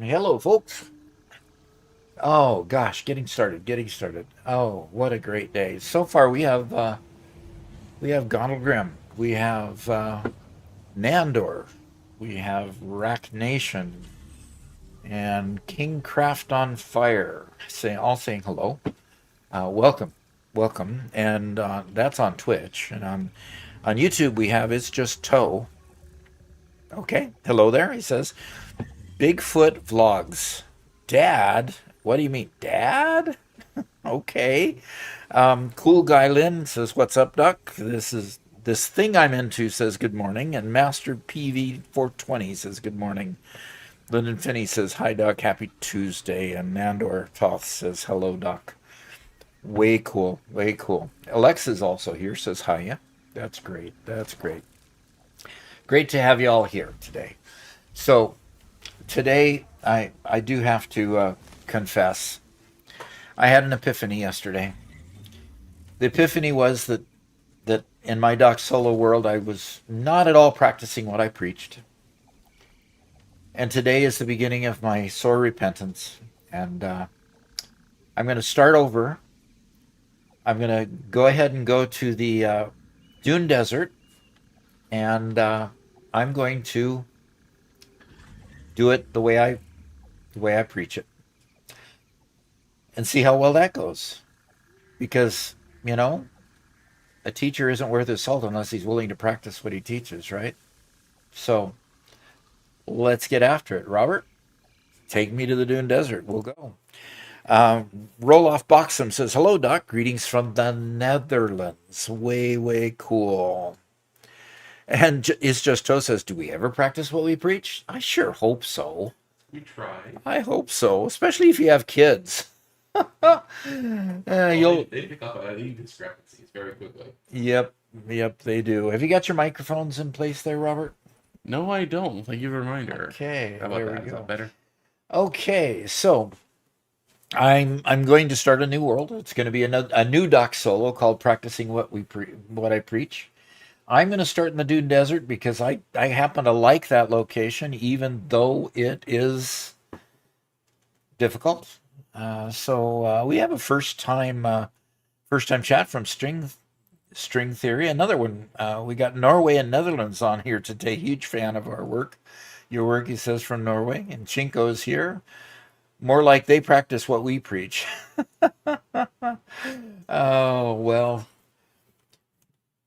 Hello, folks. Oh gosh, getting started. Oh, what a great day! So far, we have Gondelgrim, we have Nandor, we have Rack Nation, and Kingcraft on Fire. All saying hello. Welcome, welcome, and that's on Twitch, and on YouTube we have It's Just Toe. Okay, hello there. He says Bigfoot Vlogs. Dad? What do you mean, Dad? Okay. Cool Guy Lynn says, "What's up, Duck? This thing I'm into," says good morning. And Master PV 420 says good morning. Lyndon Finney says, "Hi, Duck. Happy Tuesday." And Nandor Toth says, "Hello, Duck." Way cool. Way cool. Alexa's also here, says hi. Yeah. That's great. That's great. Great to have you all here today. So today I do have to confess. I had an epiphany yesterday. The epiphany was that in my Doc Solo world, I was not at all practicing what I preached. And today is the beginning of my sore repentance. And I'm going to start over. I'm going to go ahead and go to the Dune Desert. And I'm going to do it the way I preach it. And see how well that goes. Because, a teacher isn't worth his salt unless he's willing to practice what he teaches, right? So let's get after it. Robert, take me to the Dune Desert. We'll go. Roloff Boxum says, "Hello, Doc. Greetings from the Netherlands. Way, way cool." And It's Just Toe says, "Do we ever practice what we preach?" I sure hope so. We try. I hope so, especially if you have kids. You'll. They pick up any discrepancies very quickly. Yep, they do. Have you got your microphones in place there, Robert? No, I don't. Thank you for a reminder. Okay, How about there that? we Is go. that better? Okay, so I'm going to start a new world. It's going to be a new Doc Solo called "Practicing What I Preach." I'm going to start in the Dune Desert because I happen to like that location, even though it is difficult. So we have a first time chat from String Theory. Another one. We got Norway and Netherlands on here today. Huge fan of our work. Your work, he says, from Norway. And Chinko's here. More like they practice what we preach. Oh, well.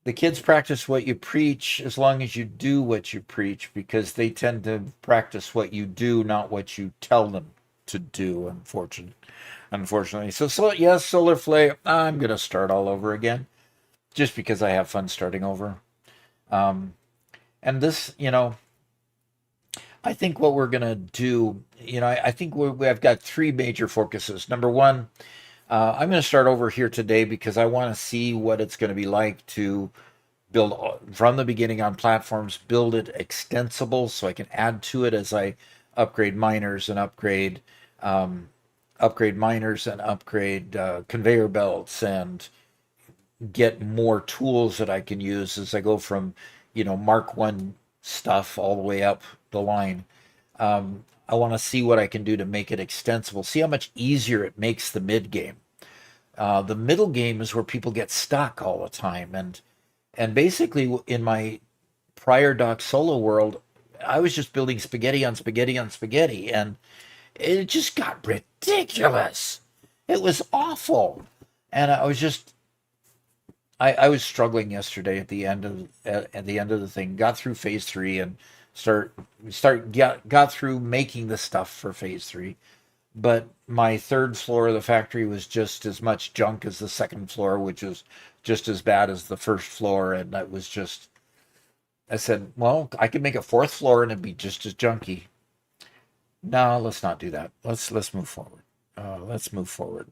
The kids practice what you preach as long as you do what you preach, because they tend to practice what you do, not what you tell them to do, unfortunately. So yes, Solar Flay, I'm going to start all over again, just because I have fun starting over. And this, I think what we're going to do, I think I've got three major focuses. Number one, I'm going to start over here today because I want to see what it's going to be like to build from the beginning on platforms, build it extensible so I can add to it as I upgrade miners and upgrade conveyor belts and get more tools that I can use as I go from, Mark 1 stuff all the way up the line. I want to see what I can do to make it extensible, see how much easier it makes the mid game. The middle game is where people get stuck all the time. And basically in my prior Doc Solo world, I was just building spaghetti on spaghetti on spaghetti, and it just got ridiculous. It was awful. And I was struggling yesterday at the end of at the end of the thing. Got through phase three and got through making the stuff for phase three. But my third floor of the factory was just as much junk as the second floor, which was just as bad as the first floor, and that was just. I said, well, I could make a fourth floor and it'd be just as junky. No, let's not do that. Let's move forward. Let's move forward.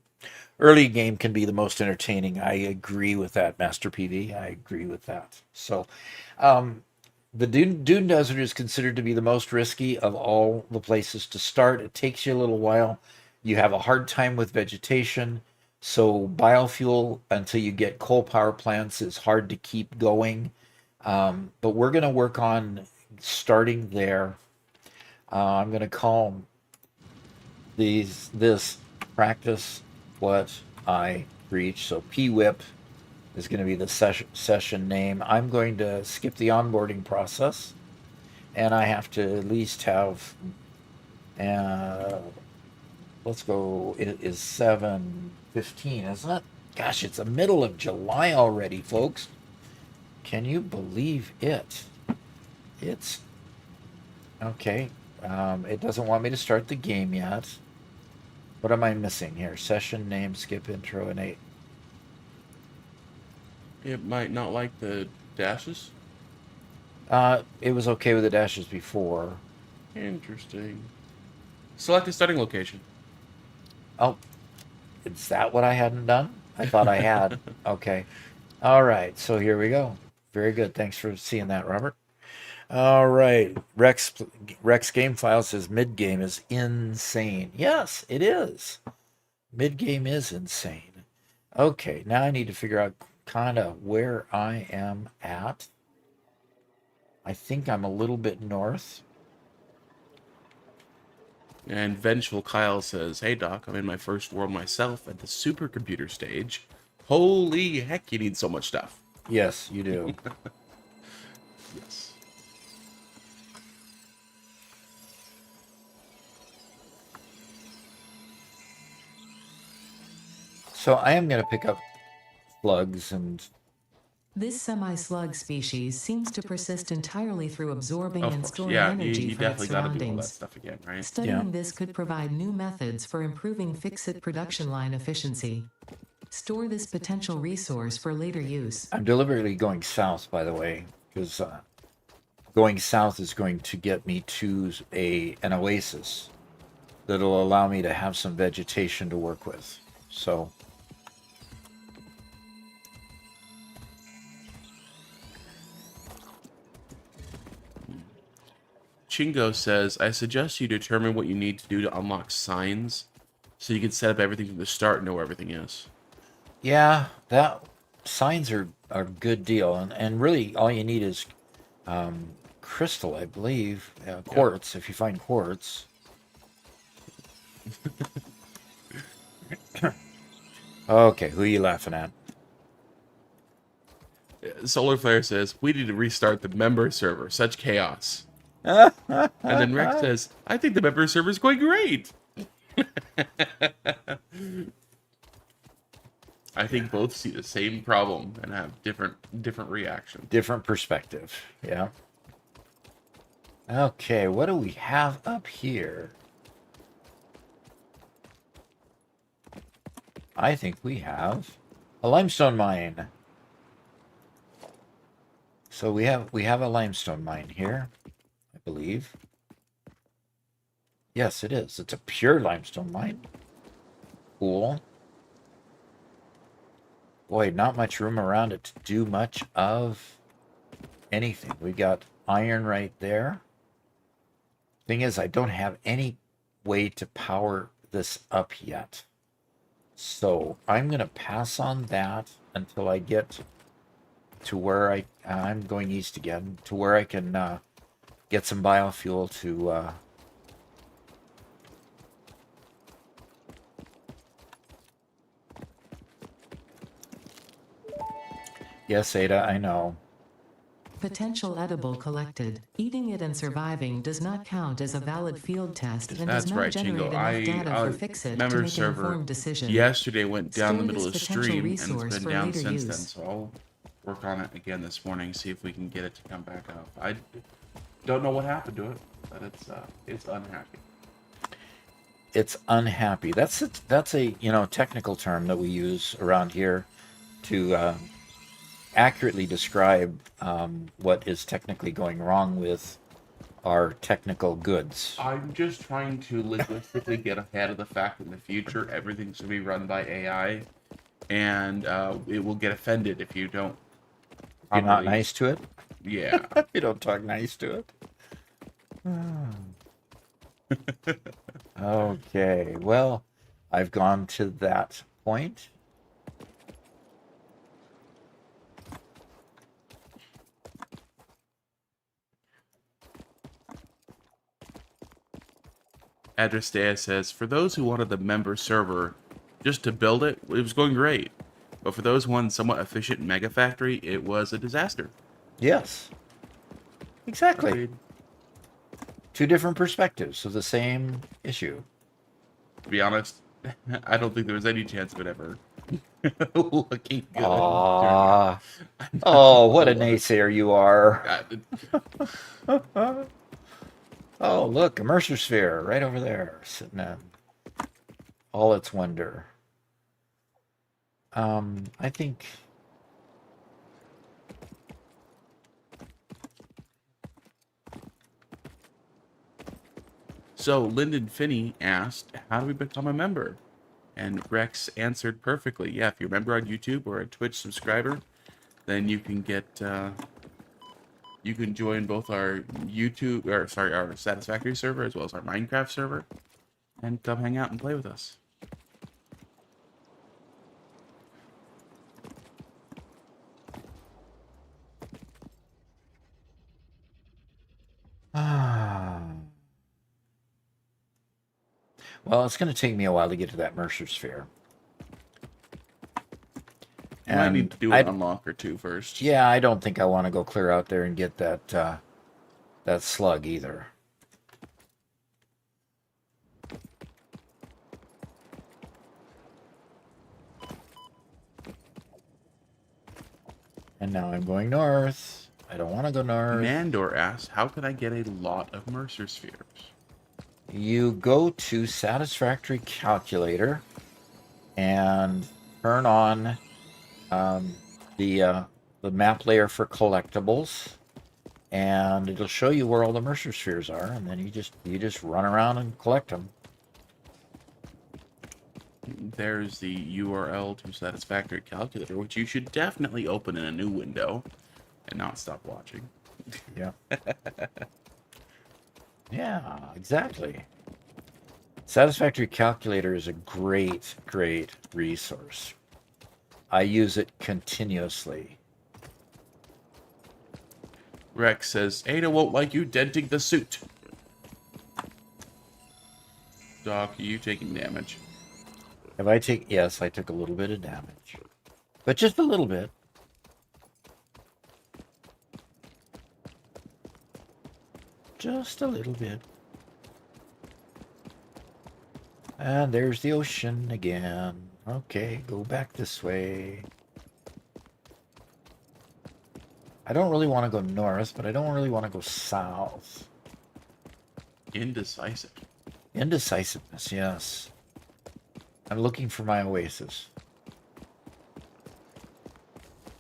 Early game can be the most entertaining. I agree with that, Master PV. I agree with that. So, the Dune Desert is considered to be the most risky of all the places to start. It takes you a little while. You have a hard time with vegetation. So biofuel until you get coal power plants is hard to keep going. But we're going to work on starting there. I'm going to call this practice what I preach. So PWIP is going to be the session name. I'm going to skip the onboarding process, and I have to at least have. Let's go. It is 7:15, isn't it? Gosh, it's the middle of July already, folks. Can you believe it? It's okay. It doesn't want me to start the game yet. What am I missing here? Session name, skip intro, and 8. It might not like the dashes. It was okay with the dashes before. Interesting. Select a starting location. Oh, is that what I hadn't done? I thought I had. Okay. All right. So here we go. Very good. Thanks for seeing that, Robert. All right. Rex Game File says mid game is insane. Yes, it is. Mid game is insane. Okay. Now I need to figure out kind of where I am at. I think I'm a little bit north. And Vengeful Kyle says, "Hey Doc, I'm in my first world myself at the supercomputer stage. Holy heck, you need so much stuff." Yes, you do. Yes. So I am going to pick up slugs and. This semi-slug species seems to persist entirely through absorbing Of and course. storing Yeah, energy you from its definitely got to do all that surroundings. stuff again, right? Studying this could provide new methods for improving fix-it production line efficiency. Store this potential resource for later use. I'm deliberately going south, by the way, because going south is going to get me to an oasis that'll allow me to have some vegetation to work with. So. Chingo says, "I suggest you determine what you need to do to unlock signs so you can set up everything from the start and know where everything is." Yeah, that signs are a good deal, and really all you need is crystal, I believe, quartz. If you find quartz. Okay, who are you laughing at? Solar Flare says, "We need to restart the member server. Such chaos." And then Rex says, "I think the member server is going great." I think both see the same problem and have different reactions. Different perspective, yeah. Okay, what do we have up here? I think we have a limestone mine. So we have a limestone mine here, I believe. Yes, it is. It's a pure limestone mine. Cool. Boy, not much room around it to do much of anything. We got iron right there. Thing is, I don't have any way to power this up yet. So I'm going to pass on that until I get to where I'm going east again, to where I can get some biofuel to... Yes, Ada, I know. Potential edible collected. Eating it and surviving does not count as a valid field test and does That's not right, generate Chingo. enough data for Fixit to Member make an server informed decision. yesterday went down the Store middle this of the potential stream, and it's resource been for down later since then. use. So I'll work on it again this morning, see if we can get it to come back up. I don't know what happened to it, but it's unhappy. It's unhappy. That's a technical term that we use around here to accurately describe what is technically going wrong with our technical goods. I'm just trying to linguistically get ahead of the fact that in the future everything's going to be run by AI, and it will get offended if you don't. You're not nice to it? Yeah. You don't talk nice to it? Okay, well, I've gone to that point. Address Data says, for those who wanted the member server just to build it, it was going great. But for those who wanted somewhat efficient mega factory, it was a disaster. Yes. Exactly. Agreed. Two different perspectives of the same issue. To be honest, I don't think there was any chance of it ever looking good. Aww. Oh, what a naysayer you are. Oh, look, a Mercer sphere right over there, sitting in all its wonder. I think... So Lyndon Finney asked, how do we become a member? And Rex answered perfectly. Yeah, if you're a member on YouTube or a Twitch subscriber, then you can get you can join both our our Satisfactory server as well as our Minecraft server and come hang out and play with us. Well, it's going to take me a while to get to that Mercer sphere. You might need to do an unlock or two first. Yeah, I don't think I want to go clear out there and get that that slug either. And now I'm going north. I don't want to go north. Mandor asks, how can I get a lot of Mercer spheres? You go to Satisfactory Calculator and turn on the map layer for collectibles, and it'll show you where all the Mercer spheres are, and then you just run around and collect them. There's the URL to Satisfactory Calculator, which you should definitely open in a new window and not stop watching. Yeah. Yeah, exactly. Satisfactory Calculator is a great, great resource. I use it continuously. Rex says, Ada won't like you denting the suit. Doc, are you taking damage? Yes, I took a little bit of damage. But just a little bit. Just a little bit. And there's the ocean again. Okay, go back this way. I don't really want to go north, but I don't really want to go south. Indecisive. Indecisiveness, yes. I'm looking for my oasis.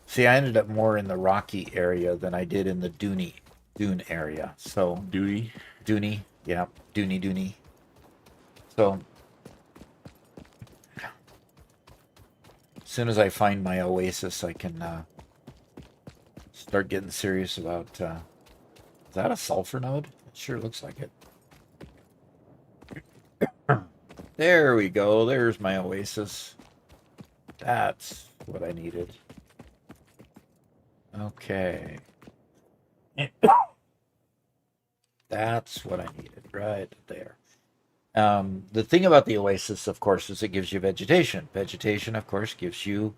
See, I ended up more in the rocky area than I did in the dune area. So Duty. Dooney, yeah, Dooney. So as soon as I find my oasis, I can start getting serious about. Is that a sulfur node? It sure looks like it. There we go. There's my oasis. That's what I needed. Okay. That's what I needed right there. The thing about the oasis, of course, is it gives you vegetation. Vegetation, of course, gives you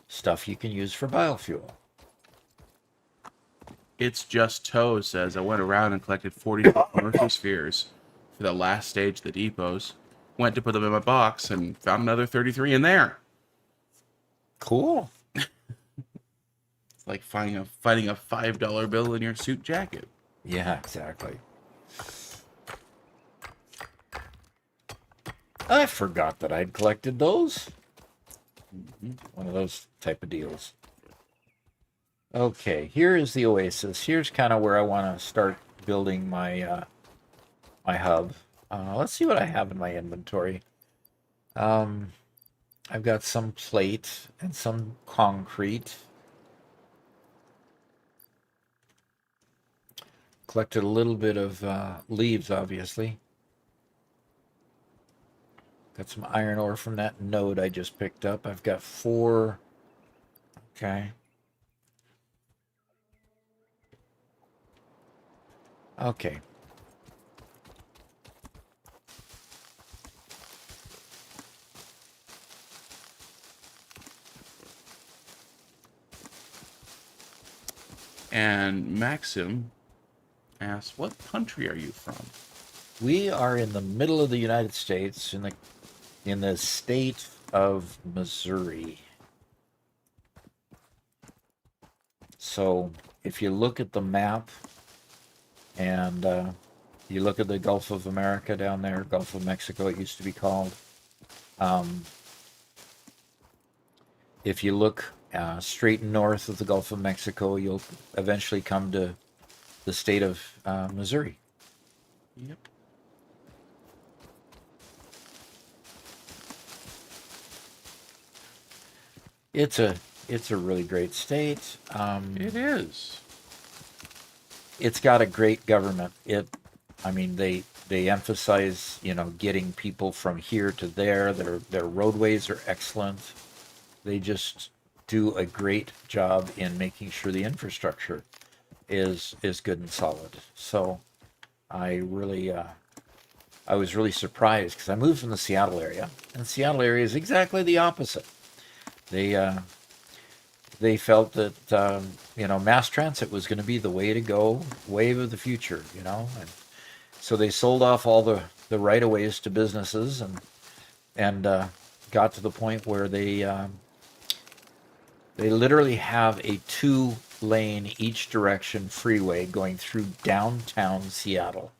stuff you can use for biofuel. It's Just Toe says, I went around and collected 40 commercial spheres for the last stage of the depots. Went to put them in my box and found another 33 in there. Cool. It's like finding a $5 bill in your suit jacket. Yeah, exactly. I forgot that I'd collected those. One of those type of deals. Okay, here is the Oasis. Here's kind of where I want to start building my my hub. Let's see what I have in my inventory. I've got some plate and some concrete. Collected a little bit of leaves, obviously. Got some iron ore from that node I just picked up. I've got 4. Okay. Okay. And Maxim asks, what country are you from? We are in the middle of the United States, in the state of Missouri. So if you look at the map and you look at the Gulf of America down there, Gulf of Mexico it used to be called. If you look straight north of the Gulf of Mexico, you'll eventually come to the state of Missouri. Yep. It's a really great state. It is. It's got a great government. I mean, they emphasize, getting people from here to there. Their roadways are excellent. They just do a great job in making sure the infrastructure is good and solid. So I was really surprised because I moved from the Seattle area, and the Seattle area is exactly the opposite. They felt that mass transit was going to be the way to go, wave of the future, and so they sold off all the right of ways to businesses and got to the point where they literally have a 2-lane each direction freeway going through downtown Seattle.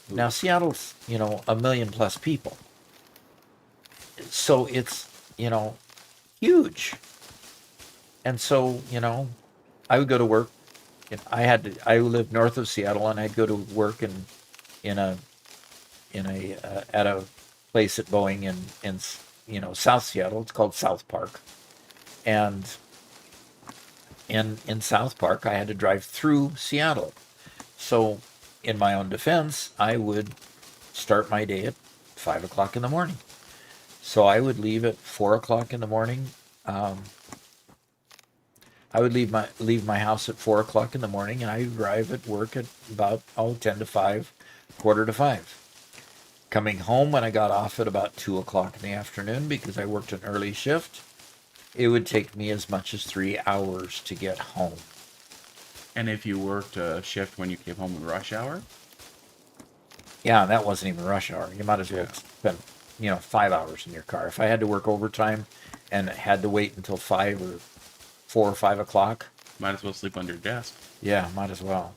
Now Seattle's 1 million plus people, so it's huge. And so, I would go to work. And I lived north of Seattle, and I'd go to work in a at a place at Boeing in South Seattle. It's called South Park, and in South Park, I had to drive through Seattle. So, in my own defense, I would start my day at 5 o'clock in the morning. So I would leave at 4 o'clock in the morning. I would leave my house at 4 o'clock in the morning, and I would arrive at work at about 10 to 5, quarter to 5. Coming home when I got off at about 2 o'clock in the afternoon because I worked an early shift, it would take me as much as 3 hours to get home. And if you worked a shift when you came home in rush hour? Yeah, that wasn't even rush hour. You might as well spend 5 hours in your car. If I had to work overtime and had to wait until 5 or 4 or 5 o'clock. Might as well sleep under your desk. Yeah, might as well.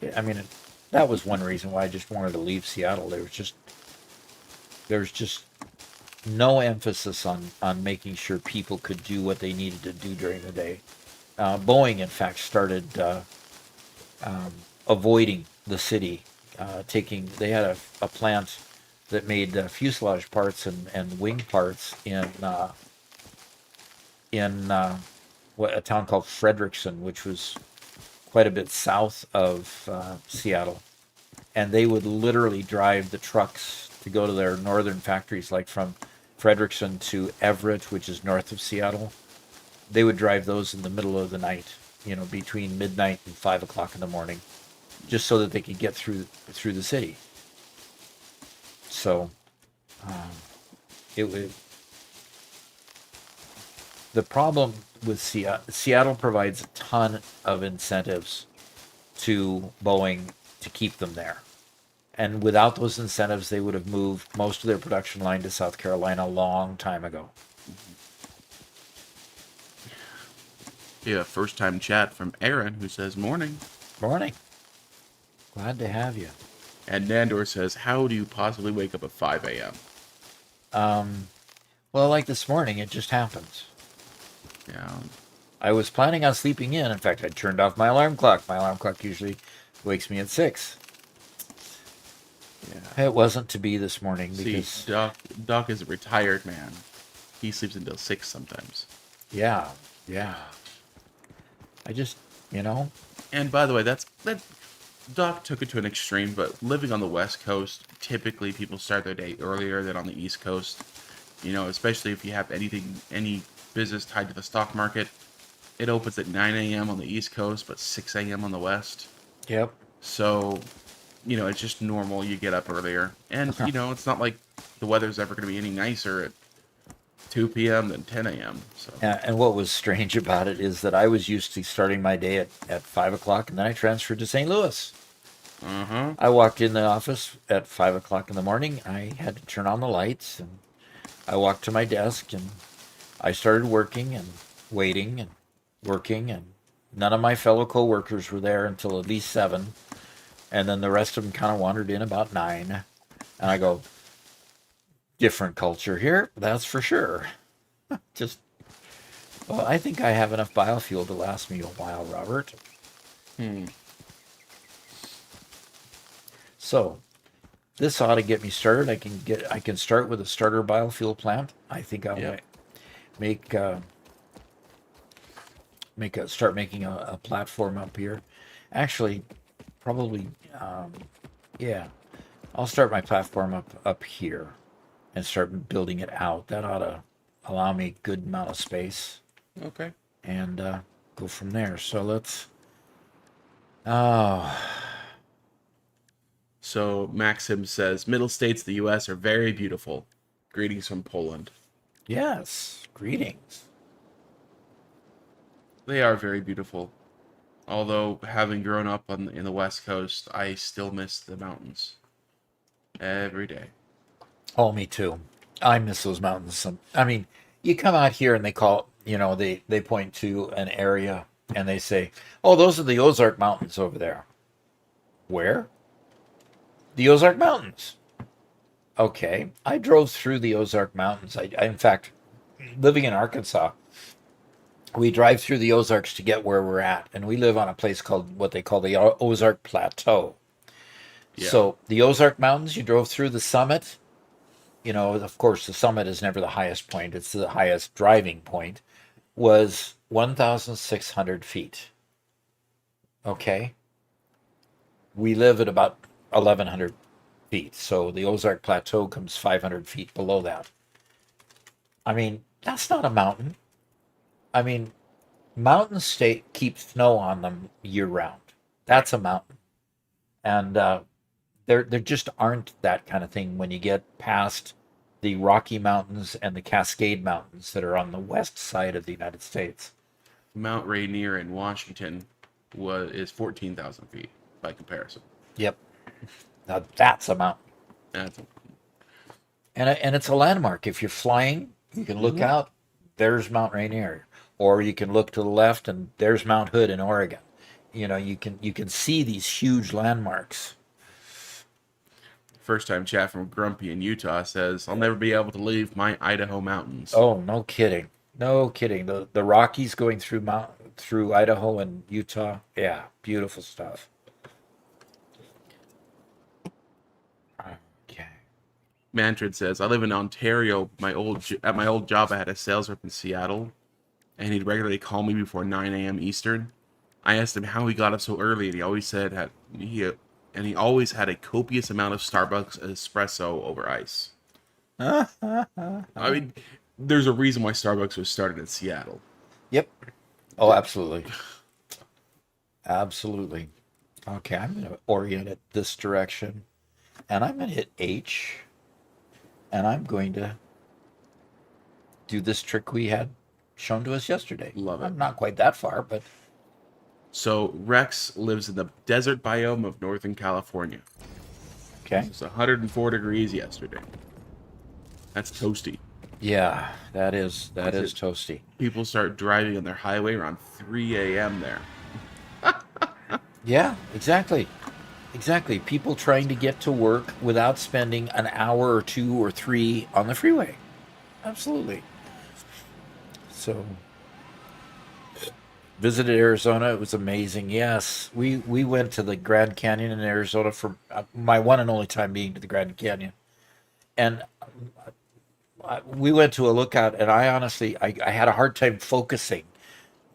Yeah, I mean, that was one reason why I just wanted to leave Seattle. There was just no emphasis on making sure people could do what they needed to do during the day. Boeing, in fact, started avoiding the city. They had a plant that made fuselage parts and wing parts in a town called Frederickson, which was quite a bit south of Seattle. And they would literally drive the trucks to go to their northern factories, like from Frederickson to Everett, which is north of Seattle. They would drive those in the middle of the night, between midnight and 5 o'clock in the morning, just so that they could get through the city. So it was the problem with Seattle provides a ton of incentives to Boeing to keep them there. And without those incentives, they would have moved most of their production line to South Carolina a long time ago. Yeah, first time chat from Aaron who says morning. Morning. Glad to have you. And Nandor says, how do you possibly wake up at 5 a.m.? Well, like this morning, it just happens. Yeah. I was planning on sleeping in. In fact, I turned off my alarm clock. My alarm clock usually wakes me at 6. Yeah. It wasn't to be this morning See, because, Doc is a retired man. He sleeps until 6 sometimes. yeah. I just, And by the way, that Doc took it to an extreme, but living on the West Coast, typically people start their day earlier than on the East Coast. Especially if you have any business tied to the stock market. It opens at 9 a.m. on the East Coast, but 6 a.m. on the West. Yep. So, it's just normal. You get up earlier. And, it's not like the weather's ever going to be any nicer at 2 p.m. than 10 a.m. So. And what was strange about it is that I was used to starting my day at 5 o'clock, and then I transferred to St. Louis. Uh-huh. I walked in the office at 5 o'clock in the morning. I had to turn on the lights, and I walked to my desk, and I started working and waiting and working, and none of my fellow coworkers were there until at least 7, and then the rest of them kind of wandered in about 9. And I go, different culture here, that's for sure. Well, I think I have enough biofuel to last me a while, Robert. So, this ought to get me started. I can start with a starter biofuel plant. I think I'll start making a platform up here. Actually, probably, I'll start my platform up here and start building it out. That ought to allow me a good amount of space. Okay. And go from there. So let's. Oh. So Maxim says, Middle states of the U.S. are very beautiful. Greetings from Poland. Yes. Greetings. They are very beautiful. Although, having grown up in the West Coast, I still miss the mountains. Every day. Oh, me too. I miss those mountains. I mean, you come out here and they call, they point to an area and they say, oh, those are the Ozark Mountains over there. Where? The Ozark Mountains. Okay. I drove through the Ozark Mountains. I in fact, living in Arkansas, we drive through the Ozarks to get where we're at. And we live on a place called what they call the Ozark Plateau. Yeah. So the Ozark Mountains, you drove through the summit. Of course, the summit is never the highest point. It's the highest driving point, was 1,600 feet. Okay. We live at about 1,100 feet. So the Ozark Plateau comes 500 feet below that. I mean, that's not a mountain. I mean, mountains keep snow on them year round. That's a mountain. And there just aren't that kind of thing when you get past the Rocky Mountains and the Cascade Mountains that are on the west side of the United States. Mount Rainier in Washington is 14,000 feet by comparison. Yep. Now that's a mountain. That's And it's a landmark. If you're flying, you can look out, there's Mount Rainier. Or you can look to the left and there's Mount Hood in Oregon. You can see these huge landmarks. First time chat from Grumpy in Utah says, I'll never be able to leave my Idaho mountains. Oh, no kidding. No kidding. The Rockies going through Idaho and Utah. Yeah, beautiful stuff. Okay. Mantrid says, I live in Ontario. At my old job, I had a sales rep in Seattle, and he'd regularly call me before 9 a.m. Eastern. I asked him how he got up so early, and he always said he always had a copious amount of Starbucks espresso over ice. I mean, there's a reason why Starbucks was started in Seattle. Yep. Oh, absolutely. Absolutely. Okay, I'm going to orient it this direction. And I'm going to hit H. And I'm going to do this trick we had shown to us yesterday. Love it. Not quite that far, but So Rex lives in the desert biome of Northern California. okay. It's 104 degrees yesterday. That's toasty. Yeah, that is it. toasty. People start driving on their highway around 3 a.m. there. Yeah, exactly. Exactly. People trying to get to work without spending an hour or 2 or 3 on the freeway. Absolutely. So, visited Arizona. It was amazing. Yes, we went to the Grand Canyon in Arizona for my one and only time being to the Grand Canyon, and we went to a lookout, and I honestly I had a hard time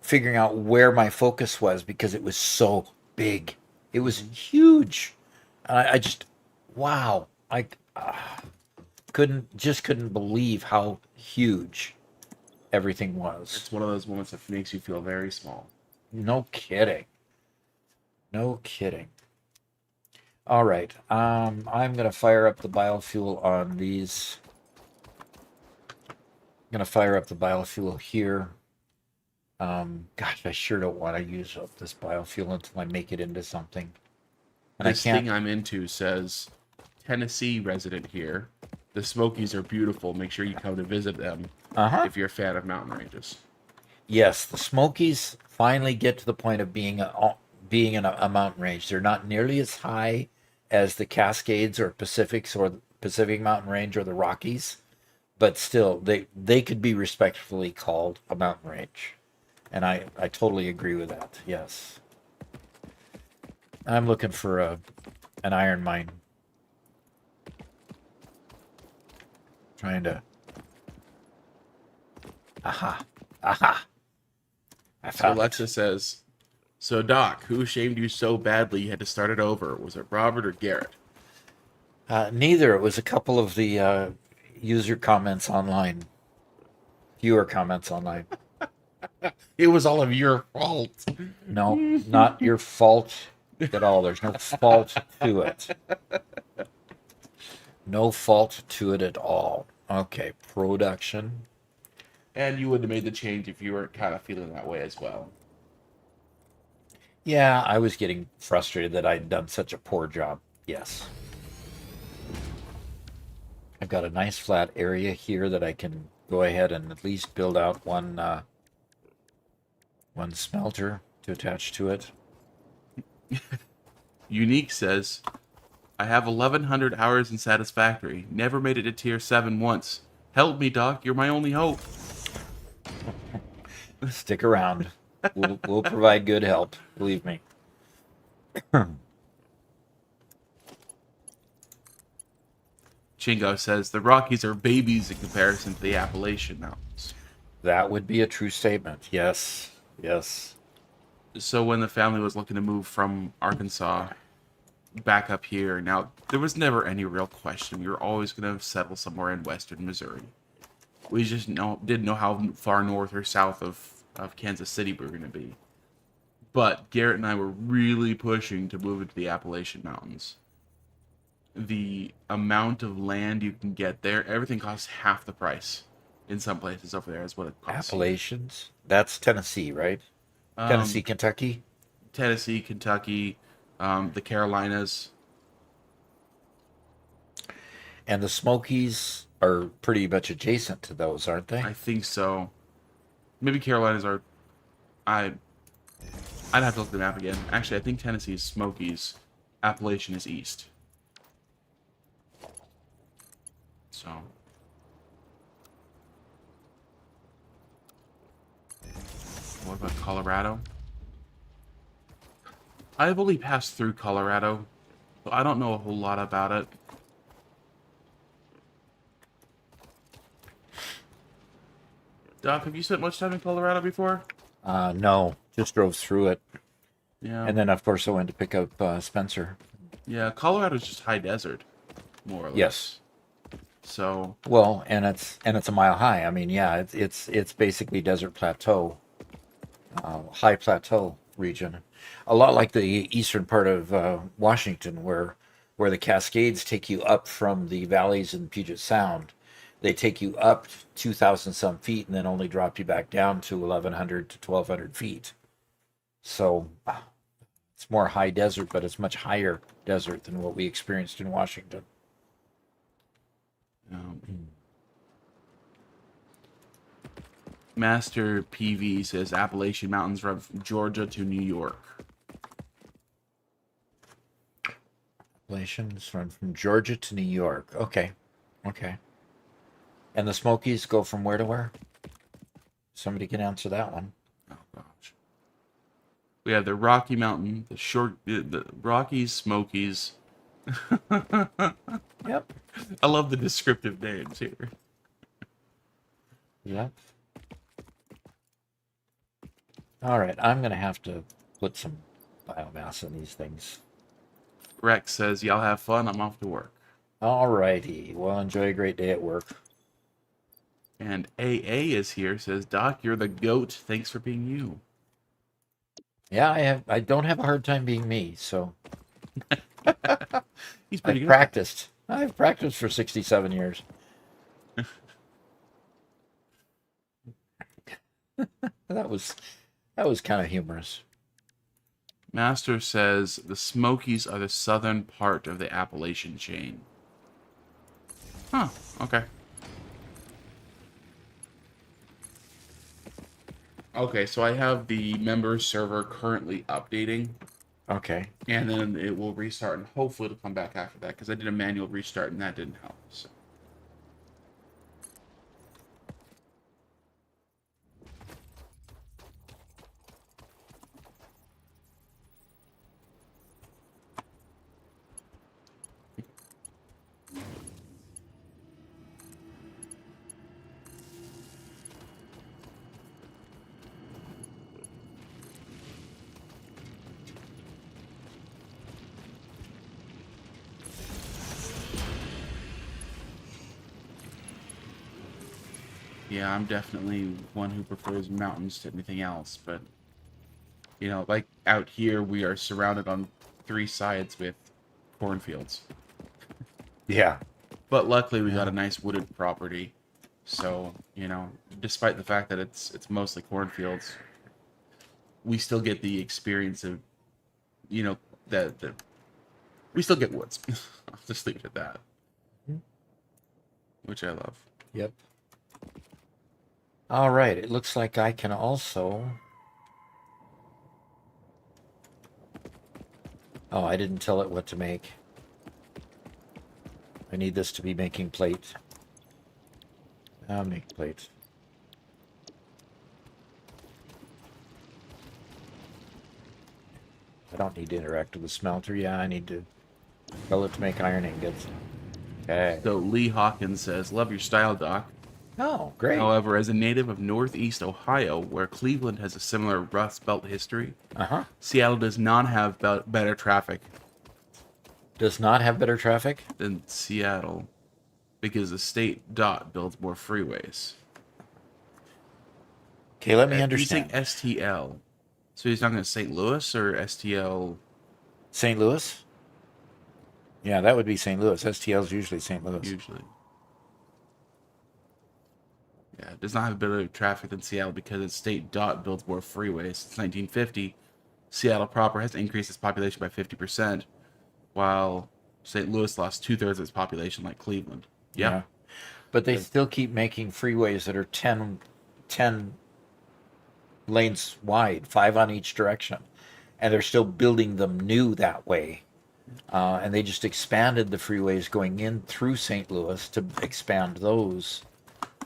figuring out where my focus was because it was so big. It was huge. I just, wow, I couldn't believe how huge everything was. It's one of those moments that makes you feel very small. No kidding. No kidding. All right. I'm gonna fire up the biofuel on these. I'm gonna fire up the biofuel here. Gosh, I sure don't want to use up this biofuel until I make it into something. And This I can't. thing I'm into says, Tennessee resident here. The Smokies are beautiful. Make sure you come to visit them if you're a fan of mountain ranges. Yes, the Smokies finally get to the point of being in a mountain range. They're not nearly as high as the Cascades or Pacifics or the Pacific Mountain Range or the Rockies, but still they could be respectfully called a mountain range. And I totally agree with that. Yes. I'm looking for an iron mine. Trying to. Aha. Aha. I So found Alexa says, so Doc, who shamed you so badly you had to start it over? Was it Robert or Garrett? Neither. It was a couple of the user comments online. Viewer comments online. It was all of your fault. No, not your fault at all. There's no fault to it. No fault to it at all. Okay, production. And you wouldn't have made the change if you were kind of feeling that way as well. Yeah, I was getting frustrated that I'd done such a poor job. Yes. I've got a nice flat area here that I can go ahead and at least build out one smelter to attach to it. Unique says, I have 1,100 hours in Satisfactory. Never made it to tier 7 once. Help me, Doc. You're my only hope. Stick around. We'll provide good help. Believe me. Chingo says, the Rockies are babies in comparison to the Appalachian Mountains. That would be a true statement. Yes. Yes. So when the family was looking to move from Arkansas back up here, now there was never any real question. We were always going to settle somewhere in western Missouri. We just didn't know how far north or south of Kansas City we were going to be. But Garrett and I were really pushing to move into the Appalachian Mountains. The amount of land you can get there, everything costs half the price in some places over there is what it costs. Appalachians? That's Tennessee, right? Tennessee, Kentucky? Tennessee, Kentucky, the Carolinas. And the Smokies are pretty much adjacent to those, aren't they? I think so. Maybe Carolinas are. I'd have to look at the map again. Actually, I think Tennessee is Smokies. Appalachian is east. So. What about Colorado? I've only passed through Colorado, so I don't know a whole lot about it. Doc, have you spent much time in Colorado before? No, just drove through it. Yeah. And then, of course, I went to pick up Spencer. Yeah, Colorado's just high desert, more or less. Yes. So. Well, and it's a mile high. I mean, yeah, it's basically desert plateau, high plateau region, a lot like the eastern part of Washington, where the Cascades take you up from the valleys in Puget Sound. they take you up 2,000 some feet and then only drop you back down to 1,100 to 1,200 feet. So it's more high desert, but it's much higher desert than what we experienced in Washington. Master PV says Appalachian Mountains run from Georgia to New York. Appalachians run from Georgia to New York. Okay. Okay. And the Smokies go from where to where? Somebody can answer that one. Oh gosh. We have the Rocky Mountain, the Rockies, Smokies. Yep. I love the descriptive names here. Yep. All right, I'm going to have to put some biomass in these things. Rex says, y'all have fun, I'm off to work. All righty. Well, enjoy a great day at work. And AA is here, says, Doc, you're the GOAT. Thanks for being you. Yeah, I don't have a hard time being me, so He's pretty I've good. practiced. I've practiced for 67 years. That was kind of humorous. Master says, the Smokies are the southern part of the Appalachian chain. Huh, okay. Okay, so I have the members server currently updating, Okay. and then it will restart, and hopefully it'll come back after that, because I did a manual restart, and that didn't help. So. Yeah, I'm definitely one who prefers mountains to anything else, but, you know, like out here, we are surrounded on 3 sides with cornfields. Yeah. But luckily, we got a nice wooded property, so, you know, despite the fact that it's mostly cornfields, we still get the experience of, you know, we still get woods. I'll just leave it at that. Which I love. Yep. All right. It looks like I can also. Oh, I didn't tell it what to make. I need this to be making plate. I'll make plate. I don't need to interact with the smelter. Yeah, I need to tell it to make iron ingots. Okay. So Lee Hawkins says, love your style, Doc. Oh, great. However, as a native of Northeast Ohio, where Cleveland has a similar Rust Belt history, Seattle does not have better traffic Does not have better traffic? than Seattle because the state DOT builds more freeways. Okay, let me He's understand. saying STL. So he's talking to St. Louis or STL? St. Louis? Yeah, that would be St. Louis. STL is usually St. Louis. Usually. Yeah, it does not have better traffic than Seattle because its state DOT builds more freeways. Since 1950, Seattle proper has increased its population by 50%, while St. Louis lost 2/3 of its population like Cleveland. Yep. Yeah. But they still keep making freeways that are 10 lanes wide, 5 on each direction. And they're still building them new that way. And they just expanded the freeways going in through St. Louis to expand those,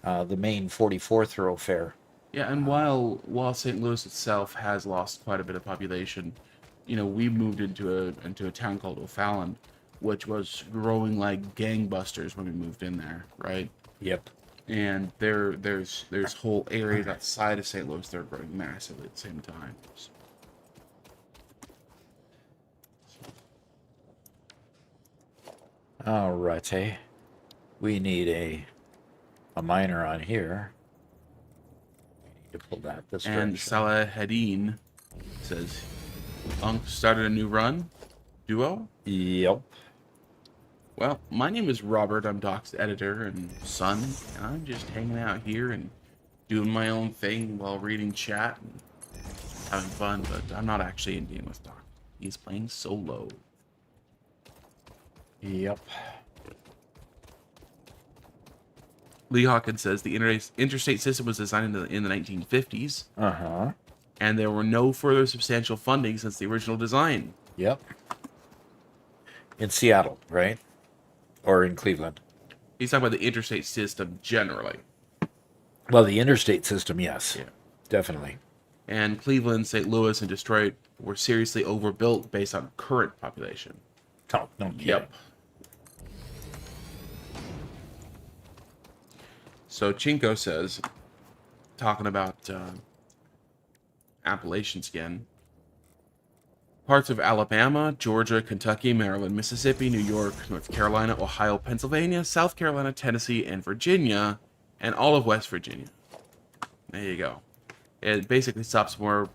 the main 44 thoroughfare. Yeah, and while St. Louis itself has lost quite a bit of population, you know, we moved into a town called O'Fallon, which was growing like gangbusters when we moved in there, right? Yep. And there's whole areas outside of St. Louis that are growing massively at the same time. So. All righty. We need a miner on here. We need to pull that this And direction. Salahadin says, Unc started a new run? Duo? Yep. Well, my name is Robert. I'm Doc's editor and son, and I'm just hanging out here and doing my own thing while reading chat and having fun, but I'm not actually in game with Doc. He's playing solo. Yep. Lee Hawkins says the interstate system was designed in the 1950s, Uh-huh. and there were no further substantial funding since the original design. Yep. In Seattle, right? Or in Cleveland? He's talking about the interstate system generally. Well, the interstate system, yes. Yeah. Definitely. And Cleveland, St. Louis, and Detroit were seriously overbuilt based on current population. Oh, no kidding. Yep. So Chinko says, talking about Appalachians again, parts of Alabama, Georgia, Kentucky, Maryland, Mississippi, New York, North Carolina, Ohio, Pennsylvania, South Carolina, Tennessee, and Virginia, and all of West Virginia. There you go. It basically stops more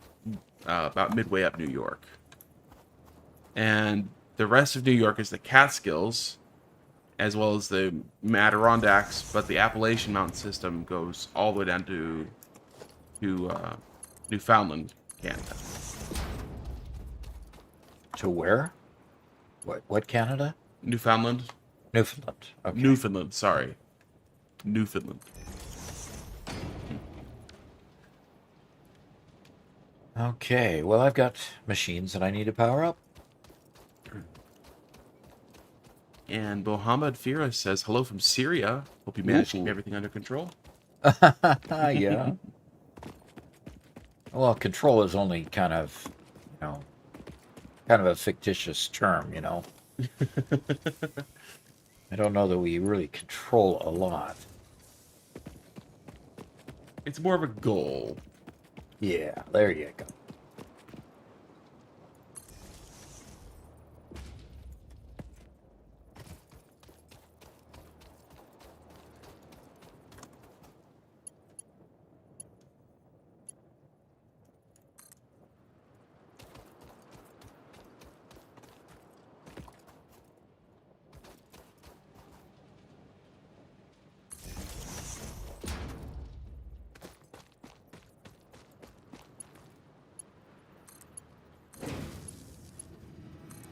about midway up New York. And the rest of New York is the Catskills, as well as the Adirondacks, but the Appalachian Mountain System goes all the way down to Newfoundland, Canada. To where? What Canada? Newfoundland? Newfoundland. Okay. Newfoundland, sorry. Newfoundland. Okay, well, I've got machines that I need to power up. And Mohammed Fira says, hello from Syria. Hope you managed to keep everything under control. Yeah. Well, control is only kind of a fictitious term, I don't know that we really control a lot. It's more of a goal. Yeah, there you go.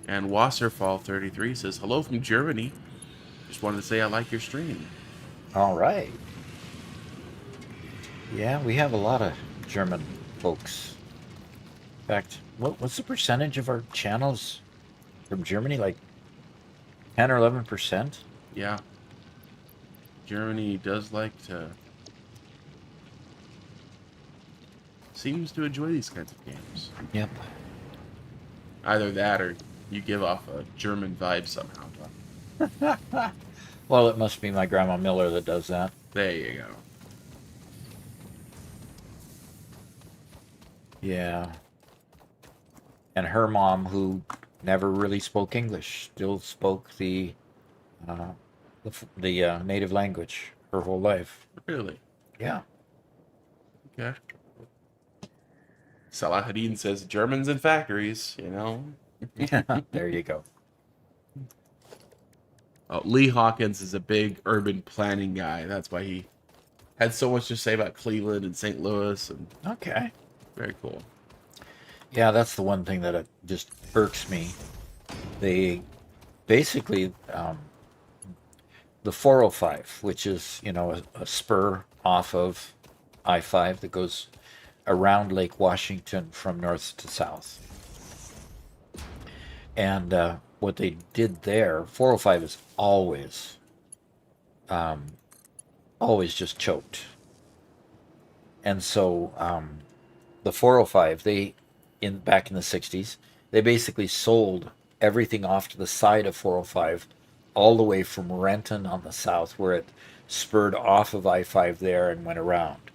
And Wasserfall33 says, hello from Germany. Just wanted to say I like your stream. All right. Yeah, we have a lot of German folks. In fact, what's the percentage of our channels from Germany? Like 10 or 11%? Yeah. Germany does like to... seems to enjoy these kinds of games. Yep. Either that or you give off a German vibe somehow. Well, it must be my Grandma Miller that does that. There you go. Yeah. And her mom, who never really spoke English, still spoke the native language her whole life. Really? Yeah. Okay. Salahuddin says Germans in factories, There you go. Oh, Lee Hawkins is a big urban planning guy. That's why he had so much to say about Cleveland and St. Louis. And Okay. very cool. Yeah, that's the one thing that it just irks me. They basically, the 405, which is, a spur off of I-5 that goes around Lake Washington from north to south. And what they did there, 405 is always just choked. And so the 405, back in the 60s, they basically sold everything off to the side of 405 all the way from Renton on the south, where it spurred off of I-5 there and went around,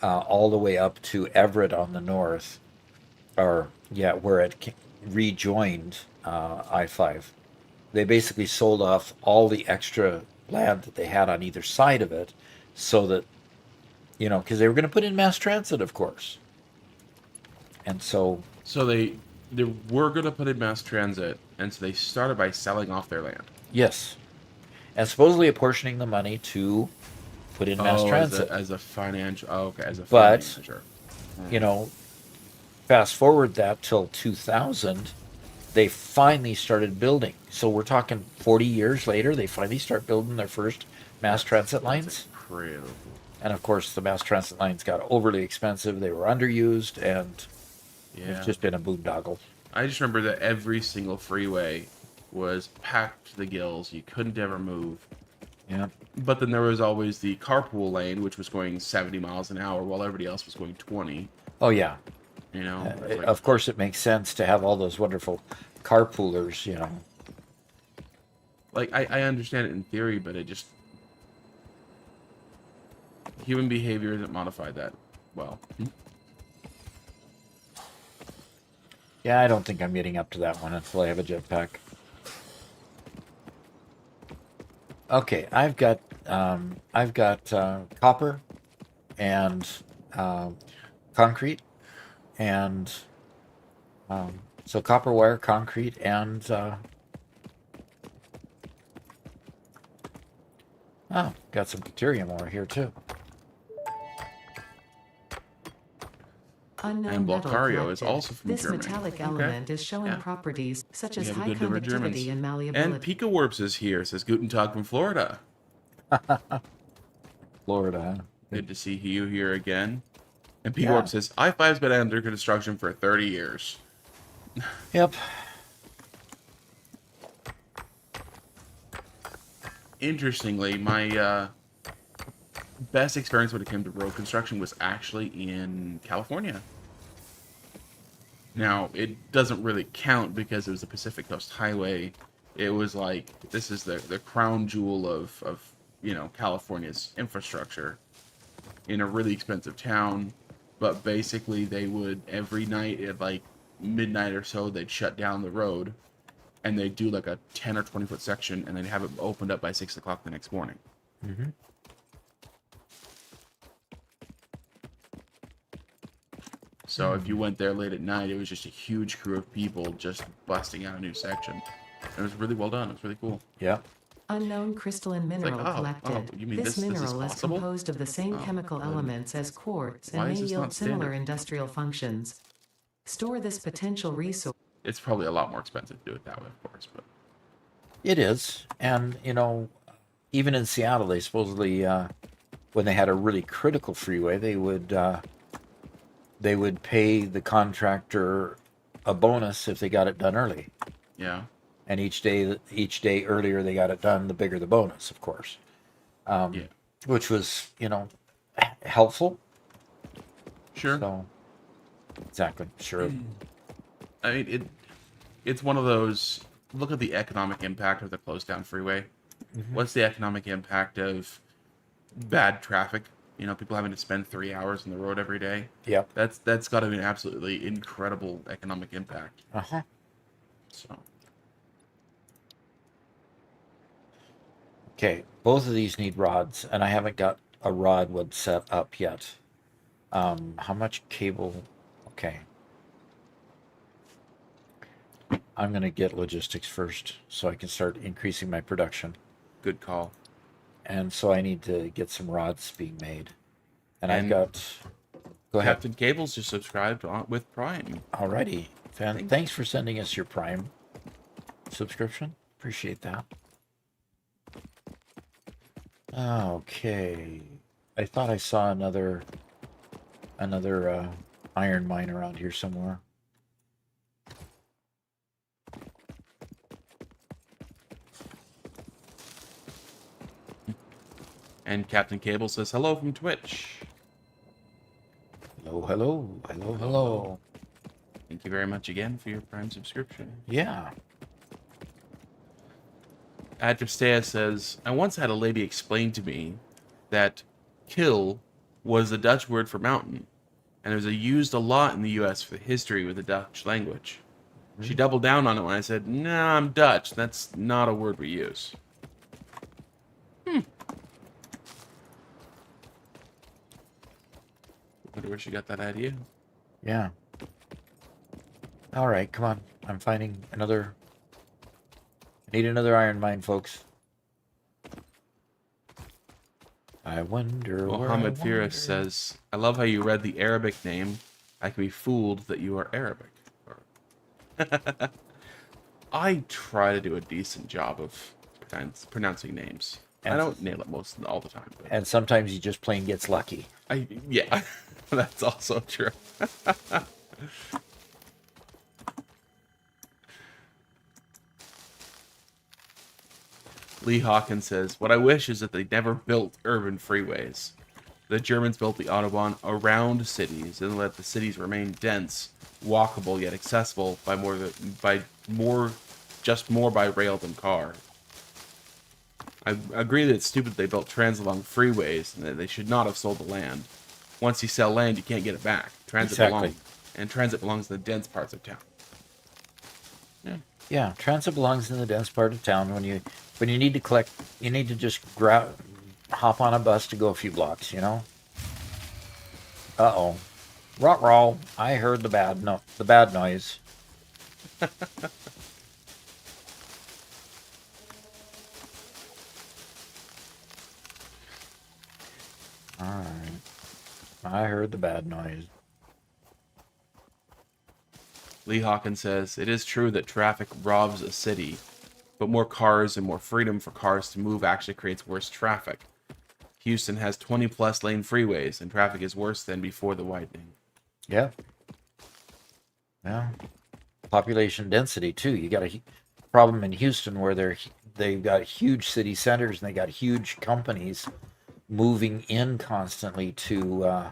all the way up to Everett on the north, where it rejoined I-5. They basically sold off all the extra land that they had on either side of it, so that, because they were going to put in mass transit, of course. And so they were going to put in mass transit, and so they started by selling off their land. yes, and supposedly apportioning the money to put in mass Oh, transit. as a financial. Oh, okay, as a funding But, measure. you Hmm. know, fast forward that till 2000, they finally started building. So we're talking 40 years later, they finally start building their first mass transit That's lines. incredible. And of course, the mass transit lines got overly expensive. They were underused, and it's Yeah. just been a boondoggle. I just remember that every single freeway was packed to the gills. You couldn't ever move. Yeah. But then there was always the carpool lane, which was going 70 miles an hour while everybody else was going 20. Oh, yeah. You know, it's like, Of course, it makes sense to have all those wonderful carpoolers, you know. I understand it in theory, but it just human behavior isn't modified that well. Yeah, I don't think I'm getting up to that one until I have a jetpack. Okay, I've got copper and concrete, and so copper wire, concrete, and oh, got some deuterium ore here too. Unknown And metal Blockario is collected. also from This Germany. metallic Okay. element is showing Yeah. properties such We as have a high good number of Germans. conductivity and And malleability. Pika Warps is here, says Guten Tag from Florida. Florida, huh? Good to see you here again. And Pika Yeah. Warps says, I-5's been under construction for 30 years. Yep. Interestingly, my best experience when it came to road construction was actually in California. Now, it doesn't really count because it was the Pacific Coast Highway. It was like, this is the crown jewel of California's infrastructure in a really expensive town. But basically, they would, every night at like midnight or so, they'd shut down the road and they'd do like a 10 or 20 foot section and they'd have it opened up by 6 o'clock the next morning. Mm-hmm. So if you went there late at night, it was just a huge crew of people just busting out a new section. And it was really well done. It was really cool. Yeah. Unknown crystalline mineral oh, collected. you mean This this is mineral is possible? composed of the same Oh, chemical then elements as quartz why and may is this yield not similar standard? industrial functions. Store this potential resource. It's probably a lot more expensive to do it that way, of course. But It is. And, even in Seattle, they supposedly, when they had a really critical freeway, they would pay the contractor a bonus if they got it done early. yeah, And each day earlier they got it done, the bigger the bonus, of course. yeah, Which was, helpful. sure. So, exactly, sure. I mean, it's one of those. Look at the economic impact of the closed down freeway. What's the economic impact of bad traffic? People having to spend 3 hours on the road every day. Yep. That's got to be an absolutely incredible economic impact. Uh-huh. So Okay, both of these need rods, and I haven't got a rod one set up yet. How much cable? Okay. I'm going to get logistics first so I can start increasing my production. good call. And so I need to get some rods being made. And I've And got... Go ahead. Captain Cable's just subscribed with Prime. Alrighty. Thanks for sending us your Prime subscription. Appreciate that. Okay. I thought I saw another iron mine around here somewhere. And Captain Cable says hello from Twitch. Hello, hello, hello, hello. Thank you very much again for your Prime subscription. Yeah. Adristea says, I once had a lady explain to me that kill was the Dutch word for mountain, and it was used a lot in the US for history with the Dutch language. She doubled down on it when I said, nah, I'm Dutch. That's not a word we use. Wonder where she got that idea. Yeah. All right, come on. I'm finding another... I need another iron mine, folks. I wonder where I Mohammed wander. Firas says, I love how you read the Arabic name. I can be fooled that you are Arabic. I try to do a decent job of pronouncing names. I And- don't nail it all the time. But And sometimes he just plain gets lucky. yeah, that's also true. Lee Hawkins says, what I wish is that they never built urban freeways. The Germans built the Autobahn around cities and let the cities remain dense, walkable yet accessible by more by rail than car. I agree that it's stupid they built trans along freeways and that they should not have sold the land. Once you sell land, you can't get it back. Exactly. Transit belongs in the dense parts of town. Yeah, transit belongs in the dense part of town. When you need to collect, you need to just hop on a bus to go a few blocks. Uh-oh. Ruh-roh. I heard the bad noise. All right. I heard the bad noise. Lee Hawkins says, it is true that traffic robs a city, but more cars and more freedom for cars to move actually creates worse traffic. Houston has 20-plus lane freeways, and traffic is worse than before the widening. Yeah. Yeah. Population density, too. You got a problem in Houston where they've got huge city centers and they got huge companies moving in constantly to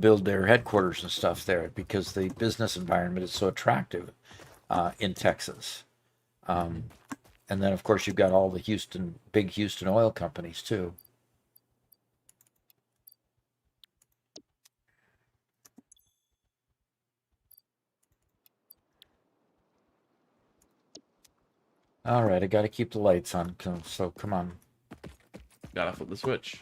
build their headquarters and stuff there because the business environment is so attractive in Texas. And then, of course, you've got all the big Houston oil companies, too. All right, I got to keep the lights on, so come on. Gotta flip the switch.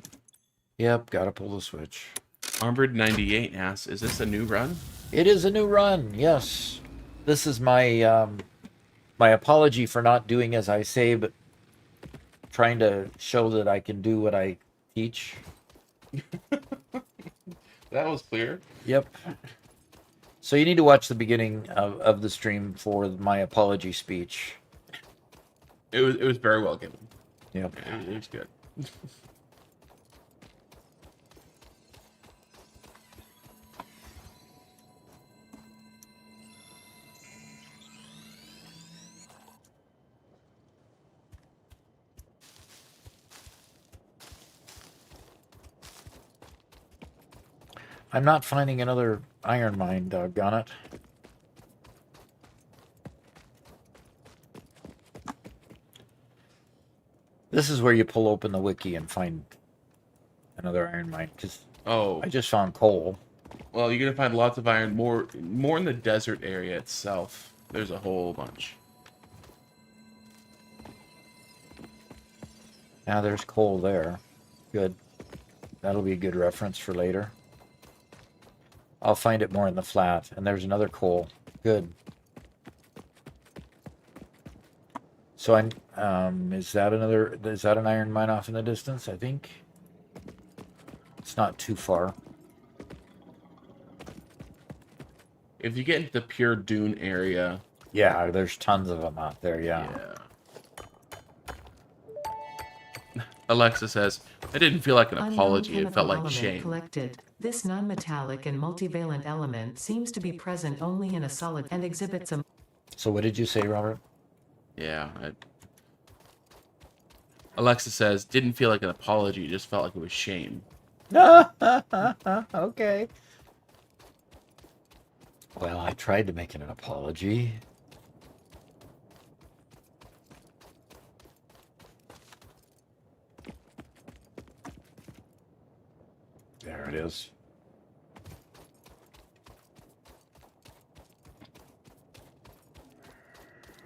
Yep, got to pull the switch. Armored98 asks, is this a new run? It is a new run, yes. This is my my apology for not doing as I say, but trying to show that I can do what I teach. That was clear. Yep. So you need to watch the beginning of the stream for my apology speech. It was very well given. Yep. It was good. I'm not finding another iron mine, doggone it. This is where you pull open the wiki and find another iron mine, because I just found coal. Well, you're gonna find lots of iron, more in the desert area itself. There's a whole bunch. Now there's coal there. Good. That'll be a good reference for later. I'll find it more in the flat. And there's another coal. Good. So is that an iron mine off in the distance? I think it's not too far. If you get into the pure dune area, Yeah, there's tons of them out there. Yeah. Alexa says, I didn't feel like an Unknown apology. It chemical felt like element shame. collected. This non-metallic and multivalent element seems to be present only in a solid and exhibits a... So what did you say, Robert? Yeah. Alexa says, didn't feel like an apology. It just felt like it was shame. Okay. Well, I tried to make it an apology. There it is.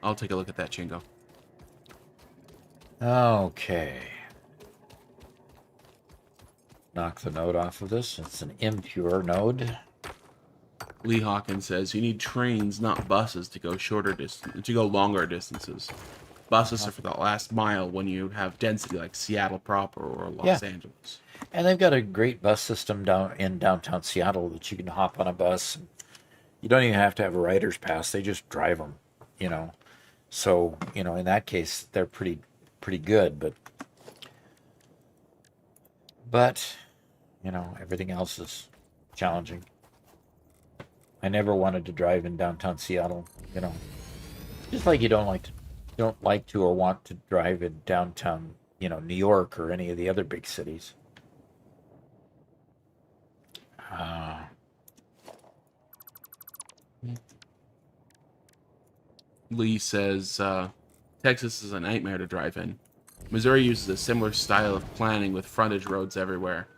I'll take a look at that, Chingo. Okay. Knock the node off of this. It's an impure node. Lee Hawkins says, you need trains, not buses, to go longer distances. Buses are for the last mile when you have density like Seattle proper or Yeah. Los Angeles. And they've got a great bus system down in downtown Seattle that you can hop on a bus. You don't even have to have a rider's pass. They just drive them, you know. So, in that case, they're pretty good, but everything else is challenging. I never wanted to drive in downtown Seattle, just like you don't like to or want to drive in downtown, New York or any of the other big cities. Uh, Lee says Texas is a nightmare to drive in. Missouri uses a similar style of planning with frontage roads everywhere.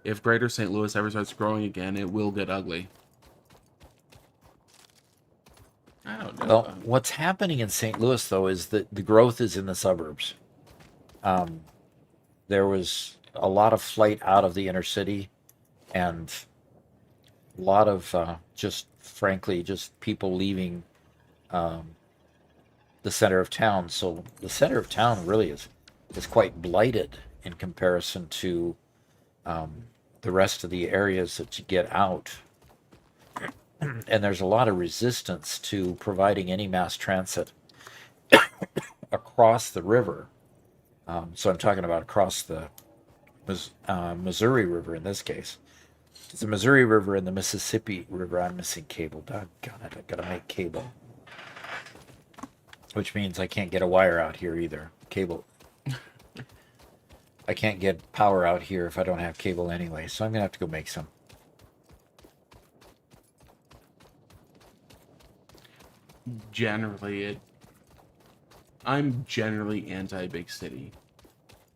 If Greater St. Louis ever starts growing again, it will get ugly. I don't know. well, what's happening in St. Louis though is that the growth is in the suburbs. Um, there was a lot of flight out of the inner city, and a lot of just frankly just people leaving um, the center of town. So the center of town really is quite blighted in comparison to um, the rest of the areas that you get out. And there's a lot of resistance to providing any mass transit across the river. So I'm talking about across the Missouri River in this case. It's the Missouri River and the Mississippi River. I'm missing cable. Doggone it, I gotta make cable. Which means I can't get a wire out here either. Cable. I can't get power out here if I don't have cable anyway, so I'm gonna have to go make some. I'm generally anti-big city.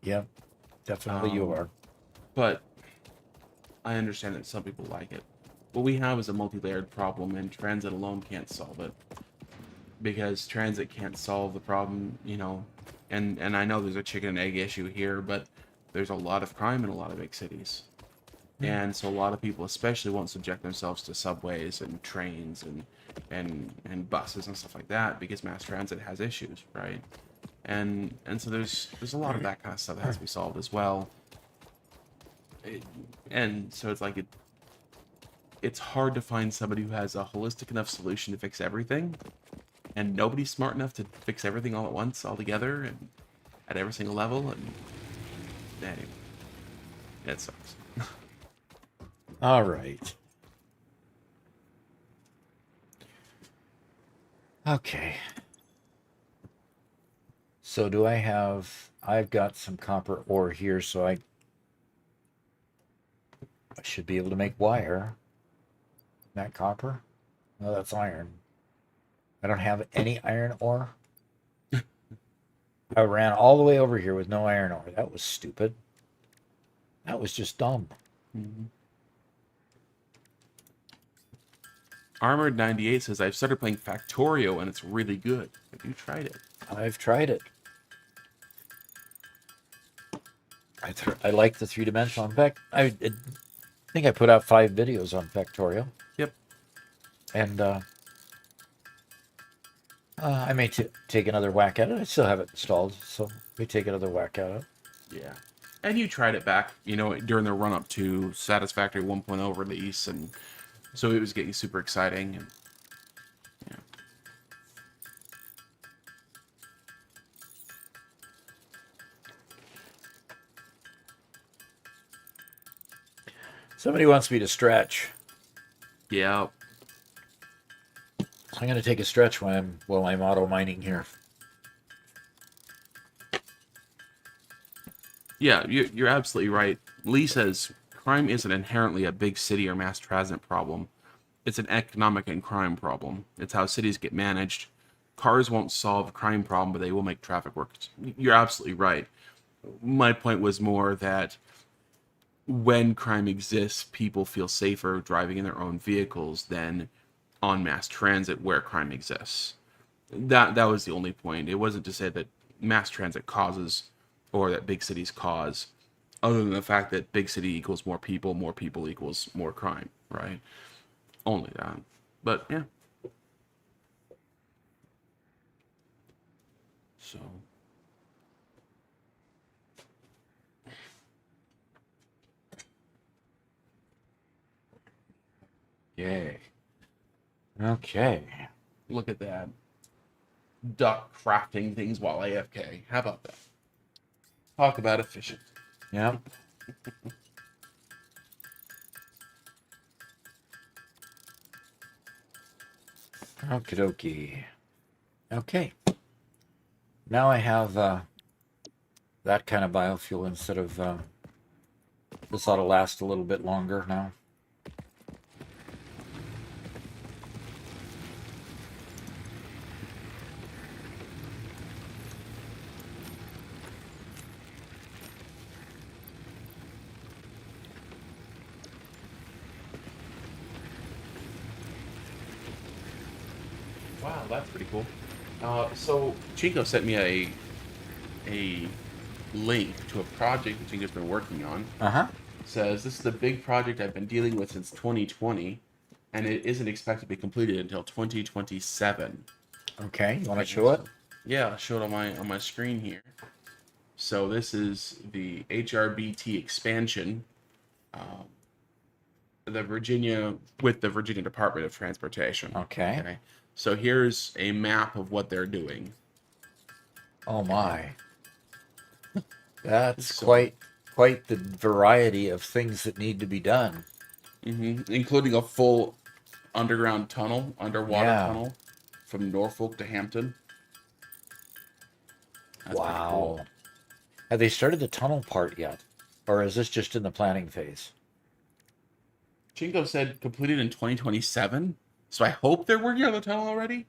Yep, definitely you are. But I understand that some people like it. What we have is a multi-layered problem, and transit alone can't solve it. Because transit can't solve the problem, and I know there's a chicken and egg issue here, but there's a lot of crime in a lot of big cities. And so a lot of people especially won't subject themselves to subways and trains and buses and stuff like that because mass transit has issues, right? And so there's a lot of that kind of stuff that has to be solved as well. And so it's hard to find somebody who has a holistic enough solution to fix everything, and nobody's smart enough to fix everything all at once, all together, and at every single level. And anyway, it sucks. All right. Okay. So I've got some copper ore here, so I should be able to make wire. That copper? No, that's iron. I don't have any iron ore. I ran all the way over here with no iron ore. That was stupid. That was just dumb. Mm-hmm. Armored 98 says, I've started playing Factorio and it's really good. Have you tried it? I've tried it. I like the three-dimensional. In fact, I think I put out 5 videos on Factorio. Yep. And I may take another whack at it. I still have it installed, so we take another whack at it. Yeah. And you tried it back, during the run-up to Satisfactory 1.0 release, and so it was getting super exciting. And yeah. Somebody wants me to stretch. Yeah. I'm going to take a stretch while I'm auto mining here. Yeah, you're absolutely right. Lee says crime isn't inherently a big city or mass transit problem. It's an economic and crime problem. It's how cities get managed. Cars won't solve a crime problem, but they will make traffic work. You're absolutely right. My point was more that when crime exists, people feel safer driving in their own vehicles than on mass transit where crime exists. That was the only point. It wasn't to say that mass transit causes or that big cities cause, other than the fact that big city equals more people equals more crime, right? Only that. But yeah. So Yay. Okay. look at that. Duck crafting things while AFK. How about that? Talk about efficient. Yep. Okie dokie. Okay. Now I have that kind of biofuel instead of this ought to last a little bit longer now. Wow, that's pretty cool. So Chico sent me a link to a project that Chico's been working on. Uh-huh. Says this is the big project I've been dealing with since 2020, and it isn't expected to be completed until 2027. Okay, you want to show it? Yeah, I'll show it on my screen here. So this is the HRBT expansion, the Virginia Department of Transportation. Okay. So here's a map of what they're doing. Oh my. That's So- quite the variety of things that need to be done. Including a full underground tunnel, underwater Yeah. tunnel, from Norfolk to Hampton. That's pretty Wow. cool. Have they started the tunnel part yet? Or is this just in the planning phase? Chinko said completed in 2027. So I hope they're working on the tunnel already.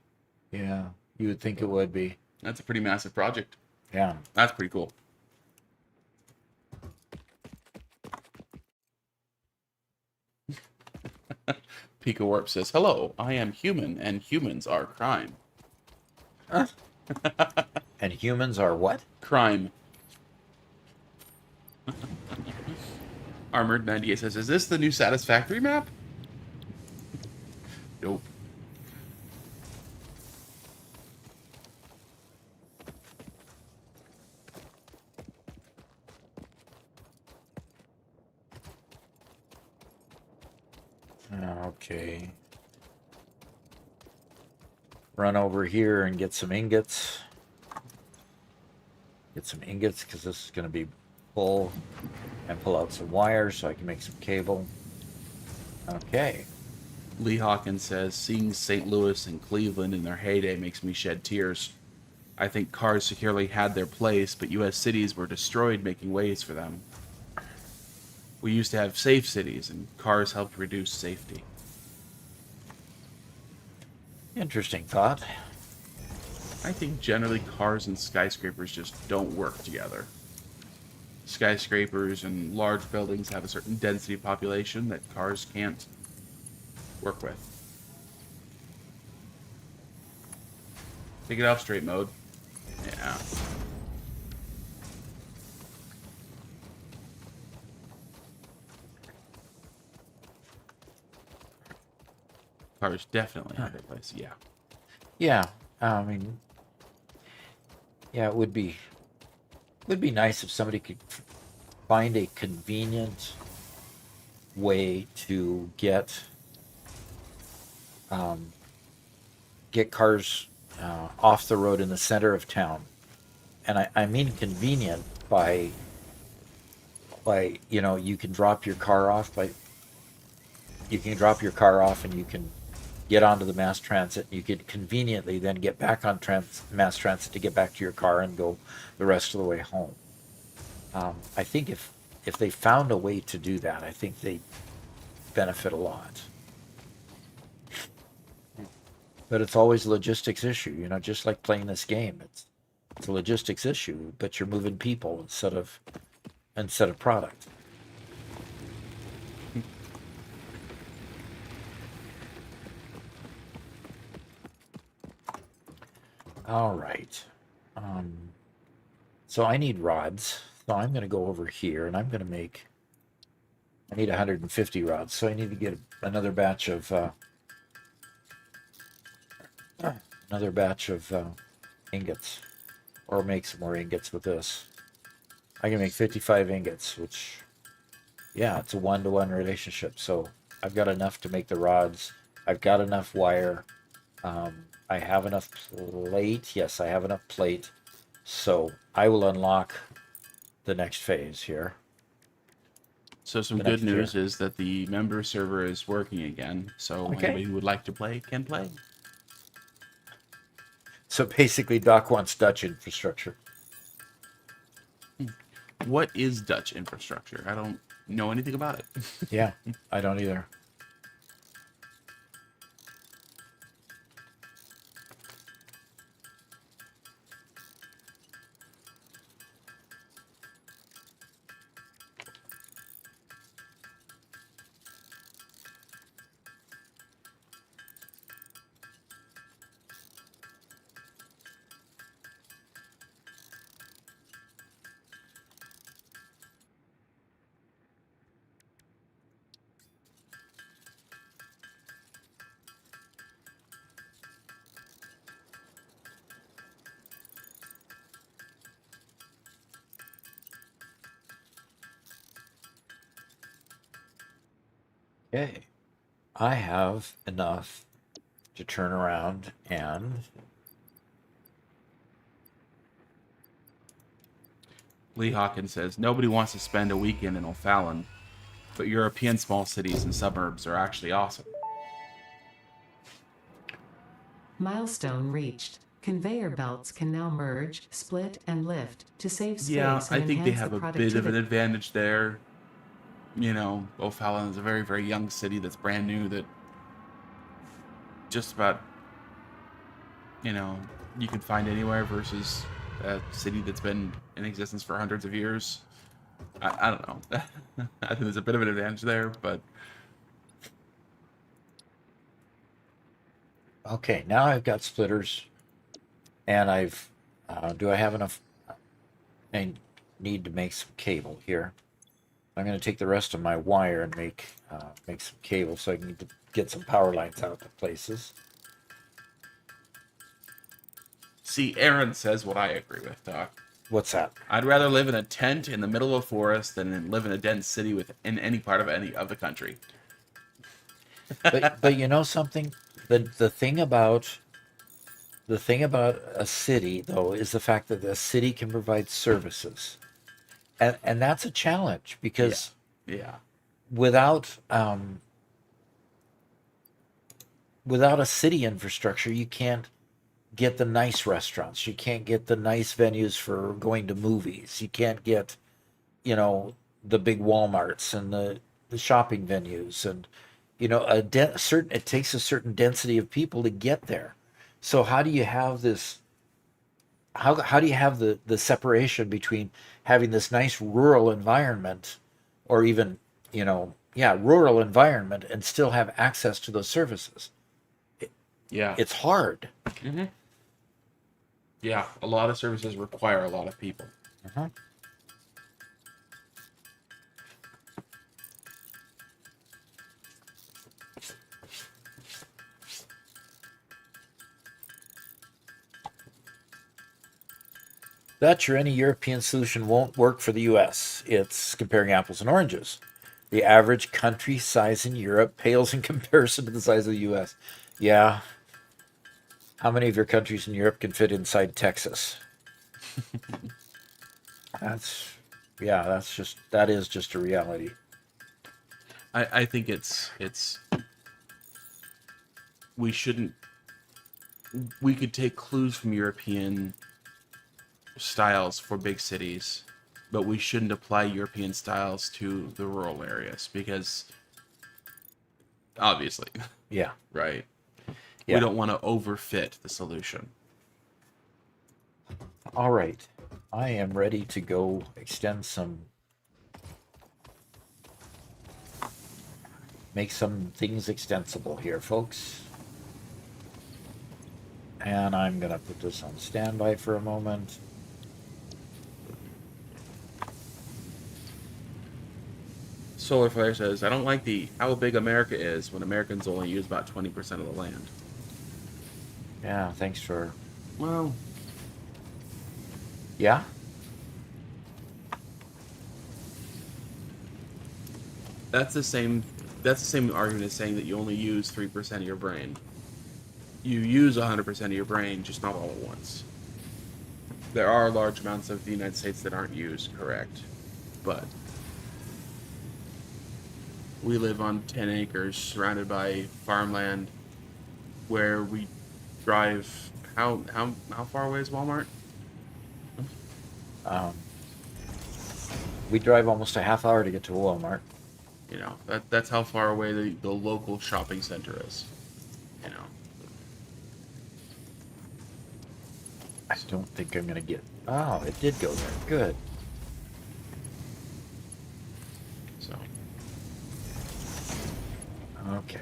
Yeah, you would think it would be. That's a pretty massive project. Yeah. That's pretty cool. Pika Warp says, "Hello, I am human, and humans are crime." And humans are what? Crime. Armored 98 says, "Is this the new Satisfactory map?" Nope. Okay. Run over here and get some ingots. Get some ingots because this is going to be full. And pull out some wires so I can make some cable. Okay. Lee Hawkins says, "Seeing St. Louis and Cleveland in their heyday makes me shed tears. I think cars securely had their place, but U.S. cities were destroyed making ways for them. We used to have safe cities, and cars helped reduce safety." Interesting thought. I think generally cars and skyscrapers just don't work together. Skyscrapers and large buildings have a certain density population that cars can't work with. Take it off straight mode. Yeah. Cars definitely have their place. Yeah. Yeah. I mean, yeah, it would be nice if somebody could find a convenient way to get cars off the road in the center of town, and I mean convenient by you can drop your car off and you can get onto the mass transit. You could conveniently then get back on mass transit to get back to your car and go the rest of the way home. I think if they found a way to do that, I think they benefit a lot. But it's always a logistics issue, just like playing this game. It's a logistics issue, but you're moving people instead of product. All right. So I need rods. So I'm going to go over here and I'm going to make. I need 150 rods, so I need to get another batch of ingots. or make some more ingots with this. I can make 55 ingots, which, yeah, it's a 1-to-1 relationship. So I've got enough to make the rods. I've got enough wire. I have enough plate. Yes, I have enough plate. So I will unlock the next phase here. So some The good next tier. news is that the member server is working again. So Okay. anybody who would like to play can play. So basically, Doc wants Dutch infrastructure. What is Dutch infrastructure? I don't know anything about it. Yeah, I don't either. Okay. I have enough to turn around and Lee Hawkins says, nobody wants to spend a weekend in O'Fallon, but European small cities and suburbs are actually awesome. Milestone reached. Conveyor belts can now merge, split, and lift to save space Yeah, I and think they enhance have the a bit of productivity. an advantage there. You know, O'Fallon is a very, very young city that's brand new that just about, you know, you can find anywhere versus a city that's been in existence for hundreds of years. I don't know. I think there's a bit of an advantage there, but okay, now I've got splitters, and I've do I have enough? I need to make some cable here. I'm going to take the rest of my wire and make some cable, so I need to get some power lines out to places. see, Aaron says what I agree with, Doc. What's that? I'd rather live in a tent in the middle of a forest than live in a dense city in any part of any of the country. But you know something? The thing about a city though is the fact that a city can provide services, and that's a challenge because Yeah. without without a city infrastructure, you can't get the nice restaurants. You can't get the nice venues for going to movies. You can't get, you know, the big Walmarts and the shopping venues and you know certain it takes a certain density of people to get there. So how do you have this how do you have the separation between having this nice rural environment or even, you know, yeah, rural environment and still have access to those services? Yeah. It's hard. Mm-hmm. Yeah, a lot of services require a lot of people. Uh-huh. That or any European solution won't work for the US. It's comparing apples and oranges. The average country size in Europe pales in comparison to the size of the US. Yeah. How many of your countries in Europe can fit inside Texas? That's, yeah, that is just a reality. I think it's we shouldn't we could take clues from European styles for big cities, but we shouldn't apply European styles to the rural areas because obviously, Yeah. right? Yeah. We don't want to overfit the solution. All right. I am ready to go extend make some things extensible here, folks. And I'm going to put this on standby for a moment. Solarflare says, I don't like how big America is when Americans only use about 20% of the land. Yeah, thanks for... Well, Yeah. That's the same. That's the same argument as saying that you only use 3% of your brain. You use 100% of your brain, just not all at once. There are large amounts of the United States that aren't used, correct? But we live on 10 acres surrounded by farmland where we drive. How far away is Walmart? Um, we drive almost a half hour to get to Walmart. You know, that's how far away the local shopping center is. You know. I don't think I'm going to get... Oh, it did go there. Good. So Okay.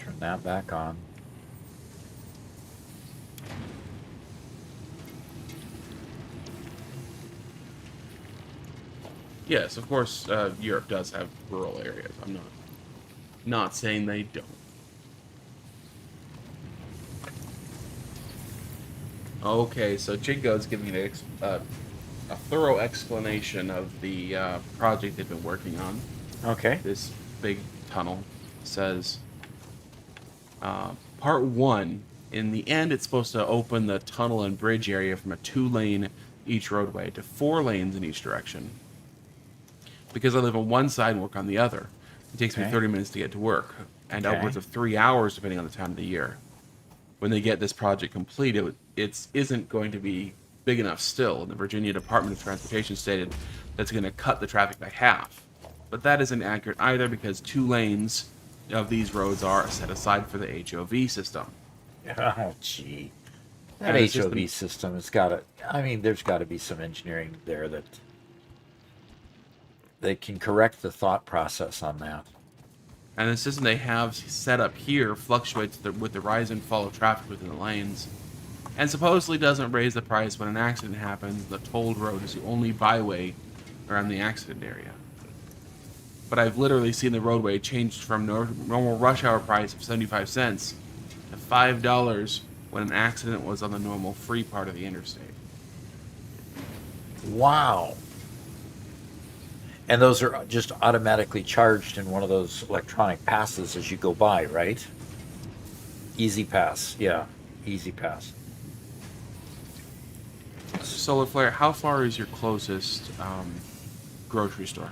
Turn that back on. yes, of course, Europe does have rural areas. I'm not saying they don't. Okay, so Chinko's giving a thorough explanation of the project they've been working on. Okay. This big tunnel says, part one. In the end, it's supposed to open the tunnel and bridge area from a 2-lane each roadway to 4 lanes in each direction. Because I live on one side and work on the other, it takes me Okay. 30 minutes to get to work, and Okay. upwards of 3 hours depending on the time of the year. When they get this project complete, it isn't going to be big enough still, and the Virginia Department of Transportation stated that's going to cut the traffic by half. But that isn't accurate either, because 2 lanes of these roads are set aside for the HOV system. Oh, gee. That And it's just HOV system has got to... I mean, there's got to be some engineering there that can correct the thought process on that. And the system they have set up here fluctuates with the rise and fall of traffic within the lanes, and supposedly doesn't raise the price when an accident happens. The tolled road is the only byway around the accident area. But I've literally seen the roadway changed from normal rush hour price of 75 cents to $5 when an accident was on the normal free part of the interstate. Wow. And those are just automatically charged in one of those electronic passes as you go by, right? Easy Pass. Yeah. Easy Pass. Solar Flare, how far is your closest grocery store?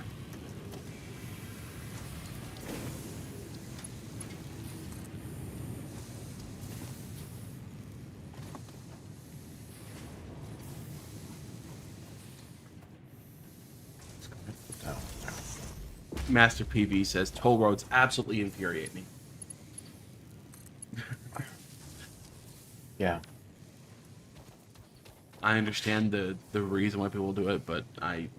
Master PV says toll roads absolutely infuriate me. Yeah. I understand the reason why people do it, but I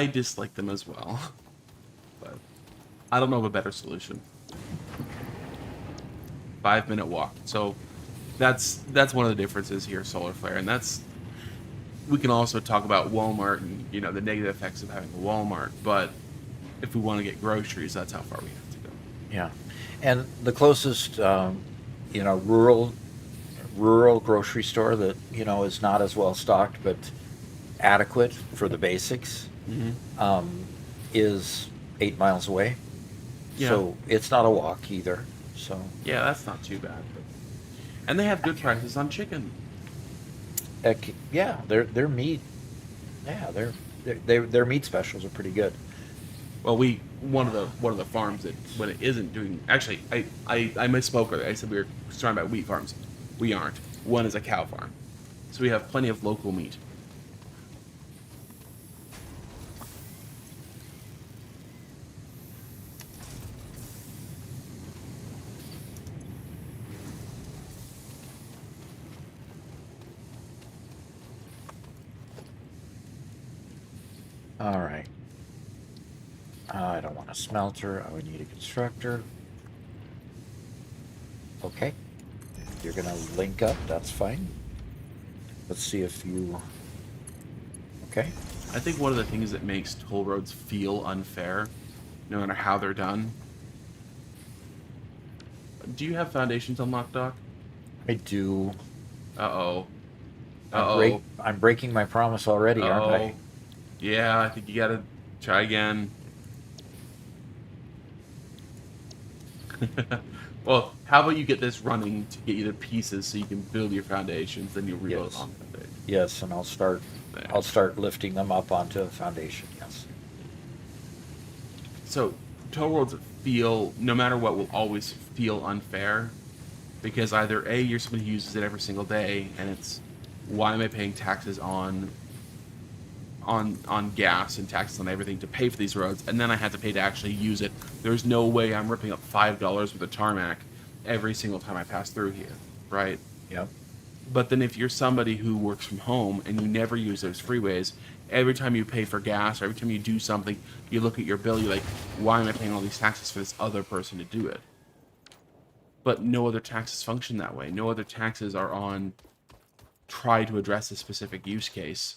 dislike them as well. But I don't know of a better solution. 5-minute walk. So that's one of the differences here, Solar Flare, and we can also talk about Walmart and the negative effects of having a Walmart. But if we want to get groceries, that's how far we have to go. Yeah. And the closest, rural grocery store that, is not as well stocked but adequate for the basics is 8 miles away. Yeah. So it's not a walk either. So Yeah, that's not too bad. And they have good prices on chicken. yeah, their meat, yeah, their meat specials are pretty good. Well, one of the farms that when it isn't doing, actually I misspoke earlier. I said we were surrounded by wheat farms. We aren't. One is a cow farm, so we have plenty of local meat. All right. I don't want a smelter. I would need a constructor. Okay. You're going to link up. That's fine. Let's see if you... Okay. I think one of the things that makes toll roads feel unfair, no matter how they're done. Do you have foundations unlocked, Doc? I do. Uh-oh. Uh-oh. I'm breaking my promise already, aren't I? Uh-oh. Yeah, I think you gotta try again. Well, how about you get this running to get you to pieces so you can build your foundations, then you'll rebuild Yes. on the foundation. Yes, and There. I'll start lifting them up onto the foundation. Yes. So, toll roads feel, no matter what, will always feel unfair because either A, you're somebody who uses it every single day, and it's why am I paying taxes on gas and taxes on everything to pay for these roads, and then I had to pay to actually use it. There's no way I'm ripping up $5 worth of tarmac every single time I pass through here, right? Yep. But then if you're somebody who works from home and you never use those freeways, every time you pay for gas or every time you do something, you look at your bill, you're like, why am I paying all these taxes for this other person to do it? But no other taxes function that way. No other taxes are on try to address a specific use case.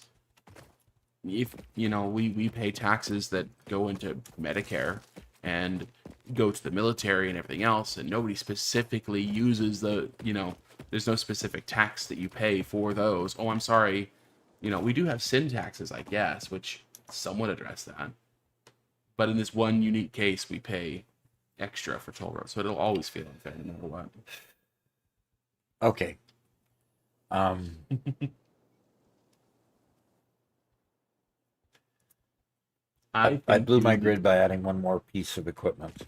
If we pay taxes that go into Medicare and go to the military and everything else, and nobody specifically uses there's no specific tax that you pay for those. Oh, I'm sorry, we do have sin taxes, I guess, which somewhat address that, but in this one unique case we pay extra for toll roads, so it'll always feel unfair no matter what. Okay. I I think blew my you- grid by adding one more piece of equipment.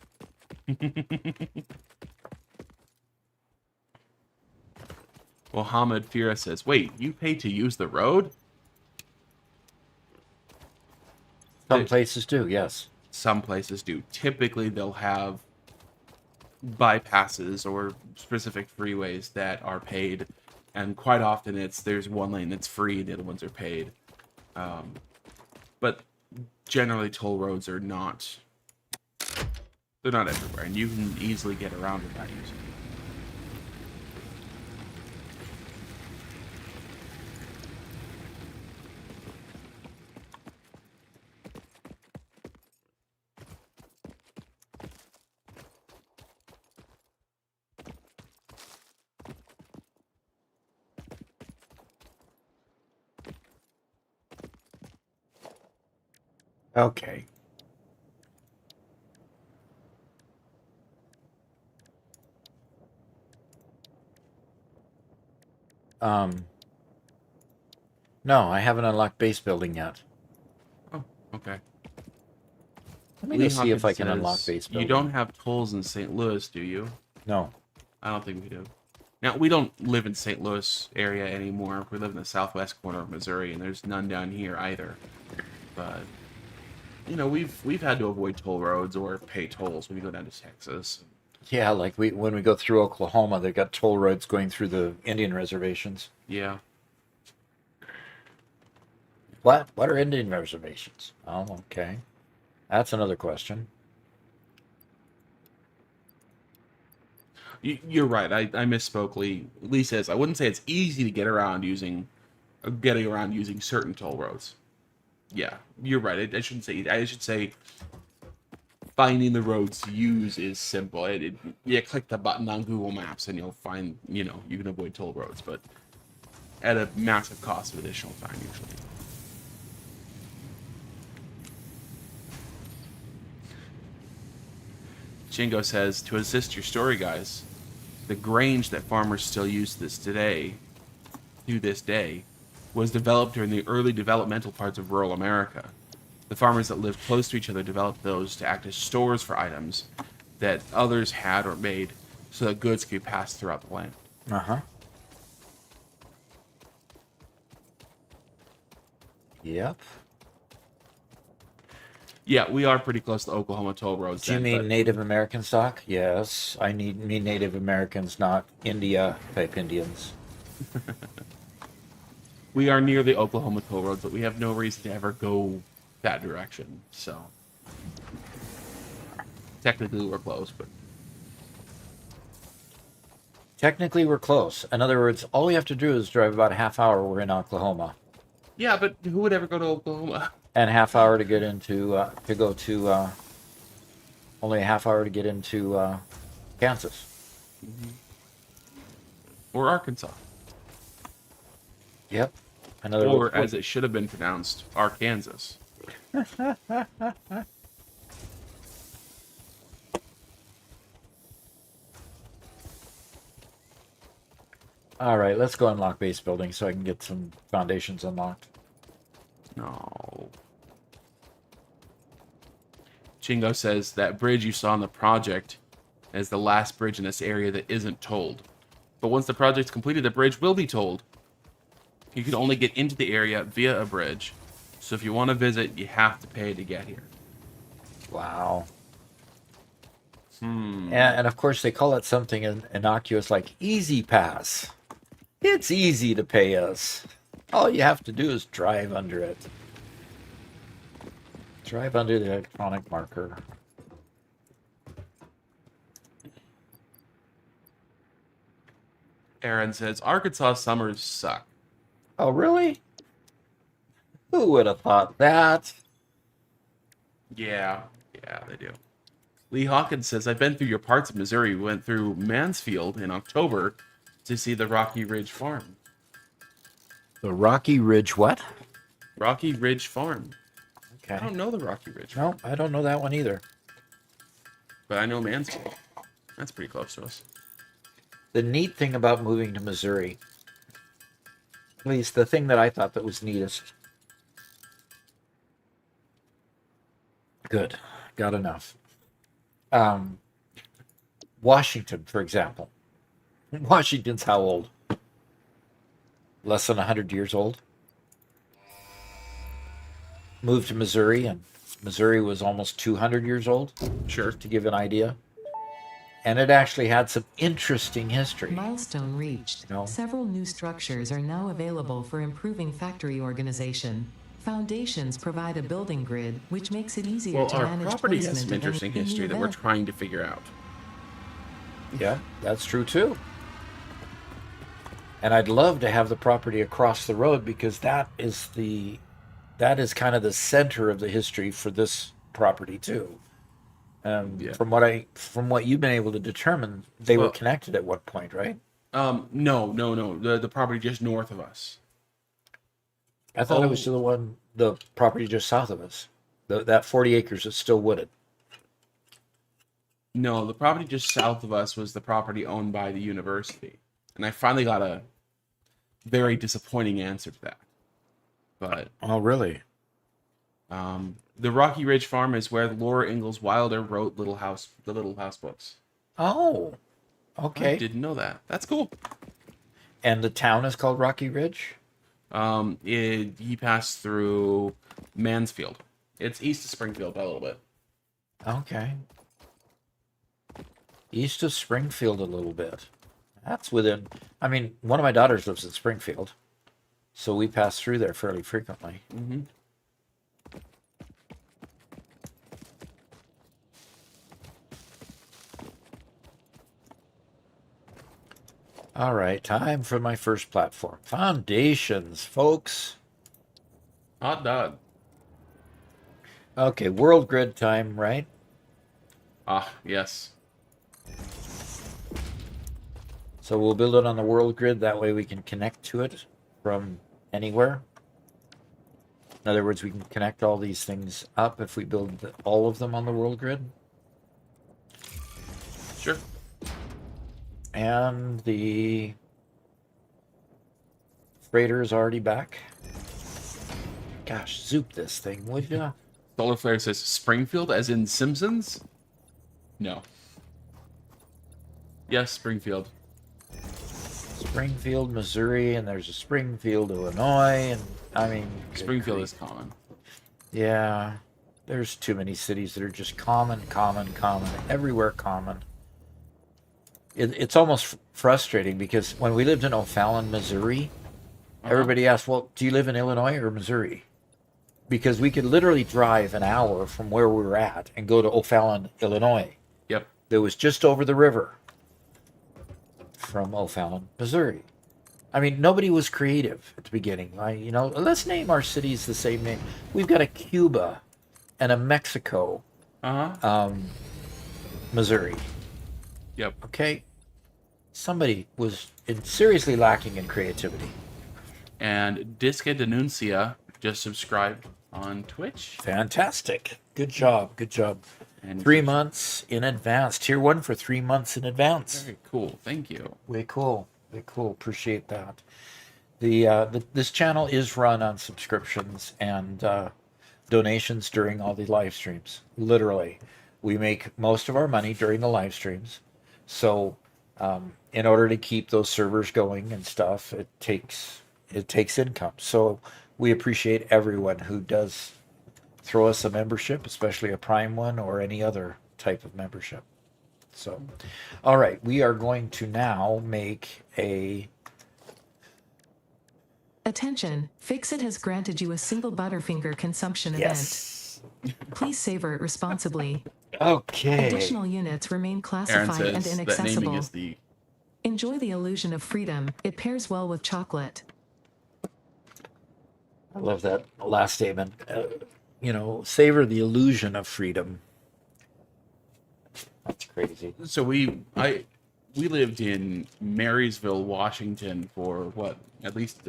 Well, Hamid Fira says, wait, you pay to use the road? Some places do, yes. Some places do. Typically, they'll have bypasses or specific freeways that are paid, and quite often there's one lane that's free, the other ones are paid. But generally, toll roads are not. They're not everywhere, and you can easily get around without using them. Okay. No, I haven't unlocked base building yet. Oh, okay. Let me go see if I can says, unlock base building. You don't have tolls in St. Louis, do you? No. I don't think we do. Now, we don't live in St. Louis area anymore. We live in the southwest corner of Missouri, and there's none down here either. But, we've had to avoid toll roads or pay tolls when we go down to Texas. Yeah, like when we go through Oklahoma, they've got toll roads going through the Indian reservations. Yeah. What? What are Indian reservations? Oh, okay. That's another question. You're right. I misspoke. Lee says I wouldn't say it's easy to get around using certain toll roads. Yeah, you're right. I shouldn't say. I should say finding the roads to use is simple. You click the button on Google Maps and you'll find. You can avoid toll roads, but at a massive cost of additional time usually. Jingo says, to assist your story, guys, the grange that farmers still use to this day, was developed during the early developmental parts of rural America. The farmers that lived close to each other developed those to act as stores for items that others had or made so that goods could be passed throughout the land. Uh-huh. Yep. Yeah, we are pretty close to Oklahoma toll roads. Do you mean Native American stock? Yes. I mean Native Americans, not India type Indians. We are near the Oklahoma toll roads, but we have no reason to ever go that direction. So technically we're close, but Technically, we're close. In other words, all we have to do is drive about a half hour. We're in Oklahoma, yeah, but who would ever go to Oklahoma? and a half hour to get into only a half hour to get into Kansas. Mm-hmm. or Arkansas, Yep. Another or as it should have been pronounced, Arkansas. All right, let's go unlock base building so I can get some foundations unlocked. No. Chingo says that bridge you saw in the project is the last bridge in this area that isn't tolled. But once the project's completed, the bridge will be tolled. You can only get into the area via a bridge. So if you want to visit, you have to pay to get here. Wow. And of course, they call it something innocuous like Easy Pass. It's easy to pay us. All you have to do is drive under it. Drive under the electronic marker. Aaron says, Arkansas summers suck. Oh, really? Who would have thought that? Yeah, they do. Lee Hawkins says, I've been through your parts of Missouri. We went through Mansfield in October to see the Rocky Ridge Farm. The Rocky Ridge what? Rocky Ridge Farm. Okay. I don't know the Rocky Ridge Farm, No, I don't know that one either. but I know Mansfield. That's pretty close to us. The neat thing about moving to Missouri, at least the thing that I thought that was neatest. Good. Got enough. Washington, for example. Washington's how old? Less than 100 years old. Moved to Missouri, and Missouri was almost 200 years old, Sure. to give an idea. And it actually had some interesting history. Milestone reached. No. Several new structures are now available for improving factory organization. Foundations provide a building grid, which makes it easier Well, to our manage property has placement some of interesting any history new that we're event. trying to figure out. Yeah, that's true too. And I'd love to have the property across the road because that is kind of the center of the history for this property too. Yeah. From what you've been able to determine, they were Well- connected at one point, right? No. The property just north of us. I thought it was the property just south of us. That 40 acres is still wooded. No, the property just south of us was the property owned by the university. And I finally got a very disappointing answer to that. But Oh, really? the Rocky Ridge Farm is where Laura Ingalls Wilder wrote the Little House books. Oh, okay. I didn't know that. That's cool. And the town is called Rocky Ridge? He passed through Mansfield. It's east of Springfield by a little bit. Okay. East of Springfield a little bit. That's within... I mean, one of my daughters lives in Springfield, so we pass through there fairly frequently. Mm-hmm. All right, time for my first platform. Foundations, folks. Hot dog. Okay, world grid time, right? Ah, yes. So we'll build it on the world grid. That way we can connect to it from anywhere. In other words, we can connect all these things up if we build all of them on the world grid. Sure. And the freighter is already back. Gosh, zoop this thing, would ya? Solar Flare says Springfield, as in Simpsons? No. Yes, Springfield. Springfield, Missouri, and there's a Springfield, Illinois, and I mean... good Springfield grief. is common. Yeah, there's too many cities that are just common, everywhere common. It's almost frustrating because when we lived in O'Fallon, Missouri, everybody asked, well, do you live in Illinois or Missouri? Because we could literally drive an hour from where we were at and go to O'Fallon, Illinois. Yep. That was just over the river from O'Fallon, Missouri. I mean, nobody was creative at the beginning. Let's name our cities the same name. We've got a Cuba and a Mexico, Uh-huh. Missouri. Yep. Okay. Somebody was seriously lacking in creativity. And Disca Denuncia just subscribed on Twitch. Fantastic. Good job. Good job. And 3 months in advance. Tier 1 for 3 months in advance. very cool. Thank you. Way cool. Way cool. Appreciate that. This channel is run on subscriptions and donations during all the live streams. Literally, we make most of our money during the live streams. So, in order to keep those servers going and stuff, it takes income. So we appreciate everyone who does throw us a membership, especially a Prime one or any other type of membership. So, all right, we are going to now make a. Attention, Fixit has granted you a single Butterfinger consumption Yes. event. Please savor it responsibly. Okay. Additional units remain Aaron classified and says that naming inaccessible. is the Enjoy the illusion of freedom. It pairs well with chocolate. I love that last statement. Savor the illusion of freedom. That's crazy. So we lived in Marysville, Washington for what, at least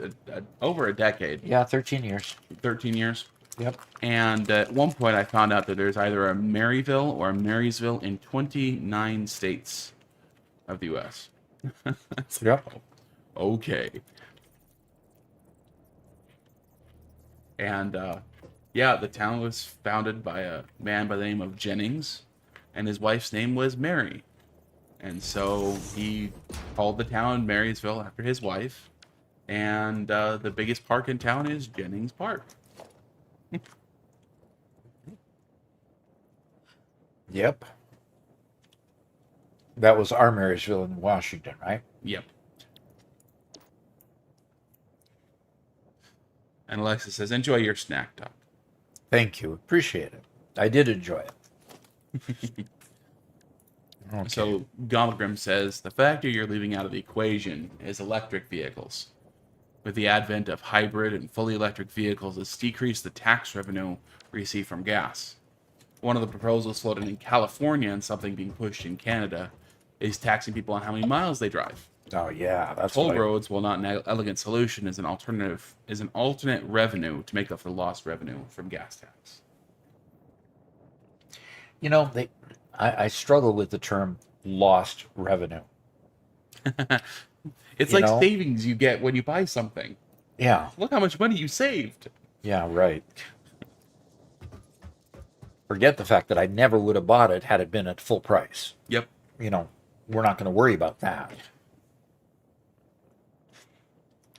over a decade. Yeah, 13 years. 13 years. Yep. And at one point I found out that there's either a Maryville or a Marysville in 29 states of the U.S. Yep. Okay. And yeah, the town was founded by a man by the name of Jennings, and his wife's name was Mary. And so he called the town Marysville after his wife. And the biggest park in town is Jennings Park. Yep. That was our Marysville in Washington, right? Yep. And Alexa says, enjoy your snack talk. Thank you. Appreciate it. I did enjoy it. Okay. So Gomagrim says, the factor you're leaving out of the equation is electric vehicles. With the advent of hybrid and fully electric vehicles, it's decreased the tax revenue received from gas. One of the proposals floated in California and something being pushed in Canada is taxing people on how many miles they drive. Oh yeah, that's Toll what roads, while not an elegant solution, is an alternate revenue to make up for lost revenue from gas tax. I struggle with the term lost revenue. It's You like know? savings you get when you buy something. Yeah. Look how much money you saved. Yeah, right. Forget the fact that I never would have bought it had it been at full price. Yep. We're not going to worry about that.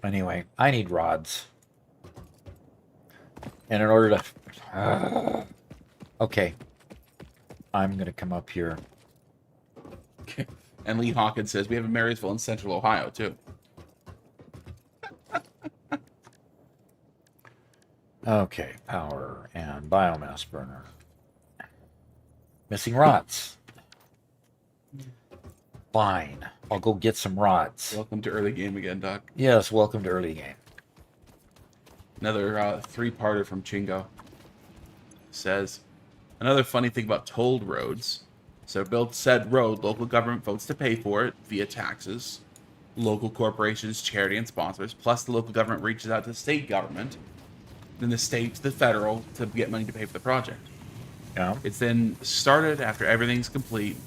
Anyway, I need rods. And in order to... okay. I'm going to come up here. And Lee Hawkins says, we have a Marysville in central Ohio, too. Okay, power and biomass burner. Missing rods. Fine. I'll go get some rods. Welcome to early game again, Doc. Yes, welcome to early game. Another three-parter from Chingo. Says, another funny thing about tolled roads. So build said road, local government votes to pay for it via taxes. Local corporations, charity, and sponsors. Plus the local government reaches out to the state government. Then the state to the federal to get money to pay for the project. Yeah. It's then started after everything's complete.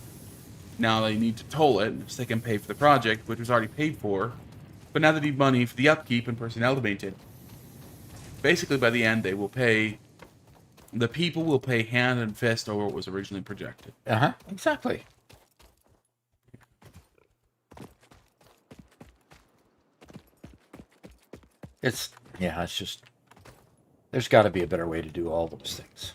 Now they need to toll it so they can pay for the project, which was already paid for. But now they need money for the upkeep and personnel to maintain it. Basically, by the end, they will pay... The people will pay hand and fist over what was originally projected. Uh-huh, exactly. It's just... There's got to be a better way to do all those things.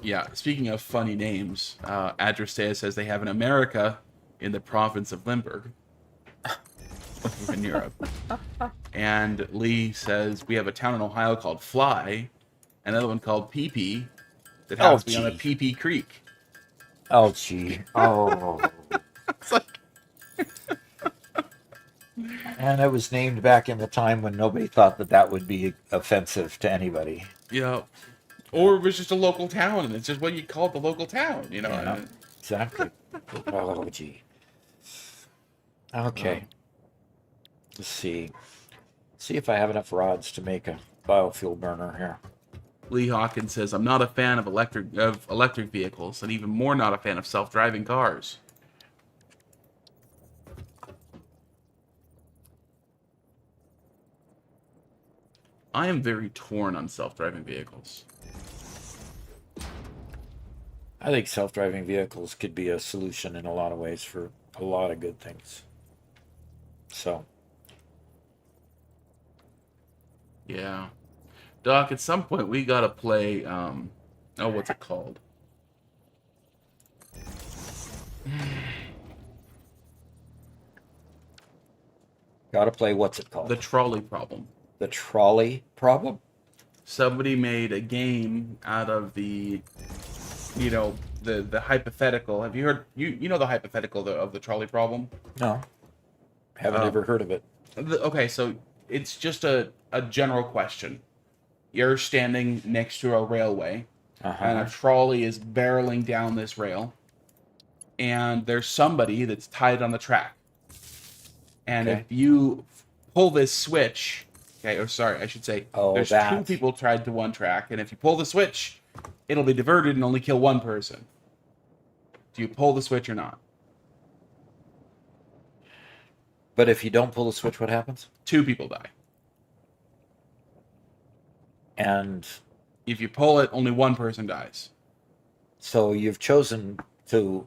Yeah, speaking of funny names, Adrestea says they have an America in the province of Limburg. In Europe. And Lee says we have a town in Ohio called Fly, another one called PP that happens to be on a PP Creek. Oh, gee. Oh. It's like... And it was named back in the time when nobody thought that would be offensive to anybody. Yeah. Or it was just a local town, and it's just what you call it, the local town, you know. Yeah, exactly. Oh, gee. Okay. Let's see. See if I have enough rods to make a biofuel burner here. Lee Hawkins says, "I'm not a fan of electric vehicles, and even more not a fan of self-driving cars." I am very torn on self-driving vehicles. I think self-driving vehicles could be a solution in a lot of ways for a lot of good things. So, Yeah. Doc, at some point we gotta play, what's it called? gotta play what's it called? The trolley problem. The trolley problem? Somebody made a game out of the, the hypothetical. Have you heard, you know the hypothetical of the trolley problem? No. Haven't ever heard of it. Okay, so it's just a general question. You're standing next to a railway, and a trolley is barreling down this rail, and there's somebody that's tied on the track. And Okay. if you pull this switch, okay, or sorry, I should say, there's two people tied to one track, and if you pull the switch, it'll be diverted and only kill one person. Do you pull the switch or not? But if you don't pull the switch, what happens? Two people die. And If you pull it, only one person dies. so you've chosen to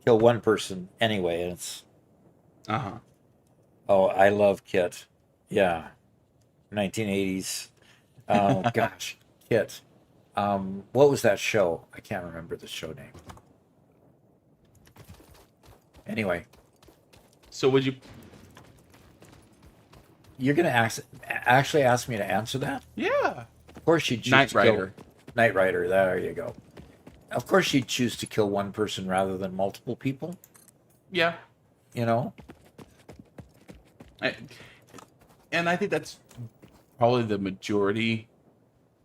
kill one person anyway, and it's Uh-huh. oh, I love Kit. Yeah. 1980s. Oh gosh, Kit. What was that show? I can't remember the show name. Anyway, So would you... you're gonna actually ask me to answer that? Yeah. Of course you'd choose Knight to kill Rider. Knight Rider. There you go. Of course you'd choose to kill one person rather than multiple people. Yeah. You know. And I think that's probably the majority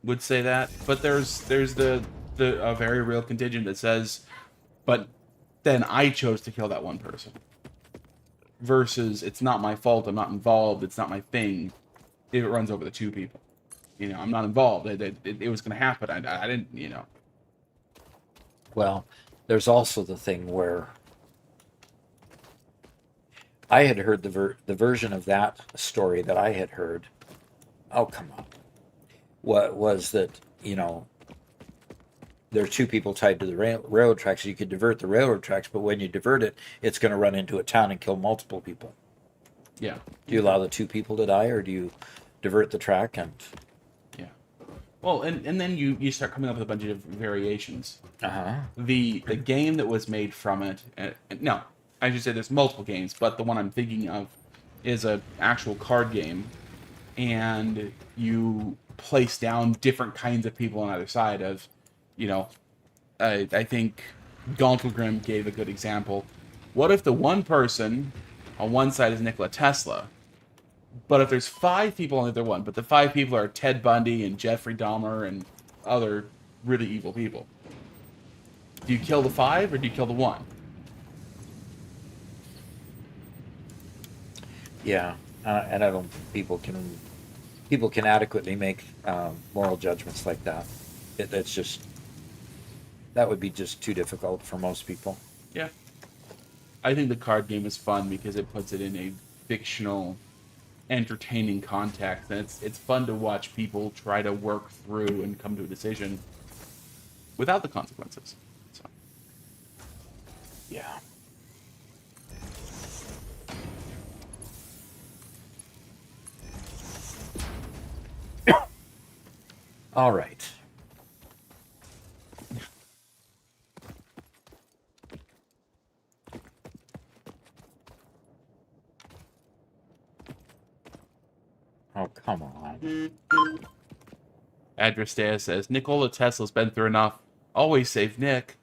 would say that. But there's the a very real contingent that says, but then I chose to kill that one person. Versus, it's not my fault, I'm not involved, it's not my thing if it runs over the two people. You know, I'm not involved. It was going to happen. I didn't, you know. Well, there's also the thing where I had heard the version of that story that I had heard. Oh, come on. What was that, there are two people tied to the railroad tracks. You could divert the railroad tracks, but when you divert it, it's going to run into a town and kill multiple people. Yeah. Do you allow the two people to die, or do you divert the track and... Yeah. Well, and then you start coming up with a bunch of variations. Uh-huh. The game that was made from it, no, I should say there's multiple games, but the one I'm thinking of is a actual card game, and you place down different kinds of people on either side of, I think Gauntlegrim gave a good example. What if the one person on one side is Nikola Tesla, but if there's 5 people on the other one, but the 5 people are Ted Bundy and Jeffrey Dahmer and other really evil people? Do you kill the 5 or do you kill the 1? Yeah, and I don't think people can adequately make moral judgments like that. That's just, that would be just too difficult for most people. Yeah. I think the card game is fun because it puts it in a fictional, entertaining context, and it's fun to watch people try to work through and come to a decision without the consequences. So. Yeah. All right. Oh, come on. Adrestea says, Nikola Tesla's been through enough. Always save Nick.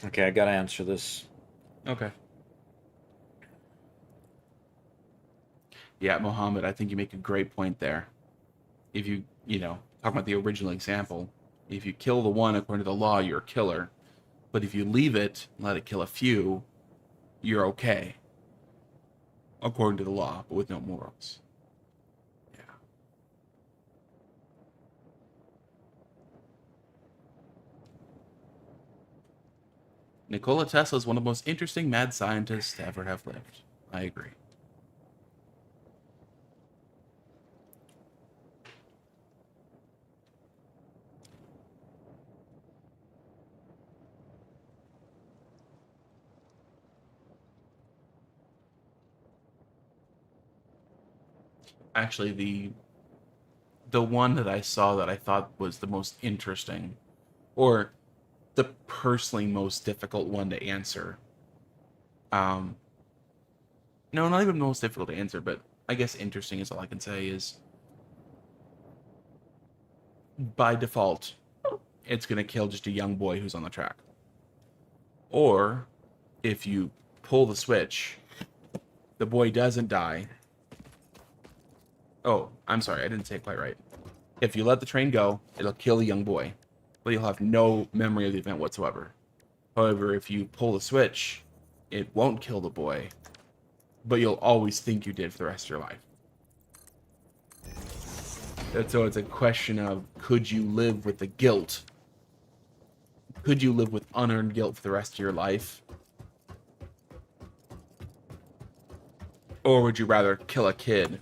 Okay, I gotta answer this. Okay. Yeah, Mohammed, I think you make a great point there. If you know, talk about the original example, if you kill the one according to the law, you're a killer. But if you leave it, let it kill a few, you're okay, according to the law, but with no morals. Yeah. Nikola Tesla is one of the most interesting mad scientists to ever have lived. I agree. Actually, the one that I saw that I thought was the most interesting, or the personally most difficult one to answer. Um, no, not even most difficult to answer, but I guess interesting is all I can say. Is by default, it's gonna kill just a young boy who's on the track. Or if you pull the switch, the boy doesn't die. Oh, I'm sorry, I didn't say it quite right. If you let the train go, it'll kill the young boy, but you'll have no memory of the event whatsoever. However, if you pull the switch, it won't kill the boy, but you'll always think you did for the rest of your life. And so it's a question of, could you live with the guilt? Could you live with unearned guilt for the rest of your life? Or would you rather kill a kid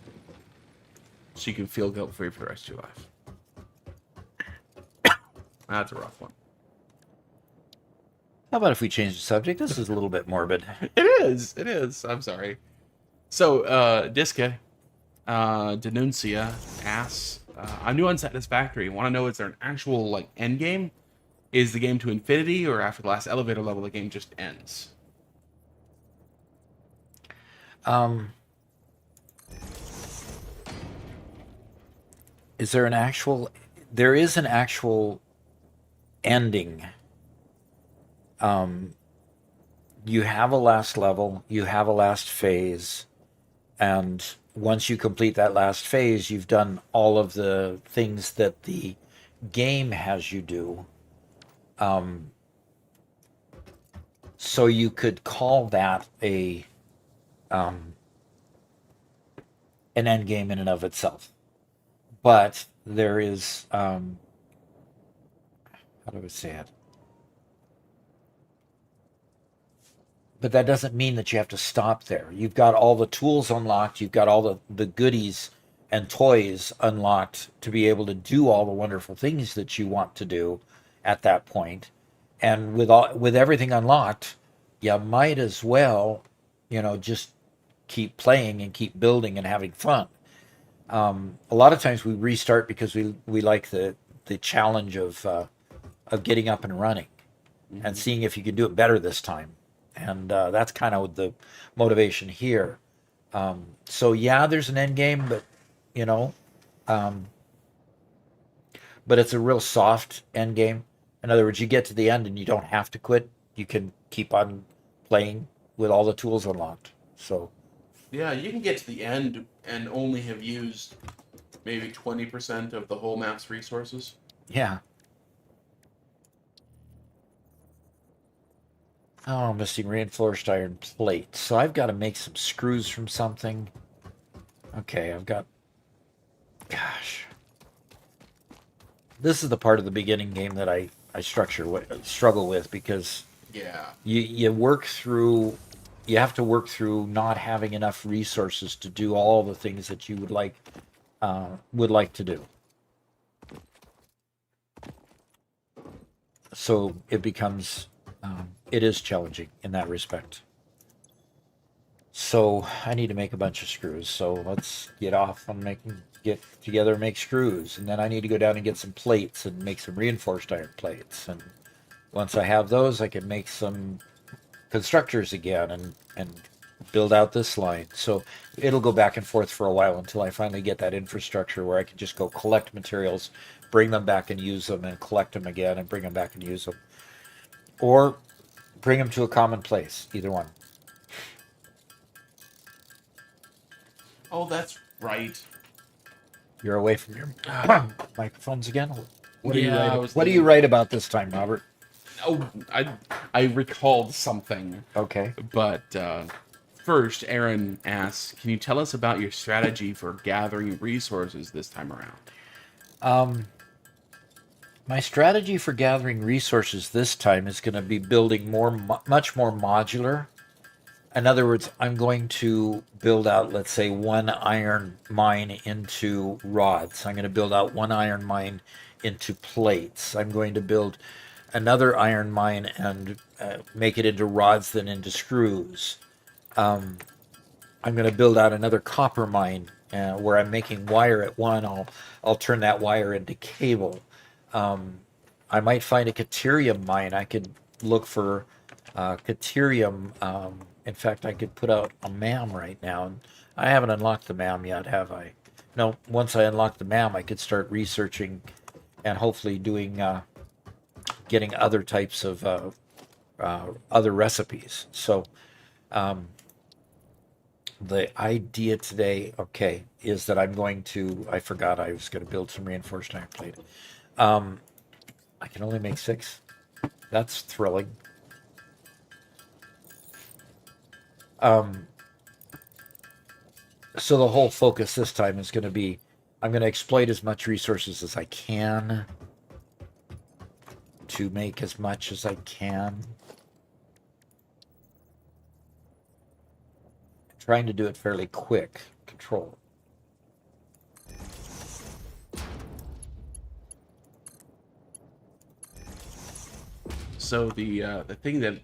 so you can feel guilt-free for the rest of your life? That's a rough one. How about if we change the subject? This is a little bit morbid. It is. It is. I'm sorry. So, Diska, Denuncia asks, I'm new on Satisfactory. Want to know, is there an actual, like, end game? Is the game to infinity, or after the last elevator level, the game just ends? Is there an actual... There is an actual ending. You have a last level, you have a last phase, and once you complete that last phase, you've done all of the things that the game has you do. So you could call that an end game in and of itself. But there is, how do I say it? But that doesn't mean that you have to stop there. You've got all the tools unlocked. You've got all the goodies and toys unlocked to be able to do all the wonderful things that you want to do at that point. And with everything unlocked, you might as well, just keep playing and keep building and having fun. A lot of times we restart because we like the challenge of getting up and running and seeing if you can do it better this time. And that's kind of the motivation here. So yeah, there's an end game, but but it's a real soft end game. In other words, you get to the end and you don't have to quit. You can keep on playing with all the tools unlocked. So Yeah, you can get to the end and only have used maybe 20% of the whole map's resources. yeah. Oh, missing reinforced iron plate. So I've got to make some screws from something. Okay, I've got... Gosh. This is the part of the beginning game that I struggle with, because Yeah. you work through... You have to work through not having enough resources to do all the things that you would like to do. So it becomes... it is challenging in that respect. So I need to make a bunch of screws. So let's get off on get together and make screws. And then I need to go down and get some plates and make some reinforced iron plates. And once I have those, I can make some constructors again and build out this line. So it'll go back and forth for a while until I finally get that infrastructure where I can just go collect materials, bring them back and use them, and collect them again and bring them back and use them. Or bring them to a common place. Either one. Oh, that's right. You're away from your microphones again. What do you Yeah, I write? was What do you thinking. write about this time, Robert? Oh, I recalled something, Okay. but first, Aaron asks, "Can you tell us about your strategy for gathering resources this time around?" Um, my strategy for gathering resources this time is going to be building much more modular. In other words, I'm going to build out, let's say, one iron mine into rods. I'm going to build out one iron mine into plates. I'm going to build another iron mine and make it into rods, then into screws. I'm going to build out another copper mine where I'm making wire at one. I'll turn that wire into cable. I might find a caterium mine. I could look for caterium. In fact, I could put out a MAM right now. And I haven't unlocked the MAM yet, have I? No, once I unlock the MAM, I could start researching and hopefully getting other types of other recipes. So the idea today, okay, is that I forgot I was going to build some reinforced iron plate. I can only make 6. That's thrilling. So the whole focus this time is going to be, I'm going to exploit as much resources as I can to make as much as I can. Trying to do it fairly quick. Control. So the thing that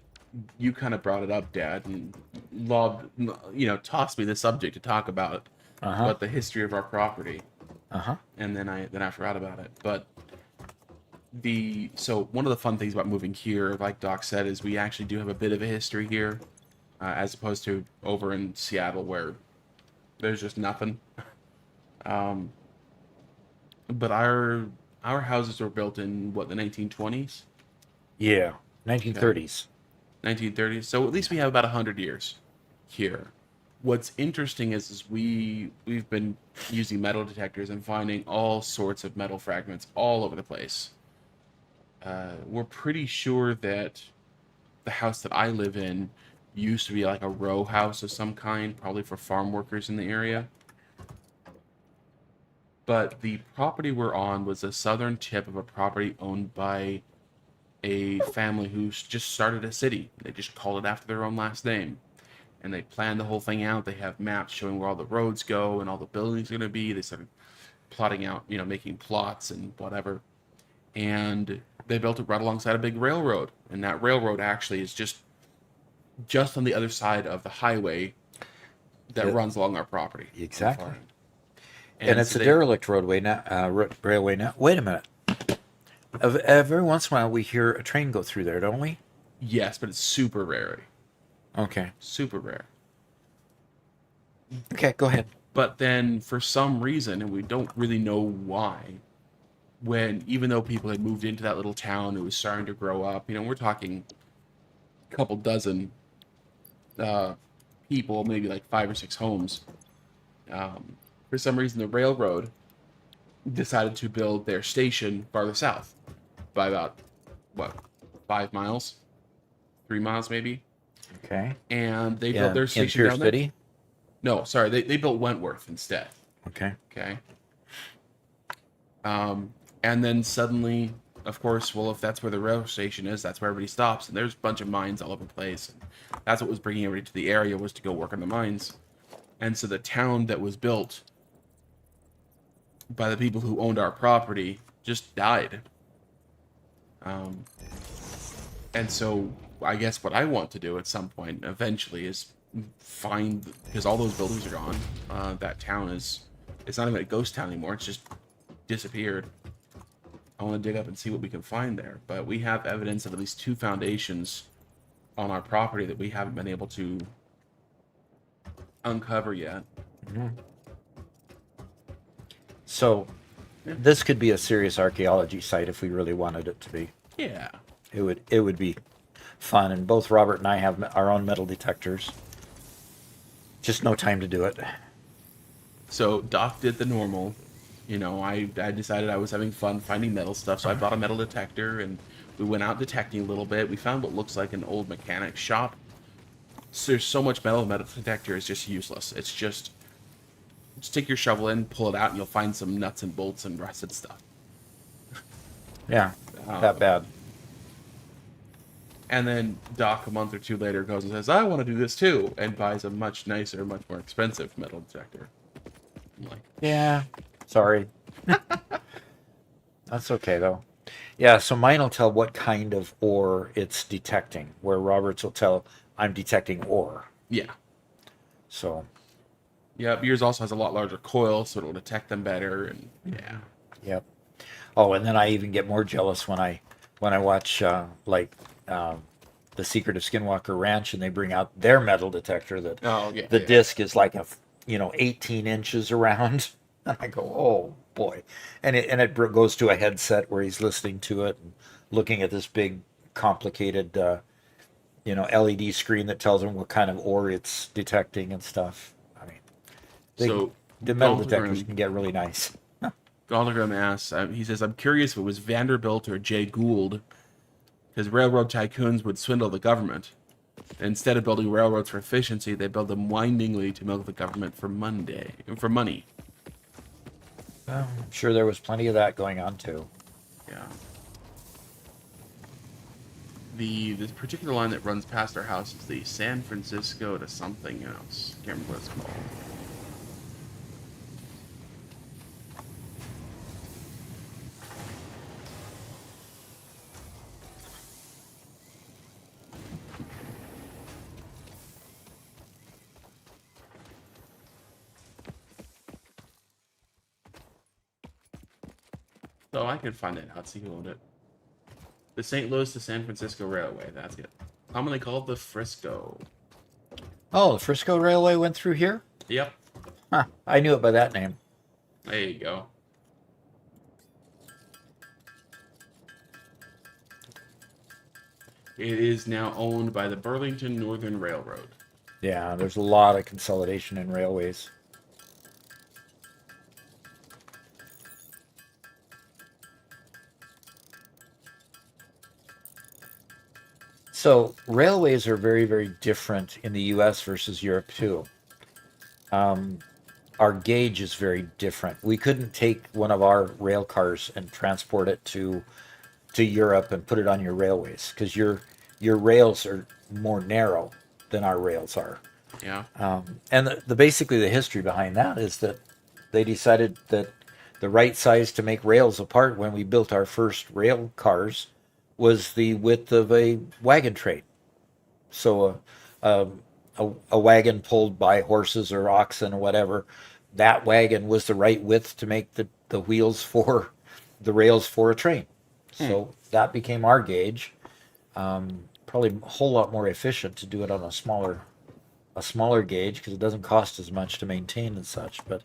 you kind of brought it up, Dad, and loved, tossed me the subject to talk about, about the history of our property, and then I forgot about it. But so one of the fun things about moving here, like Doc said, is we actually do have a bit of a history here, as opposed to over in Seattle where there's just nothing. But our houses were built in what, the 1920s? Yeah, 1930s. 1930s. So at least we have about 100 years here. What's interesting is we've been using metal detectors and finding all sorts of metal fragments all over the place. We're pretty sure that the house that I live in used to be like a row house of some kind, probably for farm workers in the area. But the property we're on was the southern tip of a property owned by a family who's just started a city. They just called it after their own last name. And they planned the whole thing out. They have maps showing where all the roads go and all the buildings are going to be. They started plotting out, making plots and whatever. And they built it right alongside a big railroad. And that railroad actually is just on the other side of the highway that runs along our property. Exactly. And it's so a derelict roadway now, railway now. Wait a minute. Every once in a while we hear a train go through there, don't we? Yes, but it's super rare. Okay. Super rare. Okay, go ahead. But then for some reason, and we don't really know why, even though people had moved into that little town, it was starting to grow up, we're talking a couple dozen people, maybe like 5 or 6 homes. For some reason, the railroad decided to build their station farther south by about, 5 miles? 3 miles, maybe? Okay. And they built their station in down Pierce there. City? No, sorry, they built Wentworth instead. Okay. Okay. And then suddenly, of course, well, if that's where the rail station is, that's where everybody stops, and there's a bunch of mines all over the place. And that's what was bringing everybody to the area, was to go work on the mines. And so the town that was built by the people who owned our property just died. And so I guess what I want to do at some point eventually is find, because all those buildings are gone. That town it's not even a ghost town anymore. It's just disappeared. I want to dig up and see what we can find there. But we have evidence of at least 2 foundations on our property that we haven't been able to uncover yet. Mm-hmm. So this could be a serious archaeology site if we really wanted it to be. Yeah. It would be fun. And both Robert and I have our own metal detectors. Just no time to do it. So Doc did the normal. I decided I was having fun finding metal stuff, so I bought a metal detector and we went out detecting a little bit. We found what looks like an old mechanic shop. So there's so much metal, the metal detector is just useless. It's just take your shovel in, pull it out, and you'll find some nuts and bolts and rusted stuff. Yeah, Um, that bad. And then Doc, a month or two later, goes and says, I want to do this too, and buys a much nicer, much more expensive metal detector. I'm like, Yeah, sorry. That's okay, though. Yeah, so mine will tell what kind of ore it's detecting, where Robert's will tell I'm detecting ore. yeah. So, Yeah, yours also has a lot larger coil, so it'll detect them better, and yeah. yep. Oh, and then I even get more jealous when I watch The Secret of Skinwalker Ranch, and they bring out their metal detector that Oh, yeah, the yeah. disc is like 18 inches around. And I go, oh boy, and it goes to a headset where he's listening to it and looking at this big, complicated, LED screen that tells him what kind of ore it's detecting and stuff. I mean, they So, the metal detectors Galdegrim, can get really nice. Galdegrim asks, he says, I'm curious if it was Vanderbilt or Jay Gould, because railroad tycoons would swindle the government. Instead of building railroads for efficiency, they build them windingly to milk the government for money. Well, I'm sure there was plenty of that going on too. Yeah. This particular line that runs past our house is the San Francisco to something else. Can't remember what it's called. So I could find it. Let's see who owned it. The St. Louis to San Francisco Railway. That's it. Commonly called the Frisco. Oh, the Frisco Railway went through here? Yep. Huh, I knew it by that name. There you go. It is now owned by the Burlington Northern Railroad. Yeah, there's a lot of consolidation in railways. So railways are very, very different in the US versus Europe too. Um, our gauge is very different. We couldn't take one of our rail cars and transport it to Europe and put it on your railways because your rails are more narrow than our rails are. Yeah. And basically the history behind that is that they decided that the right size to make rails apart when we built our first rail cars was the width of a wagon train. So a wagon pulled by horses or oxen or whatever, that wagon was the right width to make the wheels for the rails for a train. So that became our gauge. Probably a whole lot more efficient to do it on a smaller gauge because it doesn't cost as much to maintain and such. But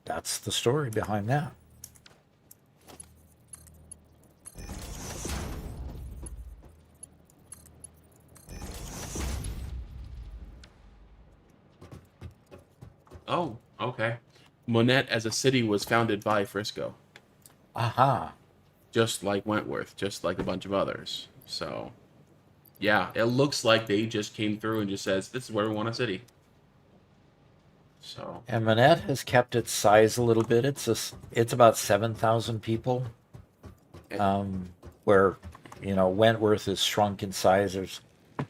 that's the story behind that. Oh, okay. Monette as a city was founded by Frisco, Aha. just like Wentworth, just like a bunch of others. So, yeah, it looks like they just came through and just says, this is where we want a city. So, And Manette has kept its size a little bit. It's about 7,000 people. Where Wentworth is shrunk in size.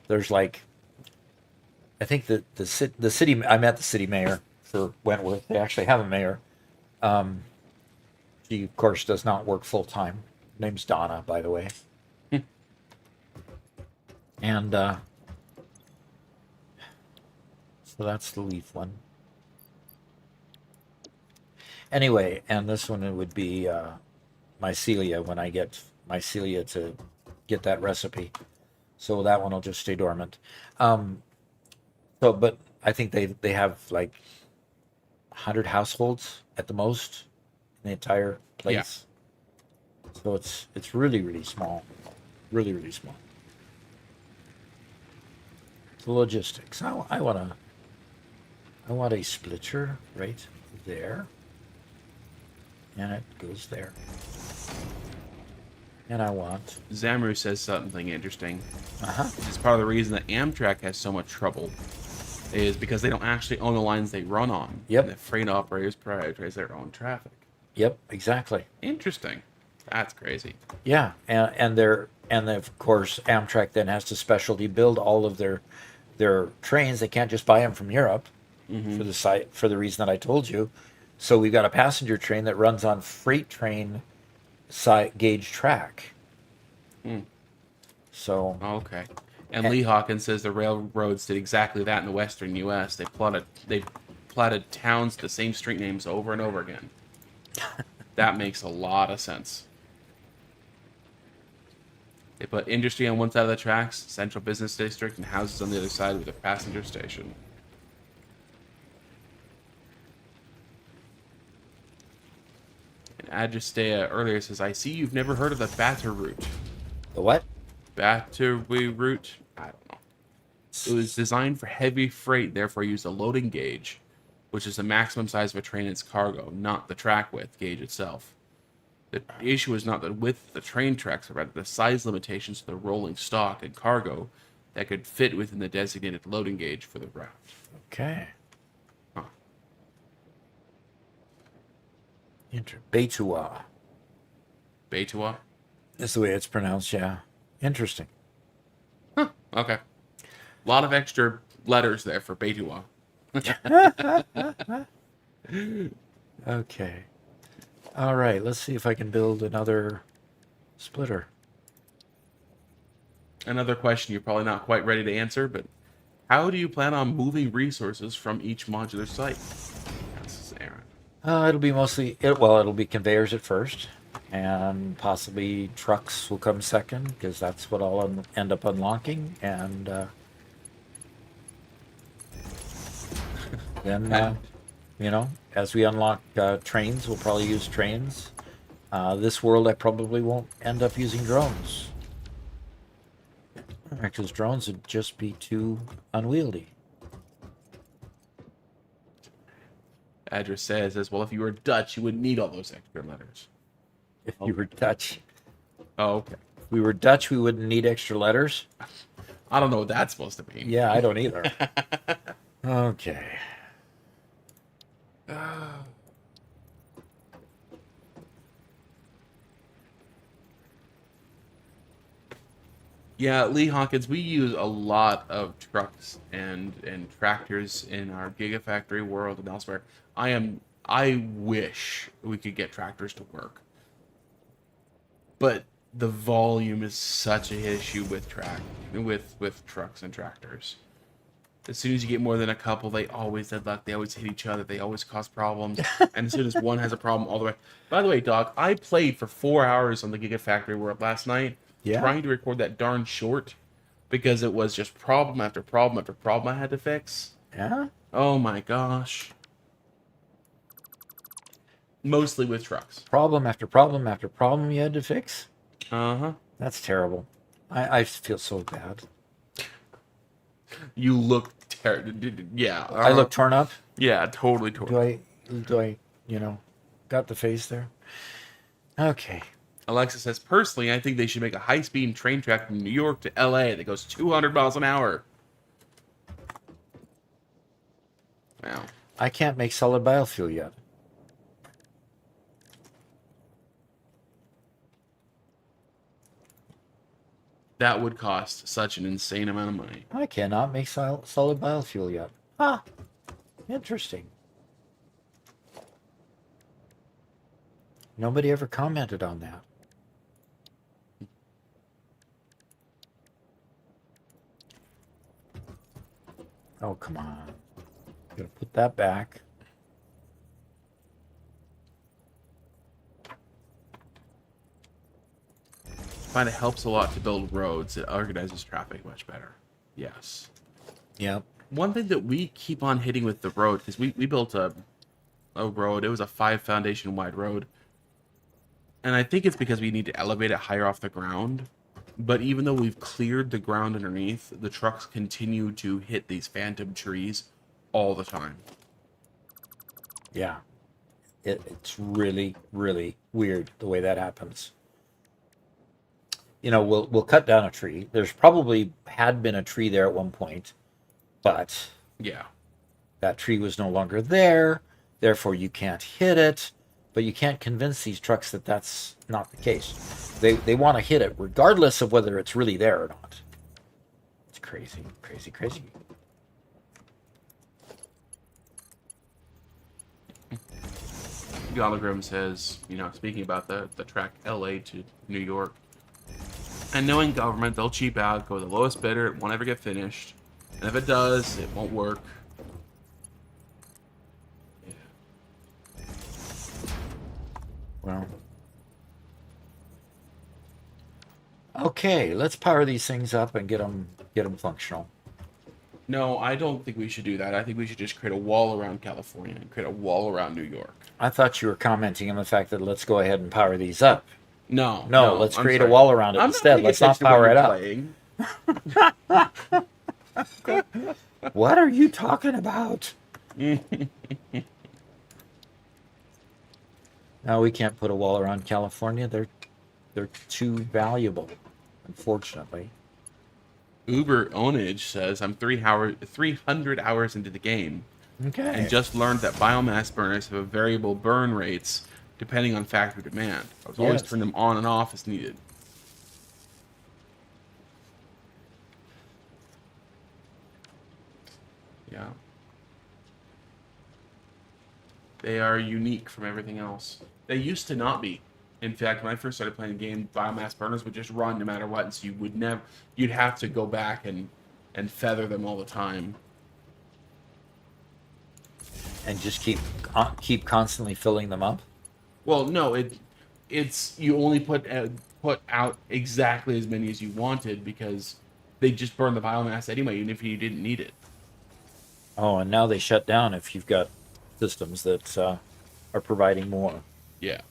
There's like I think that the city I met the city mayor for Wentworth. They actually have a mayor. She of course does not work full time. Name's Donna, by the way. And so that's the Leaf one. Anyway, and this one it would be mycelia when I get mycelia to get that recipe. So that one will just stay dormant. But I think they have like 100 households at the most in the entire place. So it's really, really small. Really, really small. the logistics. I want a splitter right there, and it goes there. And I want. Zamru says something interesting. Uh-huh. It's part of the reason that Amtrak has so much trouble is because they don't actually own the lines they run on. Yep. And the freight operators prioritize their own traffic. Yep, exactly. Interesting. That's crazy. Yeah, and of course Amtrak then has to specialty build all of their trains. They can't just buy them from Europe for the reason that I told you. So we've got a passenger train that runs on freight train gauge track. So Okay. And Lee Hawkins says the railroads did exactly that in the western U.S. They plotted towns the same street names over and over again. That makes a lot of sense. They put industry on one side of the tracks, central business district, and houses on the other side with a passenger station. And Adjustea earlier says, I see you've never heard of the Batter route. the what? Battery route? I don't know. It was designed for heavy freight, therefore used a loading gauge, which is the maximum size of a train and its cargo, not the track width gauge itself. The issue is not the width of the train tracks, but rather the size limitations of the rolling stock and cargo that could fit within the designated loading gauge for the route. Okay. Huh. Betua Betua? is the way it's pronounced. Yeah, interesting. Huh. Okay. A lot of extra letters there for Betua. Okay. All right, let's see if I can build another splitter. Another question you're probably not quite ready to answer, but how do you plan on moving resources from each modular site? That's Aaron. It'll be it'll be conveyors at first, and possibly trucks will come second, because that's what I'll end up unlocking, and then, as we unlock trains, we'll probably use trains. This world, I probably won't end up using drones, because drones would just be too unwieldy. Address says, well, if you were Dutch, you wouldn't need all those extra letters. If you were Dutch. Oh, okay. If we were Dutch, we wouldn't need extra letters. I don't know what that's supposed to mean. Yeah, I don't either. Okay. Yeah, Lee Hawkins, we use a lot of trucks and tractors in our Gigafactory world and elsewhere. I wish we could get tractors to work. But the volume is such an issue with trucks and tractors. As soon as you get more than a couple, they always deadlock, they always hit each other, they always cause problems. And as soon as one has a problem, all the way. By the way, Doc, I played for 4 hours on the Gigafactory world last night. Yeah. Trying to record that darn short because it was just problem after problem after problem I had to fix. Yeah? Oh my gosh. Mostly with trucks. Problem after problem after problem you had to fix? Uh-huh. That's terrible. I feel so bad. You look terrible. Yeah. I look torn up? Yeah, totally torn. Do I, got the face there? Okay. Alexa says, personally, I think they should make a high-speed train track from New York to LA that goes 200 miles an hour. Wow. I can't make solid biofuel yet. That would cost such an insane amount of money. I cannot make solid biofuel yet. Ah, interesting. Nobody ever commented on that. Oh, come on. Gotta put that back. I find it helps a lot to build roads. It organizes traffic much better. Yes. Yep. One thing that we keep on hitting with the road, because we built a road. It was a 5 foundation wide road. And I think it's because we need to elevate it higher off the ground. But even though we've cleared the ground underneath, the trucks continue to hit these phantom trees all the time. Yeah. It's really, really weird the way that happens. We'll cut down a tree. There's probably had been a tree there at one point, but Yeah. that tree was no longer there. Therefore, you can't hit it. But you can't convince these trucks that that's not the case. They want to hit it regardless of whether it's really there or not. It's crazy, crazy, crazy. Gologram says, speaking about the track LA to New York, and knowing government, they'll cheap out, go with the lowest bidder, it won't ever get finished. And if it does, it won't work. Yeah. Well. Okay, let's power these things up and get them functional. No, I don't think we should do that. I think we should just create a wall around California and create a wall around New York. I thought you were commenting on the fact that let's go ahead and power these up. No, let's create a wall around it instead. Let's not power it up. What are you talking about? No, we can't put a wall around California. They're too valuable, unfortunately. Uber Ownage says, I'm 300 hours into the game. Okay. And just learned that biomass burners have variable burn rates depending on factory demand. I was always turn them on and off as needed. Yeah. They are unique from everything else. They used to not be. In fact, when I first started playing the game, biomass burners would just run no matter what, and so you'd have to go back and feather them all the time. And just keep constantly filling them up? Well, no, it's you only put out exactly as many as you wanted because they just burn the biomass anyway, even if you didn't need it. Oh, and now they shut down if you've got systems that are providing more. Yeah.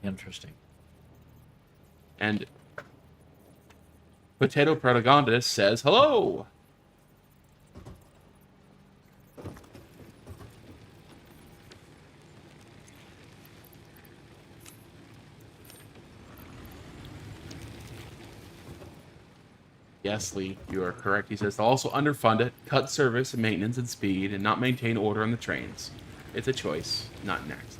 Interesting. And Potato Protagonist says, hello! Yes, Lee, you are correct. He says, they'll also underfund it, cut service and maintenance and speed, and not maintain order on the trains. It's a choice, not an accident.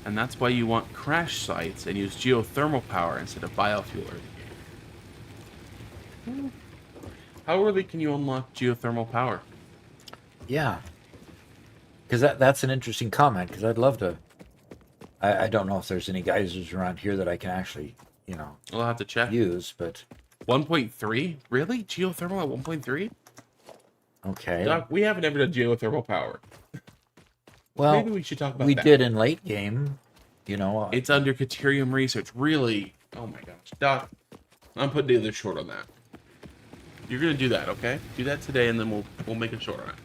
And that's why you want crash sites and use geothermal power instead of biofuel early game. How early can you unlock geothermal power? Yeah. Because that's an interesting comment, because I'd love to... I don't know if there's any geysers around here that I can actually, I'll have to check. use, but... 1.3? Really? Geothermal at 1.3? Okay. Doc, we haven't ever done geothermal power. Well, maybe we should talk about that. We did in late game, It's under Caterium research. Really? Oh my gosh. Doc, I'm putting together short on that. You're going to do that, okay? Do that today, and then we'll make a short on it.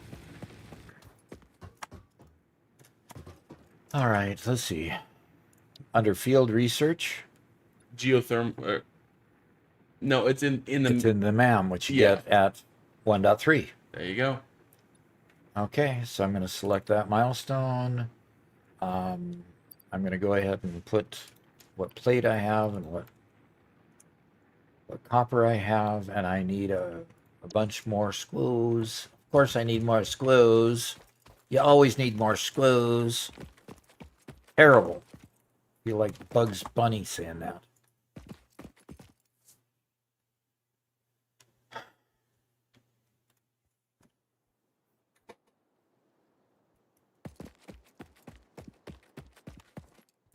All right, let's see. Under field research. Geothermal. No, it's in the... It's in the MAM, which you get at 1.3. There you go. Okay, so I'm going to select that milestone. I'm going to go ahead and put what plate I have and what copper I have, and I need a bunch more screws. Of course, I need more screws. You always need more screws. Terrible. I feel like Bugs Bunny saying that.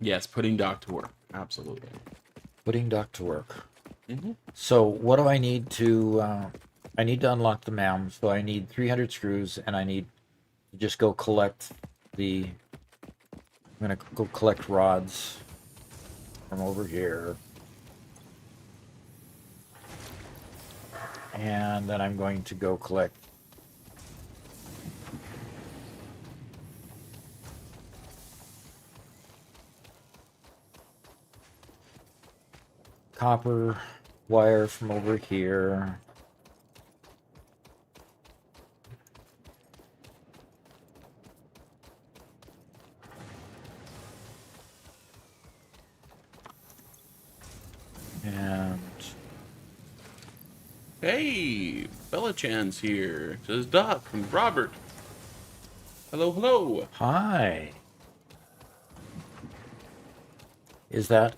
Yes, putting Doc to work. Absolutely. Putting Doc to work. Mm-hmm. So what do I need to... I need to unlock the MAM, so I need 300 screws, and I need to just go collect the... I'm going to go collect rods from over here. And then I'm going to go collect copper wire from over here. And Hey, Bella Chan's here. Says Doc and Robert. Hello, hello. hi. Is that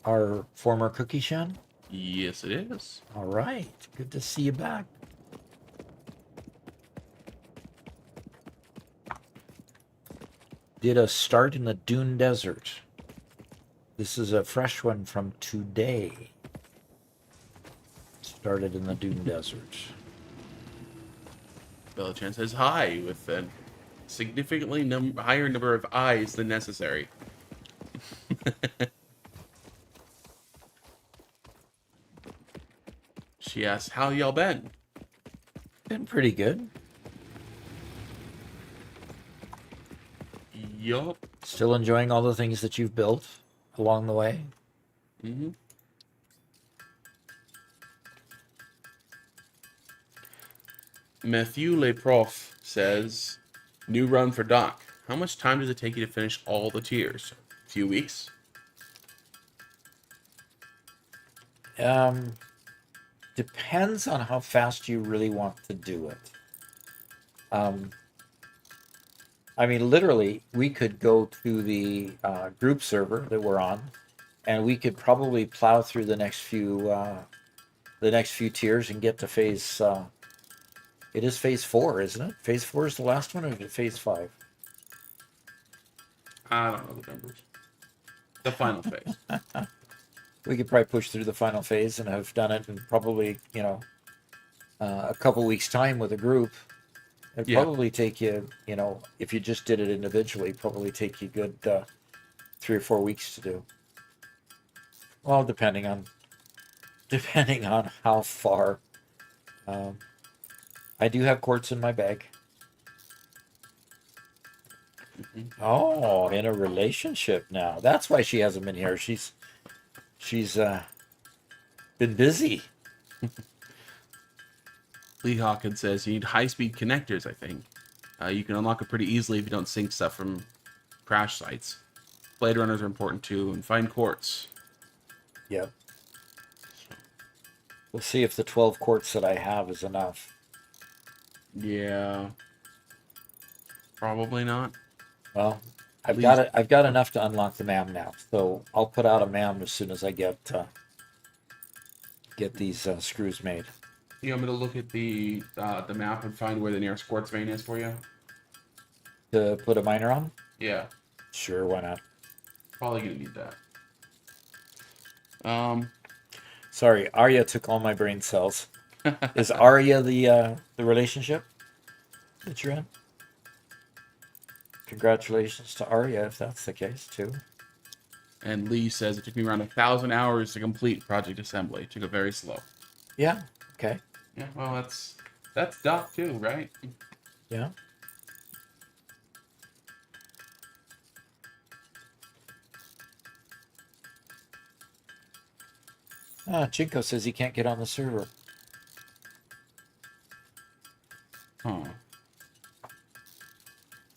our former cookie shen? Yes, it is. All right. Good to see you back. Did a start in the Dune Desert. This is a fresh one from today. Started in the Dune Desert. Bella Chan says hi with a significantly higher number of eyes than necessary. She asks, how y'all been? Been pretty good. Yup. Still enjoying all the things that you've built along the way. Mm-hmm. Matthew Le Prof says, new run for Doc. How much time does it take you to finish all the tiers? A few weeks? Depends on how fast you really want to do it. I mean, literally, we could go to the group server that we're on, and we could probably plow through the next few tiers and get to phase. It is phase 4, isn't it? Phase 4 is the last one, or is it phase 5? I don't know the numbers. The final phase. We could probably push through the final phase and have done it in probably, a couple weeks' time with a group. It'd Yeah. probably take you, if you just did it individually, probably take you good 3 or 4 weeks to do. Well, depending on how far. I do have quartz in my bag. Oh, in a relationship now. That's why she hasn't been here. She's been busy. Lee Hawkins says you need high-speed connectors, I think. You can unlock it pretty easily if you don't sync stuff from crash sites. Blade runners are important too, and find quartz. Yep. We'll see if the 12 quartz that I have is enough. Yeah. Probably not. Well, I've Please. got it. I've got enough to unlock the MAM now, so I'll put out a MAM as soon as I get these screws made. You want me to look at the map and find where the nearest quartz vein is for you? To put a miner on? Yeah. Sure, why not? Probably gonna need that. Sorry, Arya took all my brain cells. Is Arya the relationship that you're in? Congratulations to Arya if that's the case too. And Lee says it took me around 1,000 hours to complete Project Assembly. It took it very slow. Yeah. Okay. Yeah, well, that's Doc too, right? Yeah. Chinko says he can't get on the server. Huh.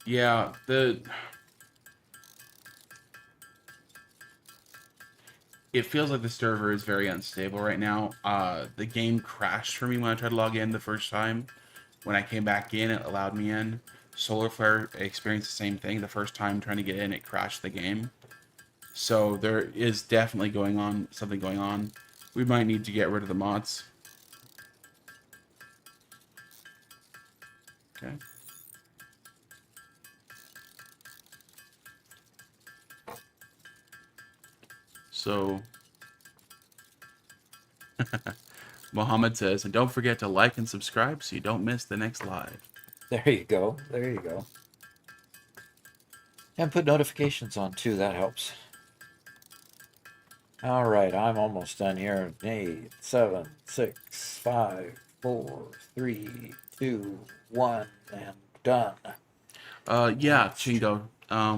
Yeah, it feels like the server is very unstable right now. The game crashed for me when I tried to log in the first time. When I came back in, it allowed me in. Solar Flare experienced the same thing. The first time trying to get in, it crashed the game. So there is definitely something going on. We might need to get rid of the mods. Okay. So Mohammed says, and don't forget to like and subscribe so you don't miss the next live. There you go. There you go. And put notifications on too. That helps. All right, I'm almost done here. 8, 7, 6, 5, 4, 3, 2, 1, and done. Yeah, Chingo.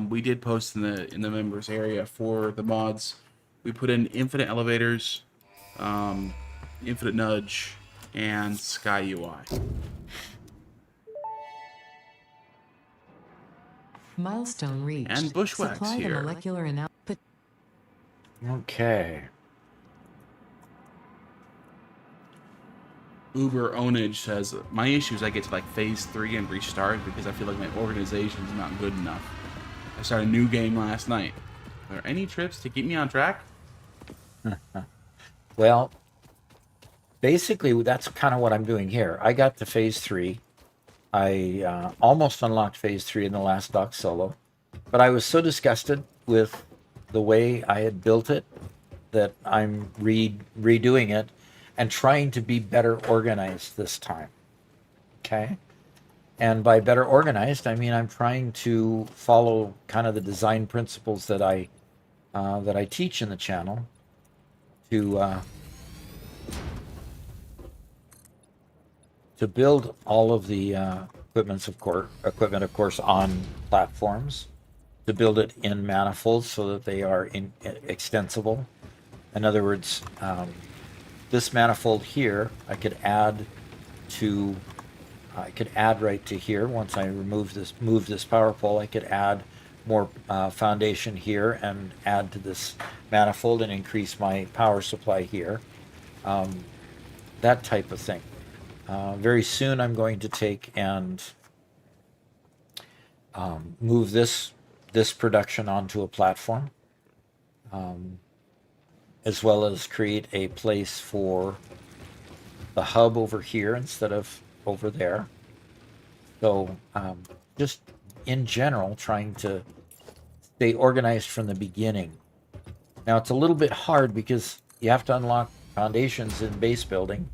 We did post in the members area for the mods. We put in infinite elevators, um, infinite nudge, and sky UI. Milestone reached. And Bushwhack's Supply the here. molecular and output. Okay. Uber Onage says, my issue is I get to like phase 3 and restart because I feel like my organization's not good enough. I started a new game last night. Are there any trips to keep me on track? Well, basically, that's kind of what I'm doing here. I got to phase 3. I almost unlocked phase 3 in the last Doc Solo, but I was so disgusted with the way I had built it that I'm redoing it and trying to be better organized this time. Okay? And by better organized, I mean I'm trying to follow kind of the design principles that I teach in the channel to build all of the equipment, of course, on platforms, to build it in manifolds so that they are extensible. In other words, this manifold here, I could add right to here. Once I move this power pole, I could add more foundation here and add to this manifold and increase my power supply here. That type of thing. Very soon I'm going to take and move this production onto a platform, as well as create a place for the hub over here instead of over there. So just in general, trying to stay organized from the beginning. Now it's a little bit hard because you have to unlock foundations in base building.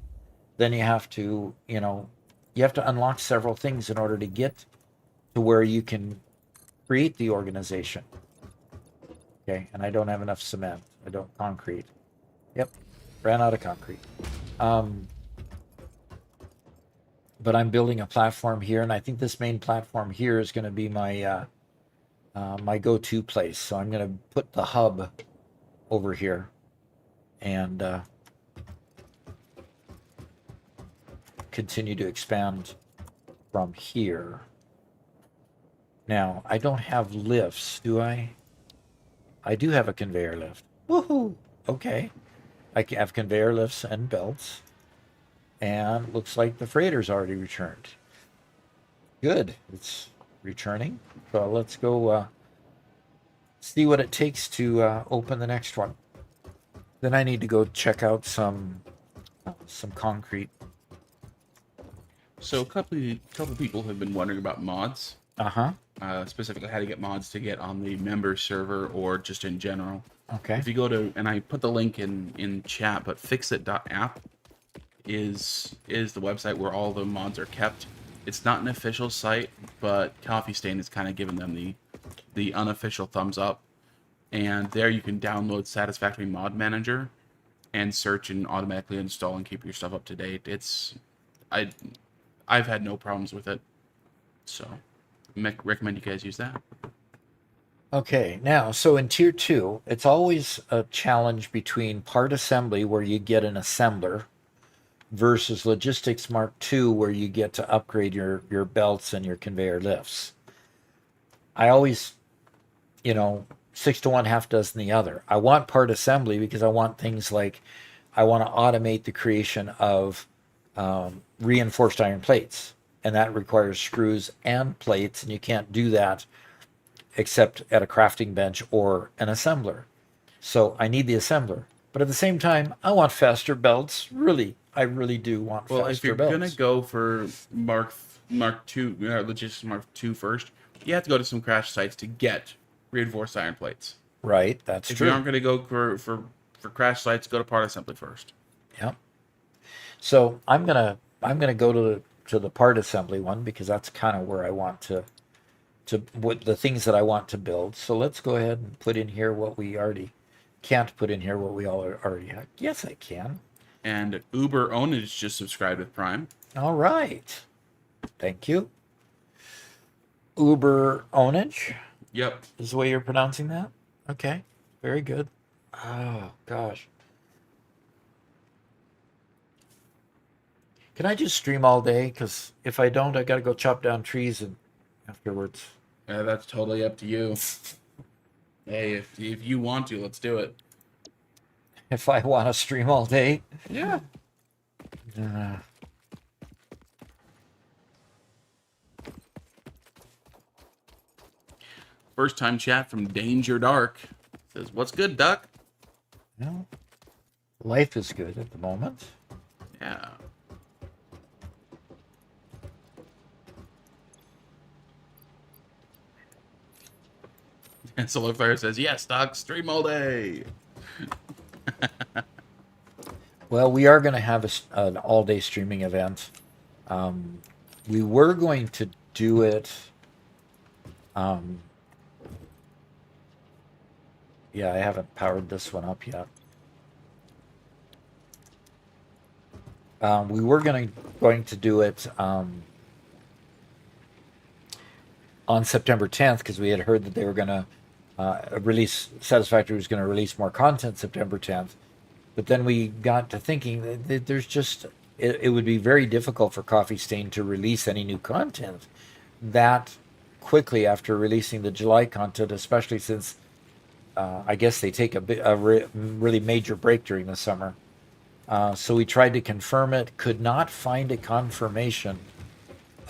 Then you have to unlock several things in order to get to where you can create the organization. Okay, and I don't have enough cement. I don't concrete. Yep, ran out of concrete. But I'm building a platform here, and I think this main platform here is going to be my my go-to place. So I'm going to put the hub over here, and continue to expand from here. Now, I don't have lifts, do I? I do have a conveyor lift. Woohoo! Okay. I have conveyor lifts and belts. And looks like the freighter's already returned. Good. It's returning. So let's go see what it takes to open the next one. Then I need to go check out some concrete. So a couple people have been wondering about mods. Uh-huh. Specifically how to get mods to get on the member server or just in general. Okay. If you go to, and I put the link in chat, but fixit.app is the website where all the mods are kept. It's not an official site, but Coffee Stain has kind of given them the unofficial thumbs up. And there you can download Satisfactory Mod Manager and search and automatically install and keep your stuff up to date. I've had no problems with it. So recommend you guys use that. Okay, now, so in Tier 2, it's always a challenge between part assembly, where you get an assembler, versus Logistics Mark II, where you get to upgrade your belts and your conveyor lifts. I always, 6 to 1, half dozen the other. I want part assembly because I want things like, I want to automate the creation of reinforced iron plates, and that requires screws and plates, and you can't do that except at a crafting bench or an assembler. So I need the assembler. But at the same time, I want faster belts. Really, I really do want faster belts. Well, if you're going to go for Mark II, Logistics Mark II first, you have to go to some crash sites to get reinforced iron plates. Right, that's true. If you aren't going to go for crash sites, go to part assembly first. Yep. So I'm gonna go to the part assembly one, because that's kind of where I want to what the things that I want to build. So let's go ahead and put in here what we already can't put in here, what we all already have. Yes, I can. And Uber Ownage just subscribed with Prime. All right. Thank you. Uber Ownage Yep. is the way you're pronouncing that? Okay. Very good. Oh, gosh. Can I just stream all day? Because if I don't, I got to go chop down trees and afterwards. That's totally up to you. Hey, if you want to, let's do it. If I want to stream all day. Yeah. Uh, First time chat from Danger Dark. Says, what's good, Duck? no. Life is good at the moment. Yeah. And Solar Fire says, yes, Doc, stream all day. Well, we are going to have an all-day streaming event. We were going to do it. Yeah, I haven't powered this one up yet. We were going to do it on September 10th because we had heard that they were going to release. Satisfactory was going to release more content September 10th. But then we got to thinking that there's just it would be very difficult for Coffee Stain to release any new content that quickly after releasing the July content, especially since I guess they take a really major break during the summer. So we tried to confirm it, could not find a confirmation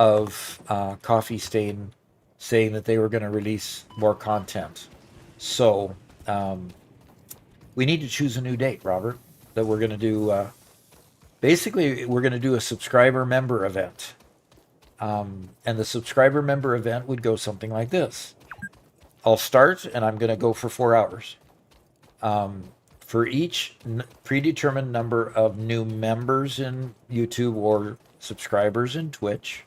of Coffee Stain saying that they were going to release more content. So we need to choose a new date, Robert, that we're going to do. Basically, we're going to do a subscriber member event. And the subscriber member event would go something like this. I'll start, and I'm going to go for 4 hours. For each predetermined number of new members in YouTube or subscribers in Twitch,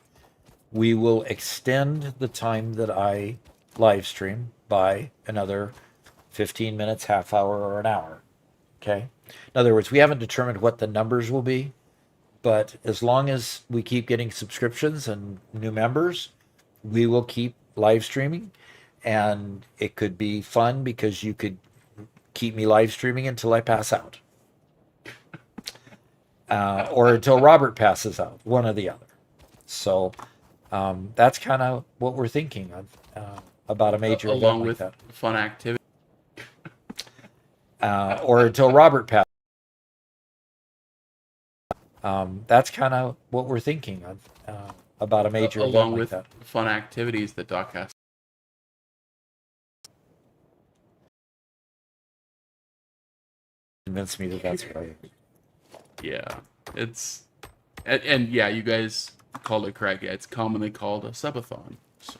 we will extend the time that I live stream by another 15 minutes, half hour, or an hour. Okay? In other words, we haven't determined what the numbers will be, but as long as we keep getting subscriptions and new members, we will keep live streaming. And it could be fun because you could keep me live streaming until I pass out. Or until Robert passes out, one or the other. So that's kind of what we're thinking of about a major event along like with that. fun activity. Or until Robert passes. That's kind of what we're thinking of about a major event Along like with that. fun activities that Doc has. Convince me that that's right. Yeah, it's and yeah, you guys called it correct. Yeah, it's commonly called a subathon. So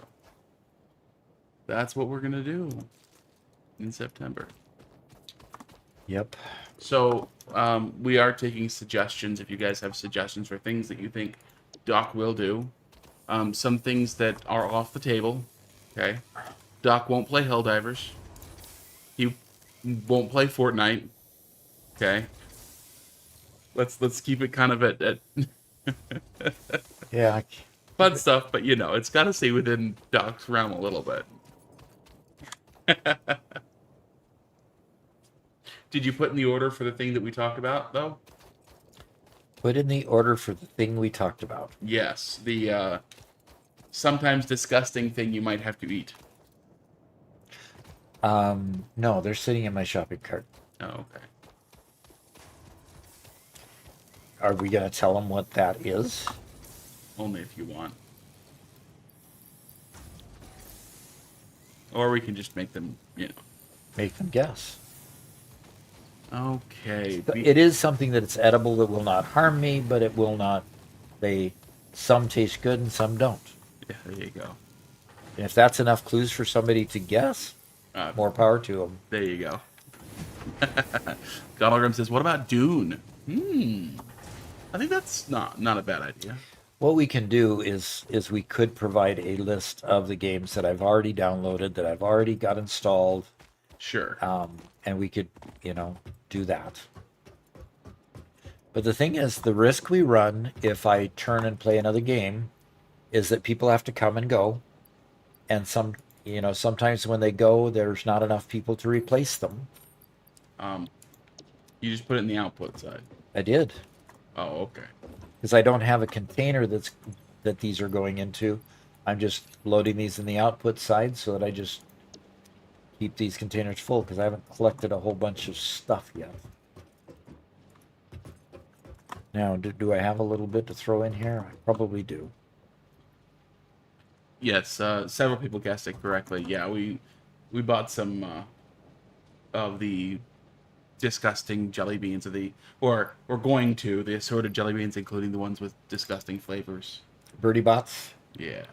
that's what we're gonna do in September. Yep. So we are taking suggestions. If you guys have suggestions for things that you think Doc will do, some things that are off the table. Okay, Doc won't play Helldivers. He won't play Fortnite. Okay. Let's keep it kind of at Yeah. fun stuff, but you know, it's got to stay within Doc's realm a little bit. Did you put in the order for the thing that we talked about, though? Put in the order for the thing we talked about. Yes, the sometimes disgusting thing you might have to eat. No, they're sitting in my shopping cart. Oh, okay. Are we going to tell them what that is? Only if you want. Or we can just make them, you know. Make them guess. Okay. It is something that it's edible that will not harm me, but it will not. Some taste good and some don't. Yeah, there you go. And if that's enough clues for somebody to guess, more power to them. There you go. Gottlegram says, what about Dune? I think that's not a bad idea. What we can do is we could provide a list of the games that I've already downloaded, that I've already got installed. Sure. And we could, do that. But the thing is, the risk we run if I turn and play another game is that people have to come and go, and sometimes when they go, there's not enough people to replace them. Um, you just put it in the output side. I did, Oh, okay. because I don't have a container that these are going into. I'm just loading these in the output side so that I just keep these containers full because I haven't collected a whole bunch of stuff yet. Now, do I have a little bit to throw in here? I probably do. Yes, several people guessed it correctly. Yeah, we bought some of the disgusting jelly beans of the or we're going to the assorted jelly beans, including the ones with disgusting flavors. Birdie bots. Yeah.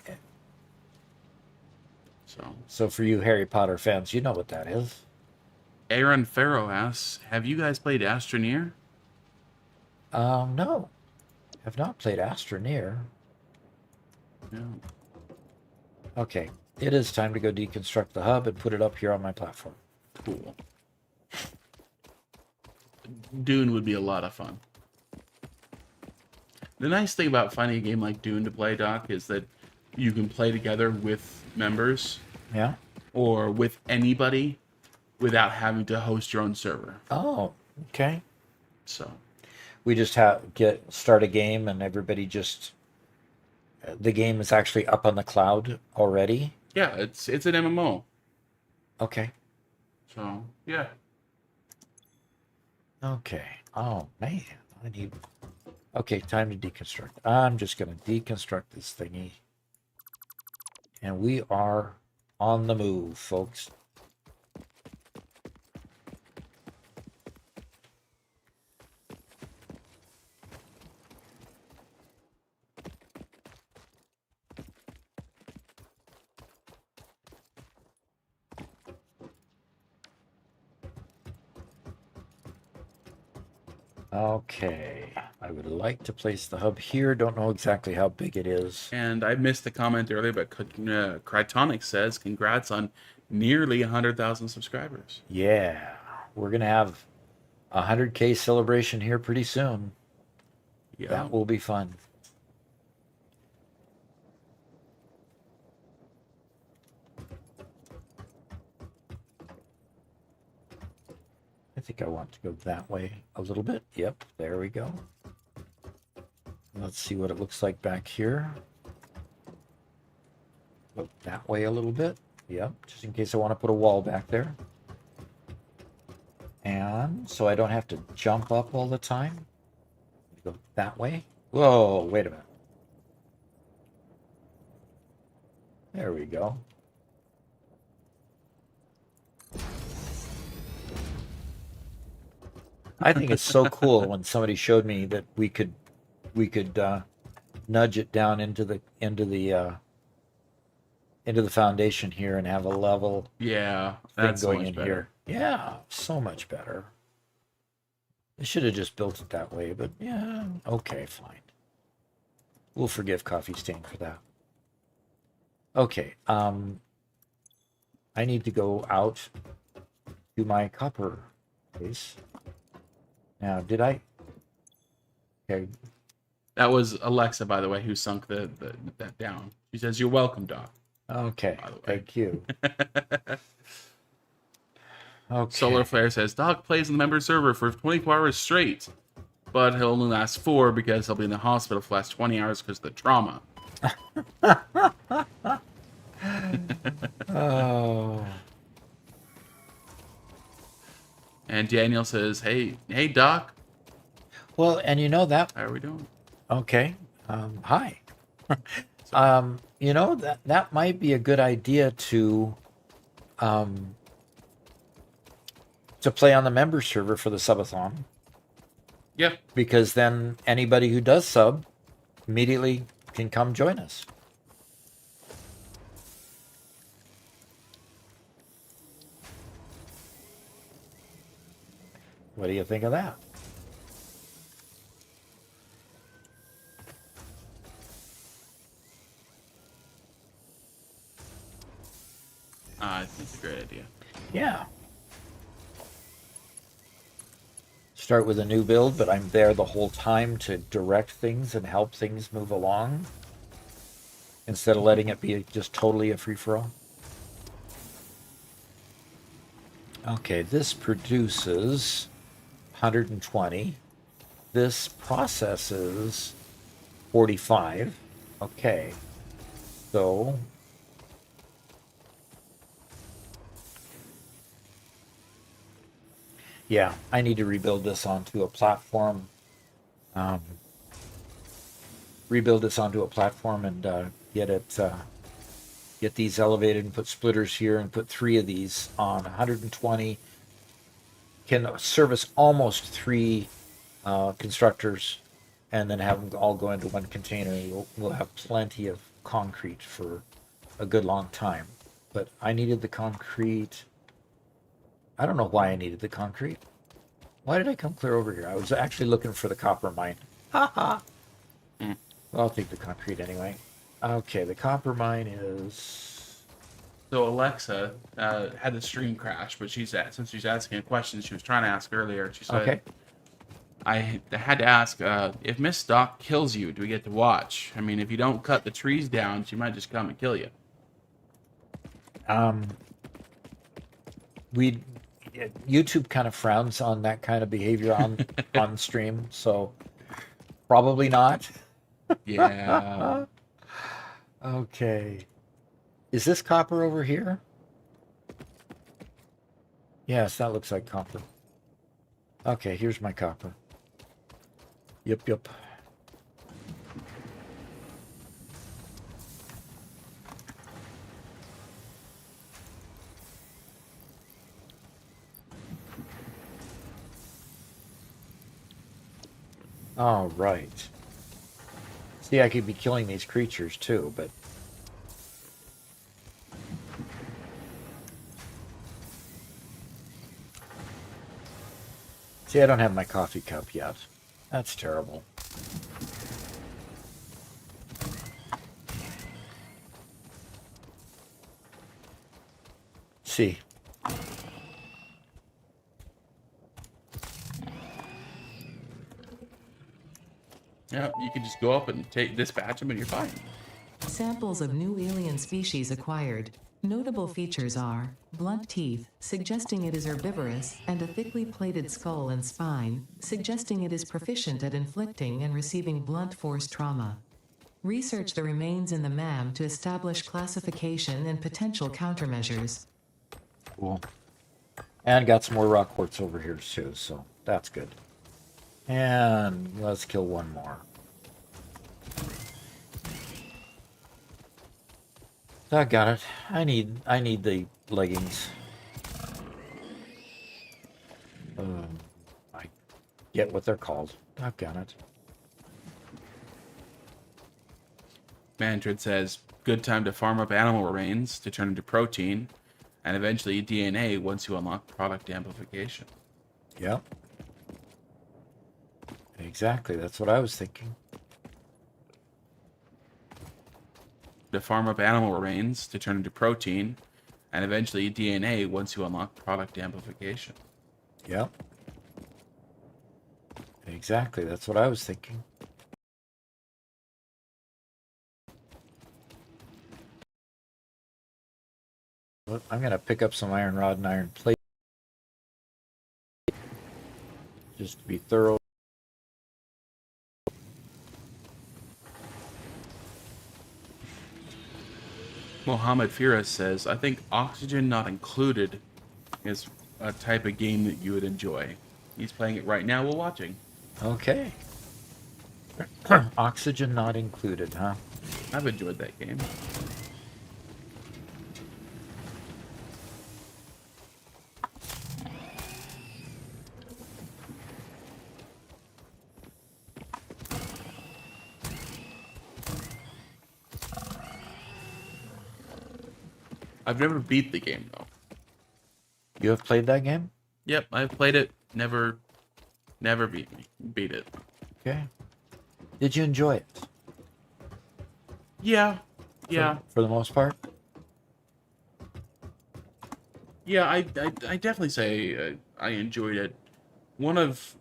Okay. So So for you Harry Potter fans, you know what that is. Aaron Farrow asks, "Have you guys played Astroneer?" No, have not played Astroneer. No. Okay, it is time to go deconstruct the hub and put it up here on my platform. Cool. Dune would be a lot of fun. The nice thing about finding a game like Dune to play, Doc, is that you can play together with members Yeah. or with anybody without having to host your own server. Oh, okay. So We just start a game and everybody just the game is actually up on the cloud already. yeah, it's an MMO. Okay. So yeah. Okay. Oh man, I need. Okay, time to deconstruct. I'm just gonna deconstruct this thingy, and we are on the move, folks. Okay, I would like to place the hub here. Don't know exactly how big it is. And I missed the comment earlier, but Crytonic says, "Congrats on nearly 100,000 subscribers." Yeah, we're gonna have a 100K celebration here pretty soon. Yeah. That will be fun. I think I want to go that way a little bit. Yep, there we go. Let's see what it looks like back here. Go that way a little bit. Yep, just in case I want to put a wall back there. And so I don't have to jump up all the time. Go that way. Whoa, wait a minute. There we go. I think it's so cool when somebody showed me that we could nudge it down into the foundation here and have a level Yeah, thing that's so going much in better. here. Yeah, so much better. I should have just built it that way, but yeah, okay, fine. We'll forgive Coffee Stain for that. Okay, I need to go out to my copper place. Now, did I? Okay, That was Alexa, by the way, who sunk that down. She says, "You're welcome, Doc." okay, By the way. thank you. Okay. Solar Flare says, "Doc plays in the member server for 24 hours straight, but he'll only last 4 because he'll be in the hospital for the last 20 hours because of the trauma." Oh. And Daniel says, "Hey, Doc, Well, and you know that. how are we doing?" Okay. Hi. That might be a good idea to play on the member server for the subathon, Yeah, because then anybody who does sub immediately can come join us. What do you think of that? I think it's a great idea. Yeah. start with a new build, but I'm there the whole time to direct things and help things move along instead of letting it be just totally a free-for-all. Okay, this produces 120. This processes 45. Okay, so yeah, I need to rebuild this onto a platform. Um, rebuild this onto a platform and get it, get these elevated and put splitters here and put 3 of these on 120. Can service almost 3 constructors, and then have them all go into one container. We'll have plenty of concrete for a good long time. But I needed the concrete. I don't know why I needed the concrete. Why did I come clear over here? I was actually looking for the copper mine. Ha ha! Mm. Well, I'll take the concrete anyway. Okay, the copper mine is... So Alexa had the stream crash, but since she's asking a question she was trying to ask earlier, she said, Okay. I had to ask, if Miss Doc kills you, do we get to watch? I mean, if you don't cut the trees down, she might just come and kill you. YouTube kind of frowns on that kind of behavior on stream, so probably not. Yeah. Okay. Is this copper over here? Yes, that looks like copper. Okay, here's my copper. Yep. All right. See, I could be killing these creatures too, but... See, I don't have my coffee cup yet. That's terrible. See. Yeah, you can just go up and dispatch them and you're fine. Samples of new alien species acquired. Notable features are blunt teeth, suggesting it is herbivorous, and a thickly plated skull and spine, suggesting it is proficient at inflicting and receiving blunt force trauma. Research the remains in the MAM to establish classification and potential countermeasures. Cool. And got some more rock quartz over here too, so that's good. And let's kill one more. I got it. I need the leggings. I get what they're called. I've got it. Mantrid says, good time to farm up animal remains to turn into protein, and eventually DNA once you unlock product amplification. Yep. Exactly. That's what I was thinking. To farm up animal remains to turn into protein, and eventually DNA once you unlock product amplification. Yep. Exactly. That's what I was thinking. Well, I'm going to pick up some iron rod and iron plate just to be thorough. Mohammed Firas says, I think Oxygen Not Included is a type of game that you would enjoy. He's playing it right now while watching. Okay. Oxygen not included, huh? I've enjoyed that game. I've never beat the game though. You have played that game? Yep, I've played it. Never beat it. Okay. Did you enjoy it? Yeah. For the most part? Yeah, I definitely say I enjoyed it. One of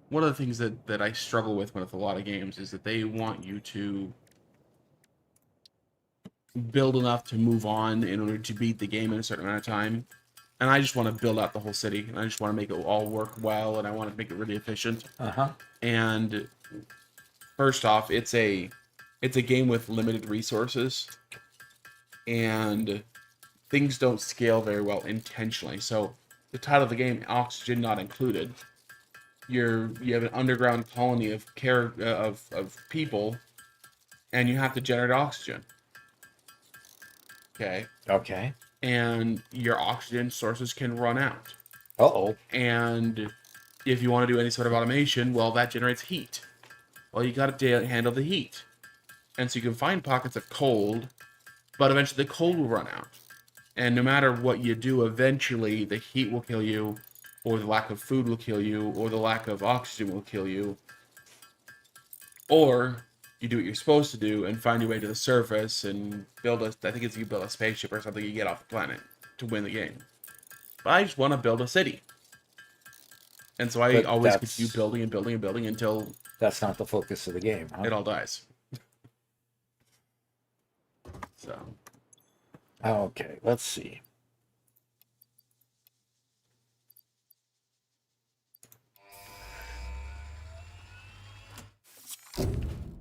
one of the things that I struggle with a lot of games is that they want you to build enough to move on in order to beat the game in a certain amount of time. And I just want to build out the whole city, and I just want to make it all work well, and I want to make it really efficient. Uh-huh. And first off, it's a game with limited resources, and things don't scale very well intentionally. So the title of the game, Oxygen Not Included, you have an underground colony of people, and you have to generate oxygen. Okay. Okay. And your oxygen sources can run out. Uh-oh. And if you want to do any sort of automation, well, that generates heat. Well, you got to handle the heat. And so you can find pockets of cold, but eventually the cold will run out. And no matter what you do, eventually the heat will kill you, or the lack of food will kill you, or the lack of oxygen will kill you. Or you do what you're supposed to do and find your way to the surface and build I think it's you build a spaceship or something, you get off the planet to win the game. But I just want to build a city. And so I always continue building and building and building until... That's not the focus of the game, huh? It all dies. So... Okay, let's see.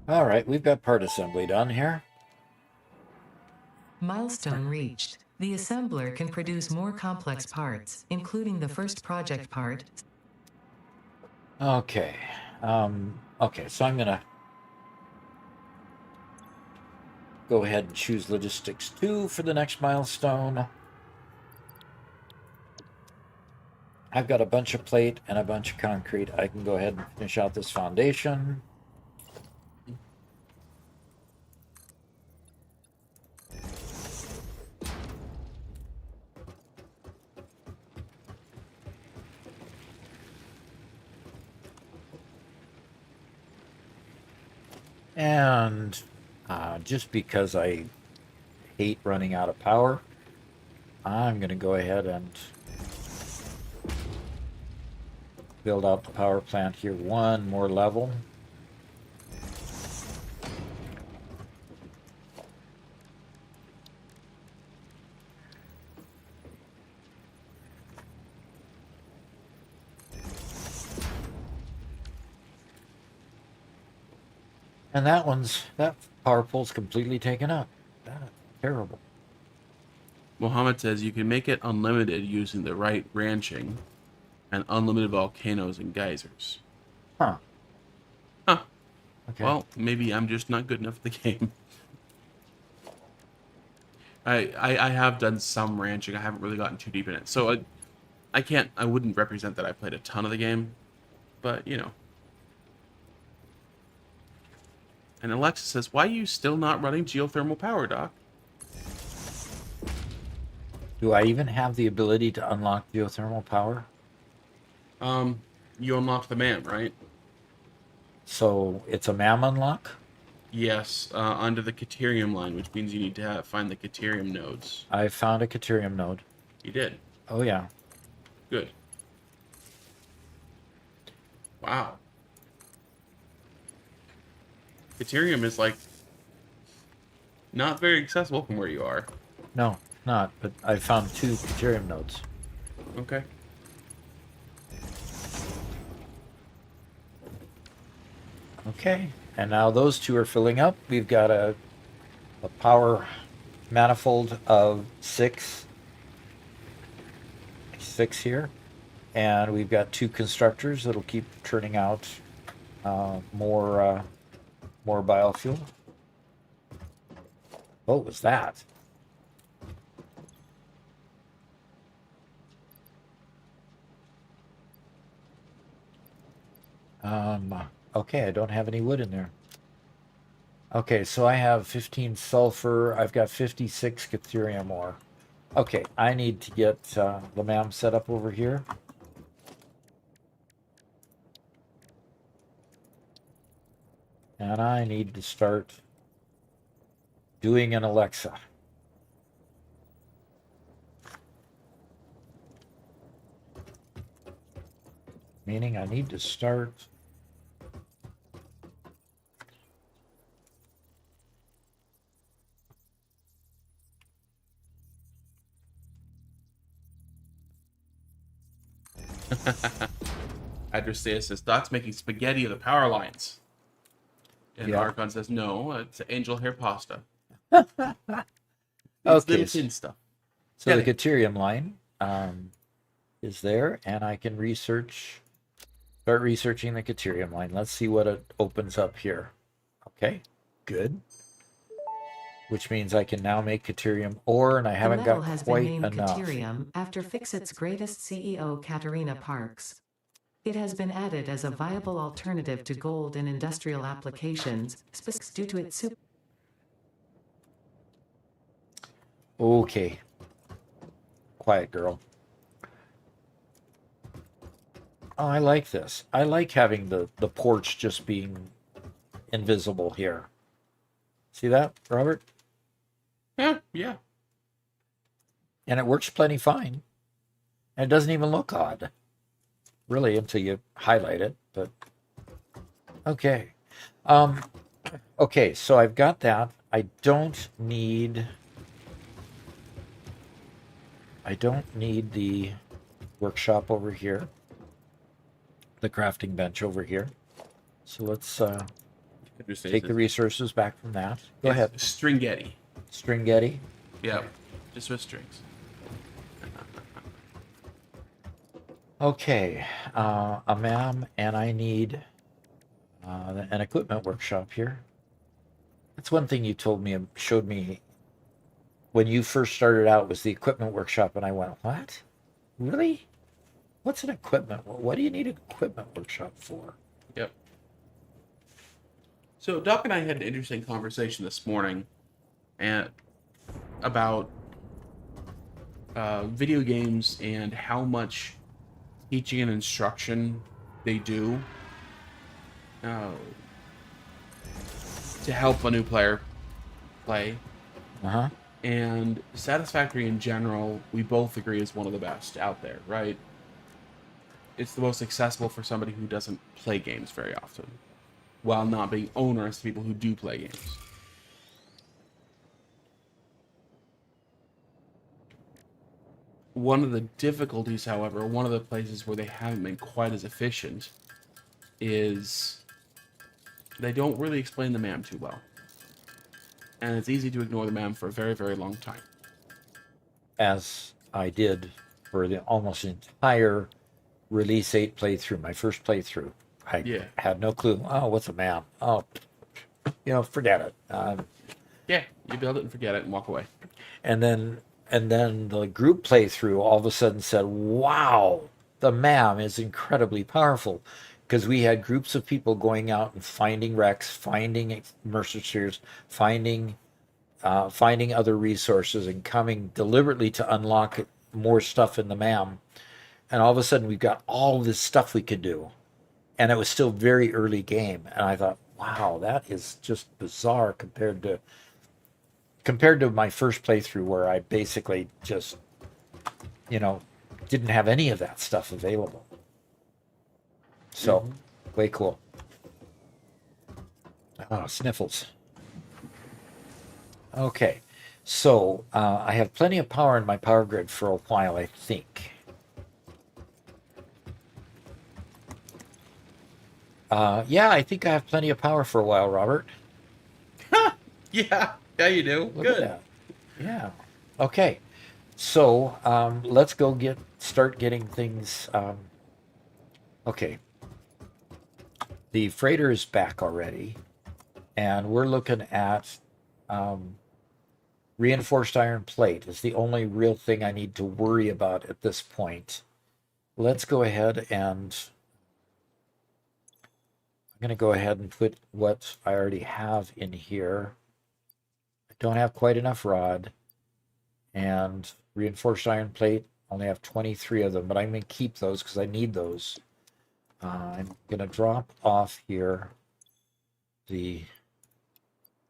All right, we've got part assembly done here. Milestone reached. The assembler can produce more complex parts, including the first project part. Okay. Okay, so I'm gonna go ahead and choose Logistics 2 for the next milestone. I've got a bunch of plate and a bunch of concrete. I can go ahead and finish out this foundation. And just because I hate running out of power, I'm going to go ahead and build out the power plant here one more level. And that power pole's completely taken up. That's terrible. Mohammed says you can make it unlimited using the right ranching and unlimited volcanoes and geysers. Huh. Huh. Okay. Well, maybe I'm just not good enough at the game. I have done some ranching. I haven't really gotten too deep in it. So I wouldn't represent that I played a ton of the game, but you know. And Alexa says, why are you still not running geothermal power, Doc? Do I even have the ability to unlock geothermal power? You unlocked the MAM, right? So it's a MAM unlock? Yes, under the Caterium line, which means you need to find the Caterium nodes. I found a Caterium node. You did? Oh, yeah. Good. Wow. Caterium is, like, not very accessible from where you are. No, not, but I found 2 Caterium nodes. Okay. Okay, and now those 2 are filling up. We've got a power manifold of 6 here, and we've got 2 constructors that'll keep turning out more biofuel. What was that? Okay, I don't have any wood in there. Okay, so I have 15 sulfur. I've got 56 Caterium ore. Okay, I need to get the MAM set up over here. And I need to start doing an Alexa. Meaning I need to start Adrestea says, Doc's making spaghetti of the power lines. And Yeah. Archon says, no, it's angel hair pasta. It's Okay. little tin stuff. So Yeah, the Caterium line is there, and I can start researching the Caterium line. Let's see what it opens up here. Okay, good. Which means I can now make Caterium ore, and I The haven't metal got has been quite named enough. Caterium after Fixit's greatest CEO, Katerina Parks. It has been added as a viable alternative to gold in industrial applications, due to its super. Okay, quiet girl. Oh, I like this. I like having the porch just being invisible here. See that, Robert? yeah. And it works plenty fine. And it doesn't even look odd, really, until you highlight it. But okay. Okay, so I've got that. I don't need the workshop over here, the crafting bench over here. So let's take the resources back from that. Go ahead. Stringetti. Stringetti. Yeah, just with strings. Okay, a MAM, and I need an equipment workshop here. That's one thing you told me, showed me when you first started out, was the equipment workshop, and I went, what? Really? What's an equipment? What do you need an equipment workshop for? Yep. So Doc and I had an interesting conversation this morning about video games and how much teaching and instruction they do to help a new player play. Uh-huh. And Satisfactory in general, we both agree is one of the best out there, right? It's the most accessible for somebody who doesn't play games very often, while not being onerous to people who do play games. One of the difficulties, however, one of the places where they haven't been quite as efficient is they don't really explain the MAM too well. And it's easy to ignore the MAM for a very, very long time. As I did for the almost entire Release 8 playthrough, my first playthrough. I had no clue. Oh, what's a MAM? Oh, forget it. You build it and forget it and walk away. And then the group playthrough all of a sudden said, wow, the MAM is incredibly powerful, because we had groups of people going out and finding wrecks, finding mercenaries, finding other resources, and coming deliberately to unlock more stuff in the MAM. And all of a sudden we've got all this stuff we could do. And it was still very early game. And I thought, wow, that is just bizarre compared to my first playthrough, where I basically just, didn't have any of that stuff available. So, way cool. Oh, sniffles. Okay, so I have plenty of power in my power grid for a while, I think. Yeah, I think I have plenty of power for a while, Robert. Yeah, you do. Look Good. at that. Yeah. Okay. So let's go start getting things. Okay. The freighter is back already, and we're looking at reinforced iron plate is the only real thing I need to worry about at this point. Let's go ahead and I'm going to go ahead and put what I already have in here. I don't have quite enough rod, and reinforced iron plate, only have 23 of them, but I'm going to keep those because I need those. I'm going to drop off here the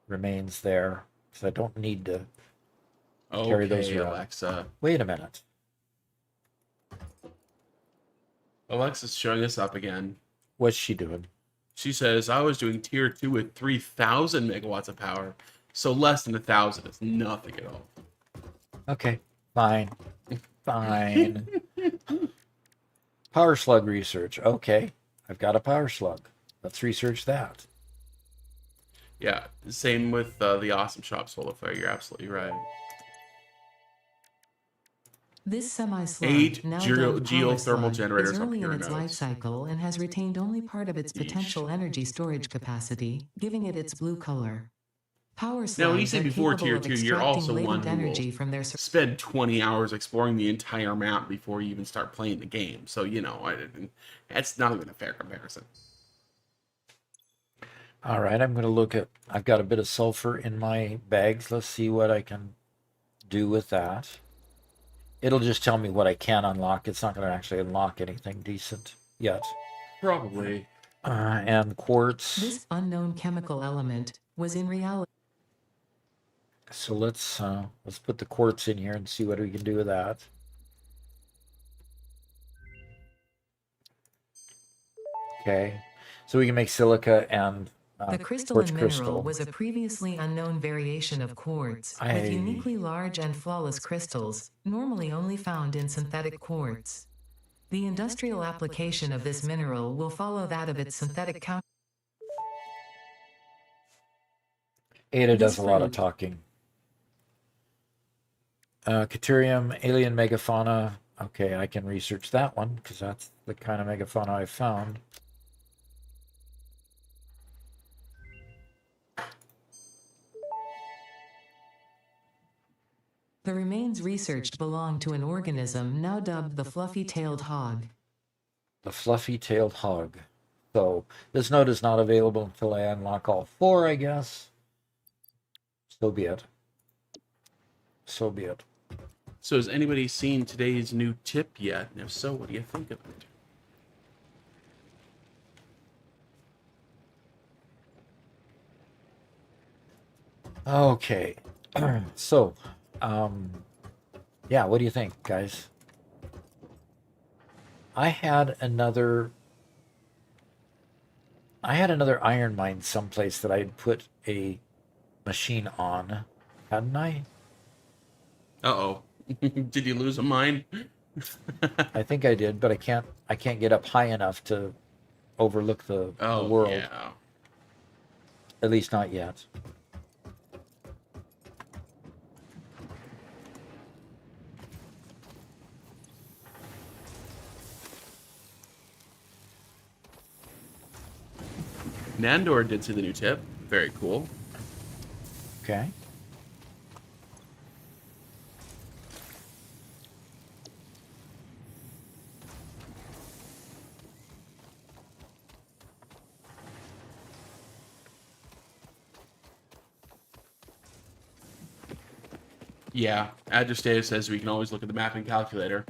remains there because I don't need to carry those around. Alexa. Wait a minute. Alexa's showing us up again. What's she doing? She says, I was doing tier 2 with 3,000 megawatts of power, so less than 1,000 is nothing at all. Okay, fine. Fine. Power slug research. Okay, I've got a power slug. Let's research that. Yeah, same with the awesome shop solar flare. You're absolutely right. This semi-slug, 8 now dubbed Power geothermal Slug, is generators on early in pure its life nodes. cycle and has retained only part of its Yeesh. potential energy storage capacity, giving it its blue color. Power Now, when you slugs say are before capable tier of 2, you're also extracting one latent who will energy from their spend 20 hours exploring the entire map before you even start playing the game. So, that's not even a fair comparison. All right, I'm going to look at. I've got a bit of sulfur in my bags. Let's see what I can do with that. It'll just tell me what I can unlock. It's not going to actually unlock anything decent yet. Probably. And quartz. This unknown chemical element was in reality. So let's put the quartz in here and see what we can do with that. Okay, so we can make silica and The quartz crystalline mineral crystal. was a previously unknown variation of quartz, with uniquely large and flawless crystals, normally only found in synthetic quartz. The industrial application of this mineral will follow that of its synthetic counterpart. Ada This does a lot of fruit- talking. Caterium, alien megafauna. Okay, I can research that one because that's the kind of megafauna I found. The remains researched belong to an organism now dubbed the fluffy-tailed hog. The fluffy-tailed hog. So this node is not available until I unlock all 4, I guess. So be it. So be it. So, has anybody seen today's new tip yet? And if so, what do you think of it? Okay. So, yeah, what do you think, guys? I had another iron mine someplace that I had put a machine on, hadn't I? Uh-oh. Did you lose a mine? I think I did, but I can't get up high enough to overlook the Oh, world. yeah. At least not yet. Nandor did see the new tip. Very cool. Okay. Yeah, address data says we can always look at the mapping calculator.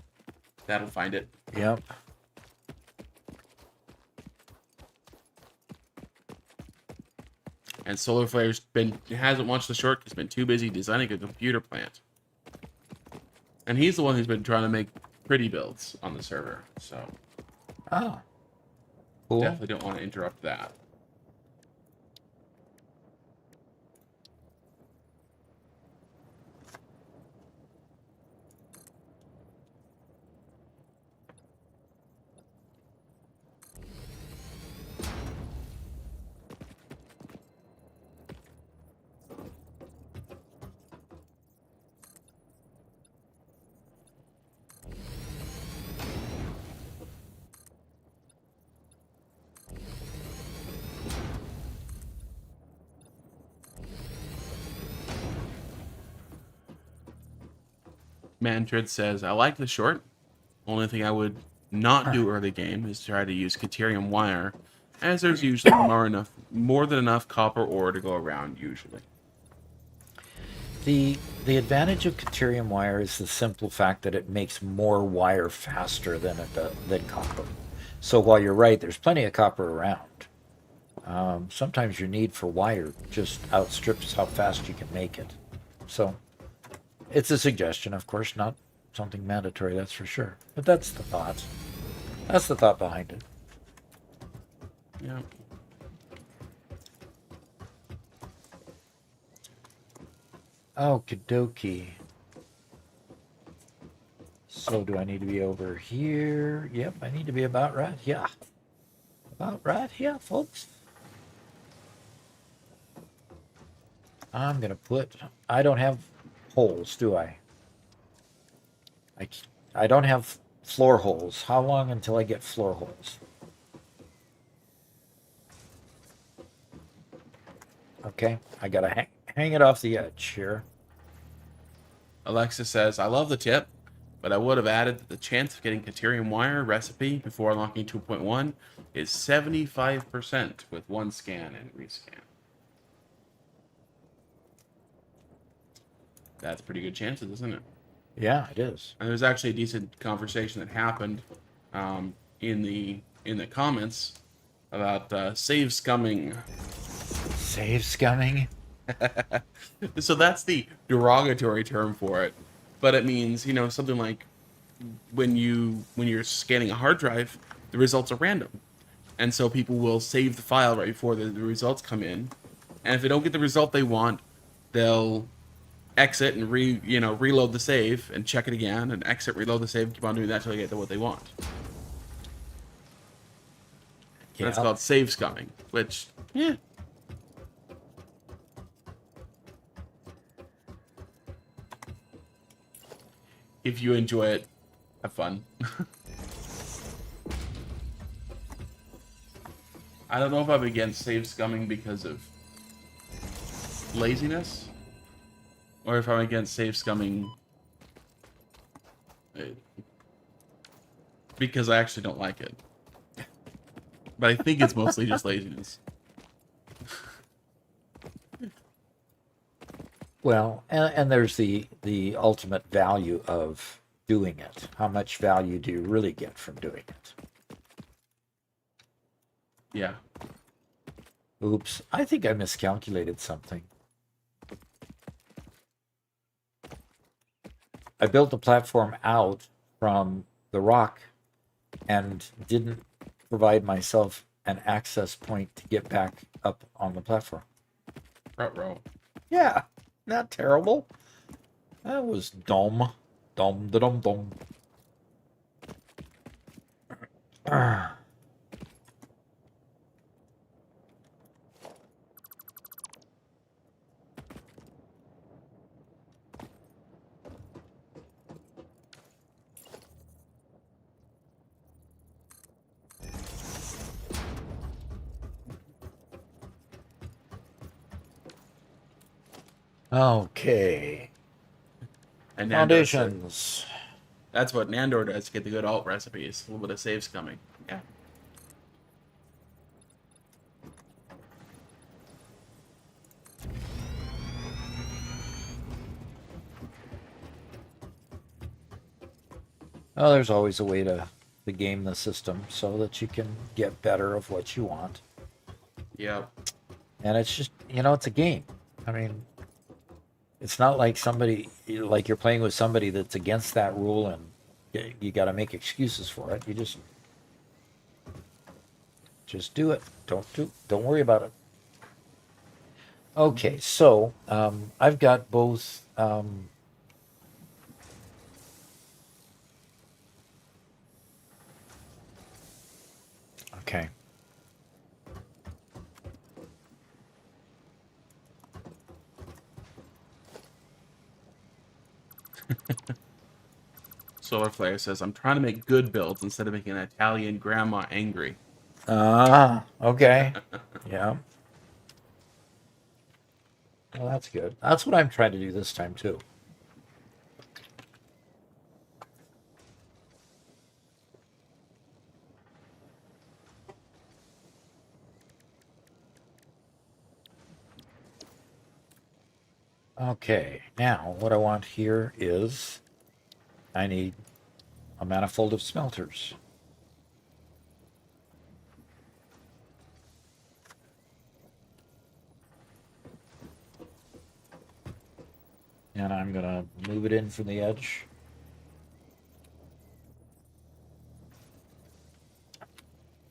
That'll find it. Yep. And Solar Flare's hasn't watched the short. He's been too busy designing a computer plant. And he's the one who's been trying to make pretty builds on the server. So Oh. Cool. definitely don't want to interrupt that. Mantrid says, I like the short. Only thing I would not do early game is try to use Caterium wire, as there's usually more than enough copper ore to go around usually. The advantage of Caterium wire is the simple fact that it makes more wire faster than copper. So while you're right, there's plenty of copper around. Sometimes your need for wire just outstrips how fast you can make it. So it's a suggestion, of course, not something mandatory, that's for sure. But that's the thought. That's the thought behind it. Yeah. Okie dokie. So do I need to be over here? Yep, I need to be about right. Yeah. About right here, folks. I'm going to put... I don't have holes, do I? I don't have floor holes. How long until I get floor holes? Okay, I got to hang it off the edge here. Alexa says, I love the tip, but I would have added that the chance of getting Caterium wire recipe before unlocking 2.1 is 75% with one scan and rescan. That's pretty good chances, isn't it? Yeah, it is. And there's actually a decent conversation that happened in the comments about save scumming. Save scumming? So that's the derogatory term for it, but it means, you know, something like when you're scanning a hard drive, the results are random, and so people will save the file right before the results come in, and if they don't get the result they want, they'll exit and reload the save and check it again, and exit, reload the save, keep on doing that until they get to what they want. Yeah. That's called save scumming, which, yeah. If you enjoy it, have fun. I don't know if I'm against save scumming because of laziness, or if I'm against save scumming because I actually don't like it. But I think it's mostly just laziness. Well, and there's the ultimate value of doing it. How much value do you really get from doing it? Yeah. Oops, I think I miscalculated something. I built the platform out from the rock and didn't provide myself an access point to get back up on the platform. Ruh-roh. Yeah, not terrible. That was dumb. Dumb, da dum dum. Okay. And Nandor said, Foundations. that's what Nandor does to get the good alt recipes. A little bit of save scumming. Yeah. Oh, there's always a way to game the system so that you can get better of what you want. Yeah. And it's just, it's a game. I mean, it's not like like you're playing with somebody that's against that rule and you got to make excuses for it. You just do it. Don't worry about it. Okay, so I've got both. Okay. Solar Flare says, I'm trying to make good builds instead of making an Italian grandma angry. Okay. Yeah. Well, that's good. That's what I'm trying to do this time, too. Okay, now what I want here is I need a manifold of smelters. And I'm going to move it in from the edge.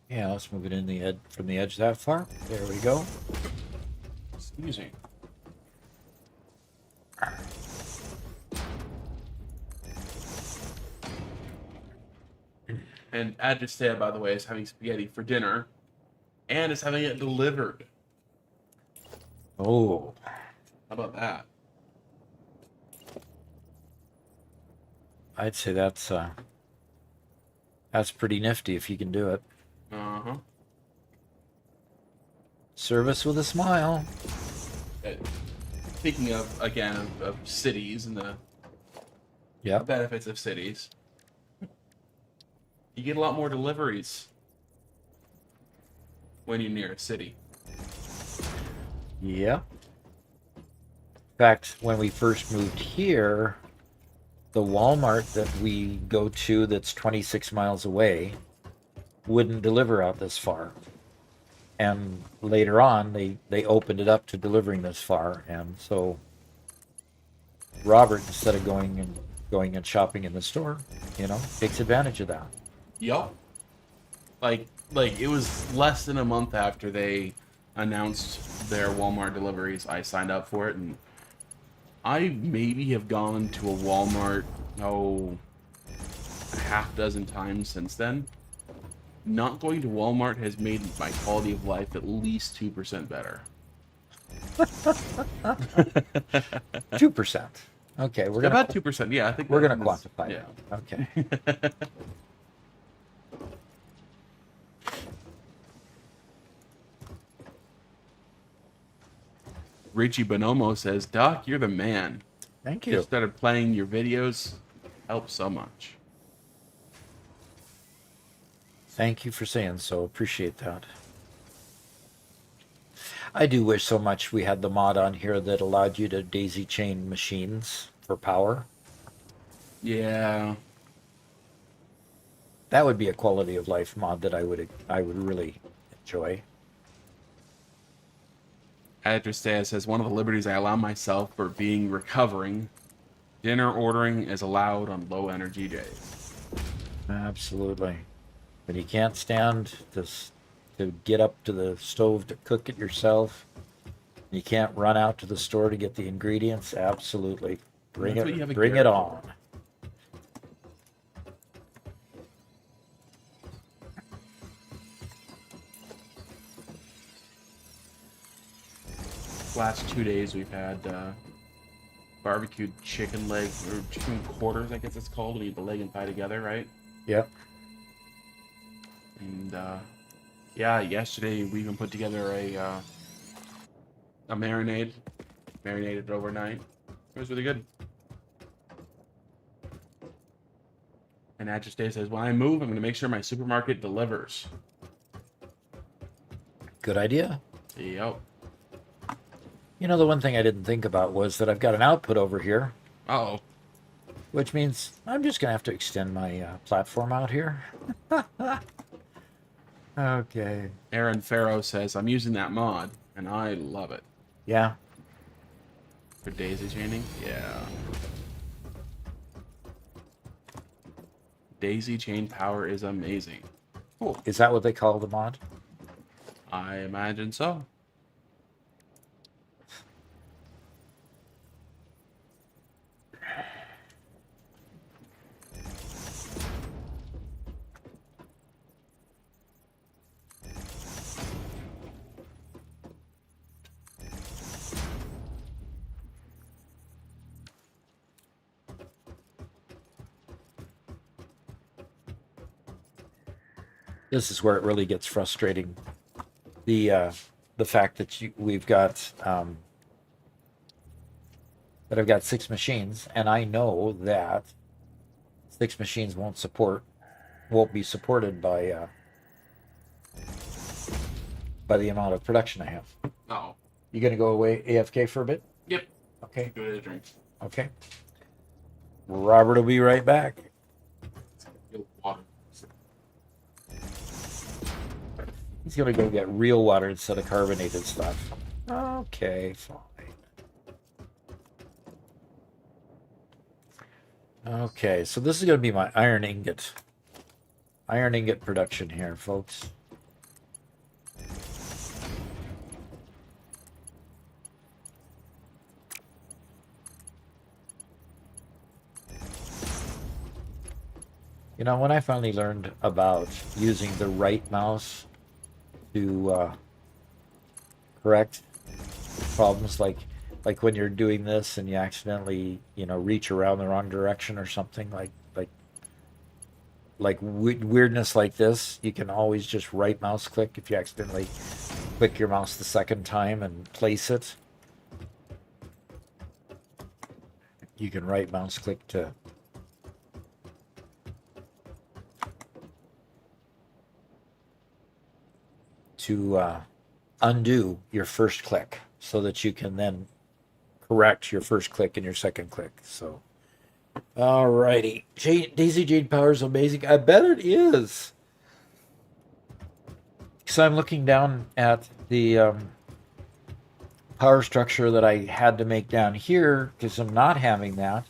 Yeah, let's move it in from the edge that far. There we go. Excuse me. And Adjustea, by the way, is having spaghetti for dinner, and is having it delivered. Oh, How about that? I'd say that's pretty nifty if you can do it. Uh-huh. Service with a smile. Uh, Speaking of, again, of cities and the Yep. benefits of cities, you get a lot more deliveries when you're near a city. Yep. In fact, when we first moved here, the Walmart that we go to that's 26 miles away wouldn't deliver out this far. And later on, they opened it up to delivering this far. And so Robert, instead of going and shopping in the store, takes advantage of that. Yup. Like it was less than a month after they announced their Walmart deliveries, I signed up for it, and I maybe have gone to a Walmart, a half dozen times since then. Not going to Walmart has made my quality of life at least 2% better. 2%. Okay, we're gonna About 2%. Yeah, I think we're gonna that is- quantify Yeah. it. Okay. Richie Bonomo says, "Doc, you're the man. Thank you. Just started playing your videos. Helps so much." Thank you for saying so. Appreciate that. I do wish so much we had the mod on here that allowed you to daisy chain machines for power. Yeah. That would be a quality of life mod that I would really enjoy. Adrestea says, "One of the liberties I allow myself for being recovering. Dinner ordering is allowed on low energy days." Absolutely. But you can't stand to get up to the stove to cook it yourself. You can't run out to the store to get the ingredients. Absolutely. Bring That's what you have a it Garrett on. Last 2 days we've had barbecued chicken leg, or chicken quarters, I guess it's called, when you eat the leg and thigh together, right? Yep. And yeah, yesterday we even put together a marinade, marinated overnight. It was really good. And Adjustea says, "When I move, I'm going to make sure my supermarket delivers." Good idea. Yep. The one thing I didn't think about was that I've got an output over here, Uh-oh. which means I'm just going to have to extend my platform out here. Okay. Aaron Farrow says, "I'm using that mod, and I love it." Yeah. For daisy chaining? Yeah. Daisy chain power is amazing. Cool. Is that what they call the mod? I imagine so. This is where it really gets frustrating. The fact that we've got that I've got 6 machines, and I know that 6 machines won't be supported by the amount of production I have. Uh-oh. You gonna go away AFK for a bit? Yep. Okay. Go to the drink. Okay. Robert will be right back. Get water. He's gonna go get real water instead of carbonated stuff. Okay, fine. Okay, so this is gonna be my iron ingot production here, folks. You know, when I finally learned about using the right mouse to correct problems like when you're doing this and you accidentally, you know, reach around the wrong direction or something like weirdness like this, you can always just right mouse click if you accidentally click your mouse the second time and place it. You can right mouse click to undo your first click so that you can then correct your first click and your second click. So, alrighty. Daisy Jade Power is amazing. I bet it is. So I'm looking down at the power structure that I had to make down here because I'm not having that.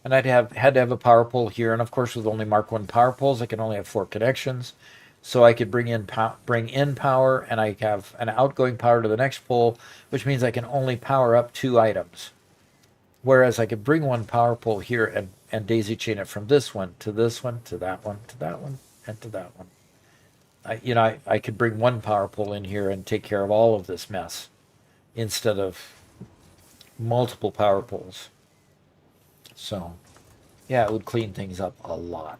And had to have a power pole here. And of course, with only Mark 1 power poles, I can only have 4 connections. So I could bring in power, and I have an outgoing power to the next pole, which means I can only power up 2 items. Whereas I could bring 1 power pole here and daisy chain it from this one to this one to that one to that one and to that one. I could bring 1 power pole in here and take care of all of this mess instead of multiple power poles. So, yeah, it would clean things up a lot.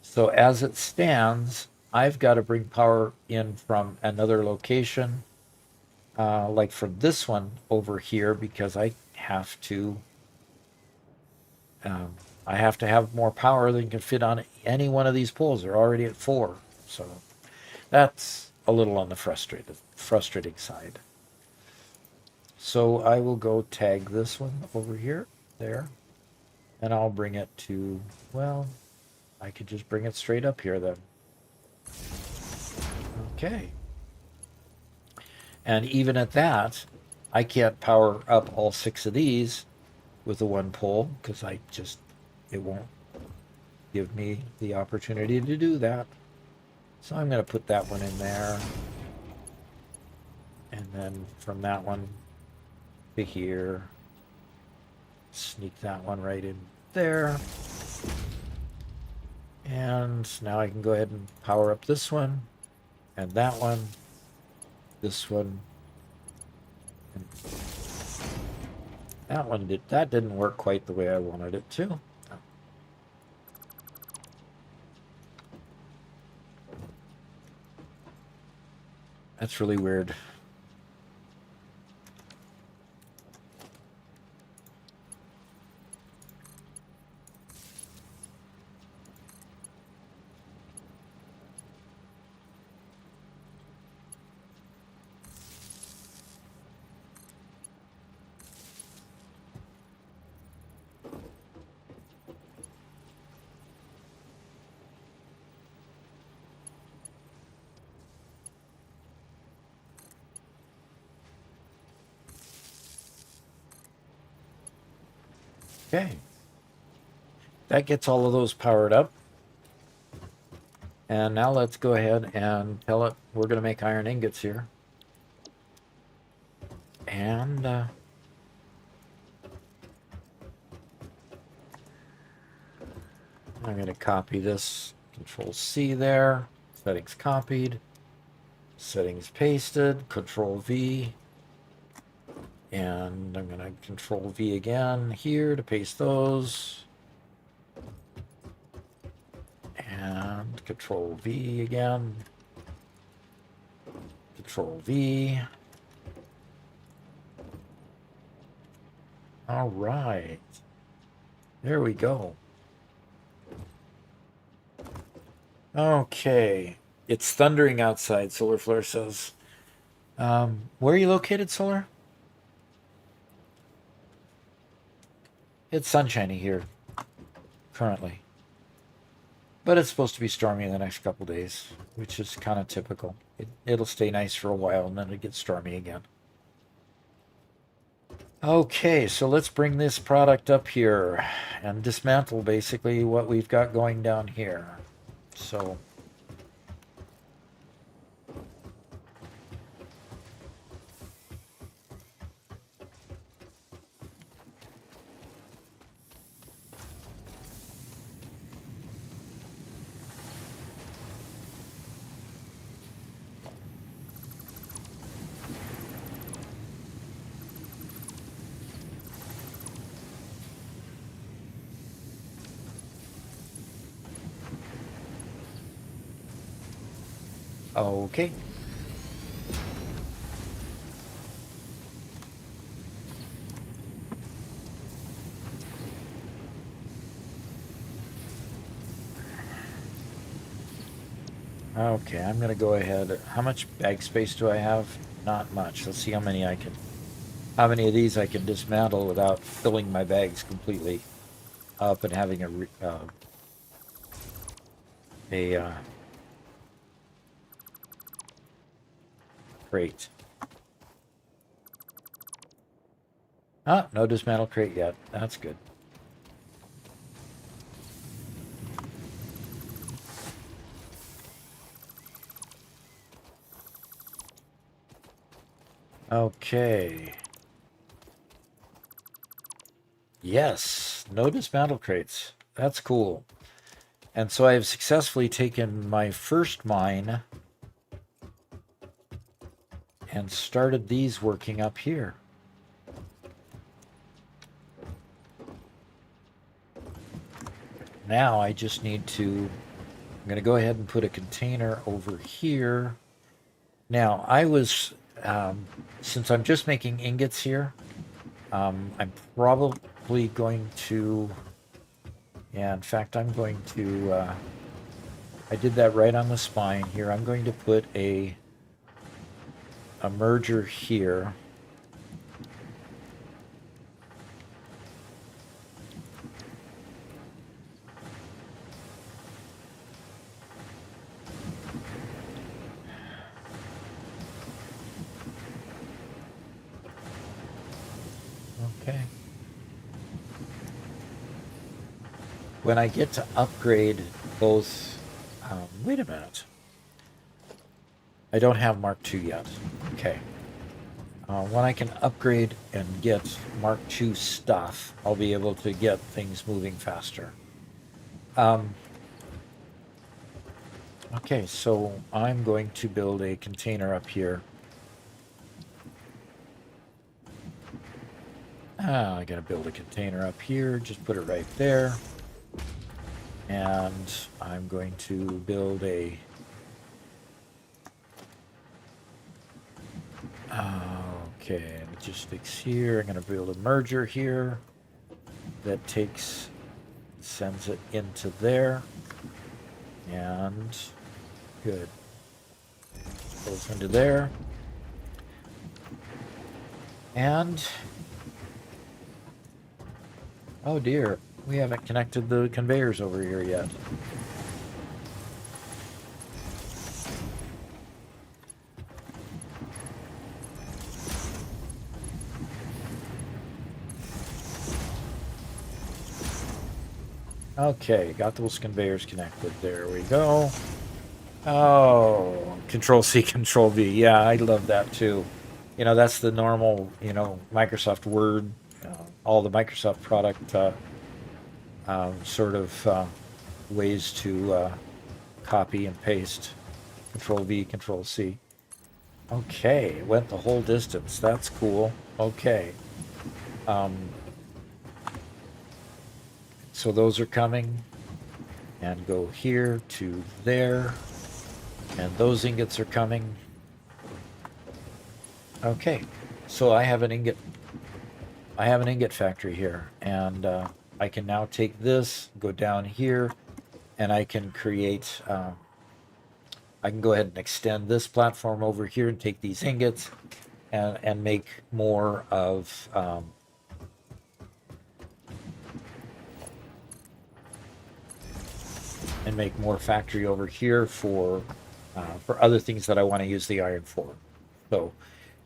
So as it stands, I've got to bring power in from another location, like from this one over here, because I have to have more power than can fit on any one of these poles. They're already at 4, so that's a little on the frustrating side. So I will go tag this one over here, there, and I'll bring it to, well, I could just bring it straight up here then. Okay. And even at that, I can't power up all 6 of these with the 1 pole because it won't give me the opportunity to do that. So I'm going to put that one in there. And then from that one to here, sneak that one right in there. And now I can go ahead and power up this one, and that one, this one, and that one didn't work quite the way I wanted it to. That's really weird. Okay. That gets all of those powered up. And now let's go ahead and tell it we're going to make iron ingots here. And I'm going to copy this, Control C there, settings copied, settings pasted, Control V, and I'm going to Control V again here to paste those. And Control V again. Control V. All right. There we go. Okay. It's thundering outside, Solar Flare says. Where are you located, Solar? It's sunshiny here, currently. But it's supposed to be stormy in the next couple days, which is kind of typical. It'll stay nice for a while, and then it'll get stormy again. Okay, so let's bring this product up here and dismantle basically what we've got going down here. So Okay. Okay, I'm gonna go ahead. How much bag space do I have? Not much. Let's see how many of these I can dismantle without filling my bags completely up and having a crate. Ah, no dismantle crate yet. That's good. Okay. Yes, no dismantle crates. That's cool. And so I have successfully taken my first mine and started these working up here. Now I just need to, I'm going to go ahead and put a container over here. Now since I'm just making ingots here, I'm probably going to, yeah, in fact, I'm going to, I did that right on the spine here. I'm going to put a merger here. Okay. When I get to upgrade both, wait a minute. I don't have Mark II yet. Okay. When I can upgrade and get Mark II stuff, I'll be able to get things moving faster. Okay, so I'm going to build a container up here. I gotta build a container up here, just put it right there. And I'm going to build a okay, logistics here. I'm going to build a merger here that sends it into there. And good. Goes into there. And oh dear, we haven't connected the conveyors over here yet. Okay, got those conveyors connected. There we go. Oh, Control C, Control V. Yeah, I love that too. You know, that's the normal, Microsoft Word, all the Microsoft product sort of ways to copy and paste. Control V, Control C. Okay, went the whole distance. That's cool. Okay. So those are coming and go here to there, and those ingots are coming. Okay, so I have an ingot factory here, and I can now take this, go down here, and I can create, I can go ahead and extend this platform over here and take these ingots and make more of, and make more factory over here for other things that I want to use the iron for. So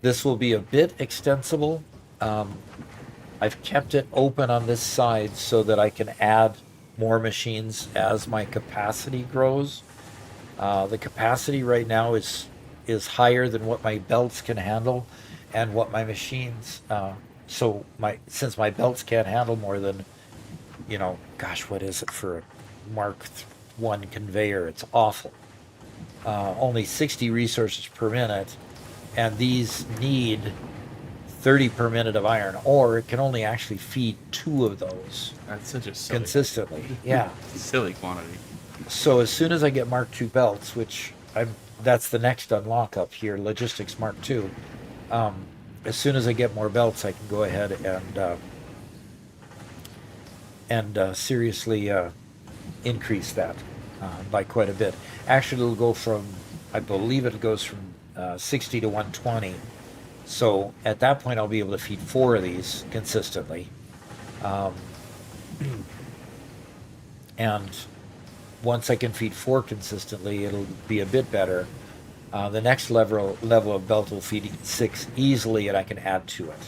this will be a bit extensible. I've kept it open on this side so that I can add more machines as my capacity grows. The capacity right now is higher than what my belts can handle and what my machines, since my belts can't handle more than, gosh, what is it for a Mark I conveyor? It's awful. Only 60 resources per minute, and these need 30 per minute of iron, or it can only actually feed 2 of those. That's such a silly, consistently. Yeah. silly quantity. So as soon as I get Mark II belts, which that's the next unlock up here, Logistics Mark II. As soon as I get more belts, I can go ahead and seriously increase that by quite a bit. Actually, it'll go from, I believe it goes from 60 to 120. So at that point, I'll be able to feed 4 of these consistently. Um, and once I can feed 4 consistently, it'll be a bit better. The next level of belt will feed 6 easily, and I can add to it.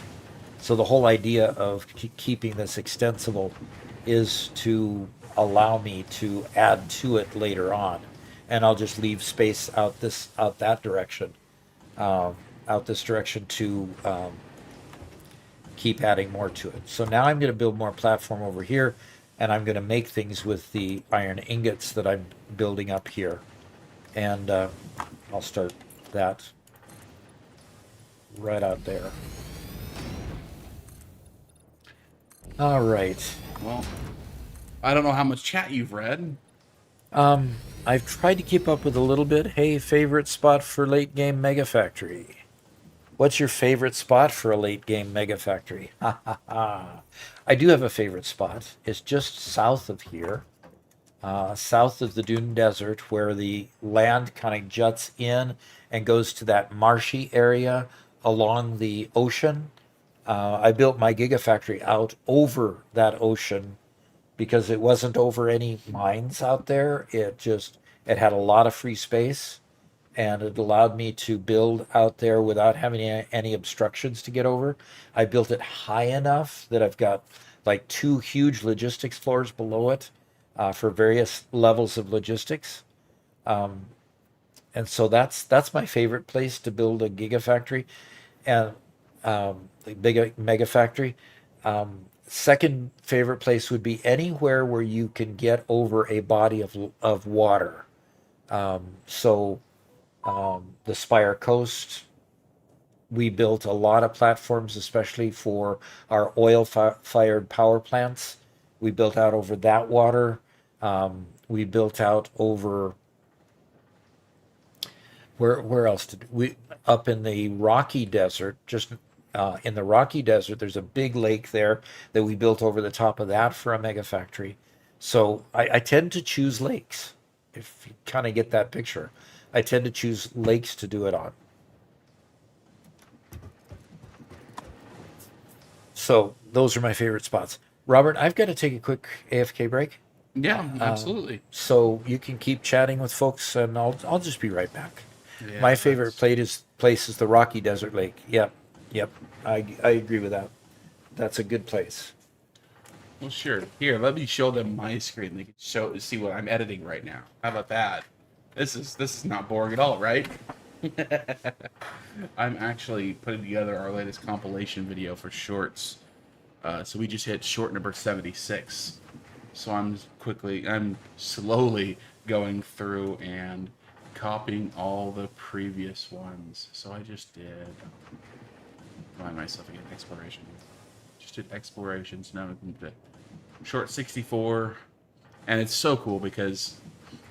So the whole idea of keeping this extensible is to allow me to add to it later on, and I'll just leave space out that direction, out this direction to keep adding more to it. So now I'm going to build more platform over here, and I'm going to make things with the iron ingots that I'm building up here, and I'll start that right out there. All right. Well, I don't know how much chat you've read. I've tried to keep up with a little bit. Hey, favorite spot for late game Mega Factory? What's your favorite spot for a late game Mega Factory? Ha ha ha. I do have a favorite spot. It's just south of here, south of the Dune Desert, where the land kind of juts in and goes to that marshy area along the ocean. I built my Gigafactory out over that ocean because it wasn't over any mines out there. It had a lot of free space, and it allowed me to build out there without having any obstructions to get over. I built it high enough that I've got like 2 huge logistics floors below it for various levels of logistics. And so that's my favorite place to build a gigafactory and the big mega factory. Second favorite place would be anywhere where you can get over a body of water. So the Spire Coast, we built a lot of platforms, especially for our oil-fired power plants. We built out over that water. We built out over where else did we up in the Rocky Desert, just in the Rocky Desert, there's a big lake there that we built over the top of that for a mega factory. So I tend to choose lakes, if you kind of get that picture. I tend to choose lakes to do it on. So those are my favorite spots. Robert, I've got to take a quick AFK break. Yeah, absolutely. So you can keep chatting with folks, and I'll just be right back. Yeah, My favorite place is the Rocky Desert Lake. Yep, yep. I agree with that. That's a good place. Well, sure. Here, let me show them my screen. They can see what I'm editing right now. How about that? This is not boring at all, right? I'm actually putting together our latest compilation video for shorts. So we just hit short number 76. So I'm slowly going through and copying all the previous ones. So I just did. Remind myself again. Exploration. Just did explorations. Now I'm going to short 64, and it's so cool because.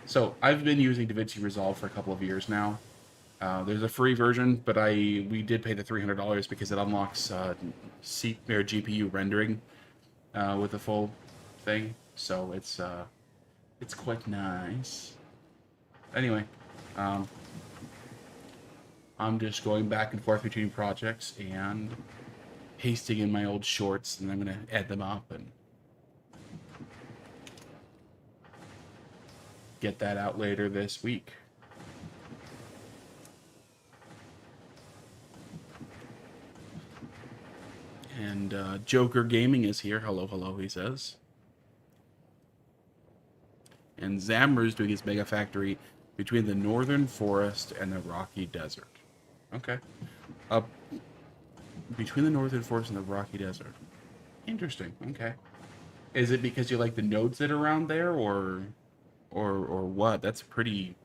So I've been using DaVinci Resolve for a couple of years now. There's a free version, but we did pay the $300 because it unlocks GPU rendering with the full thing. So it's quite nice. Anyway, I'm just going back and forth between projects and pasting in my old shorts, and I'm gonna add them up and get that out later this week. And Joker Gaming is here. Hello, hello, he says. And Zammer's doing his mega factory between the northern forest and the Rocky Desert. Okay. Up between the northern forest and the Rocky Desert. Interesting. Okay. Is it because you like the nodes that are around there, or what? That's a pretty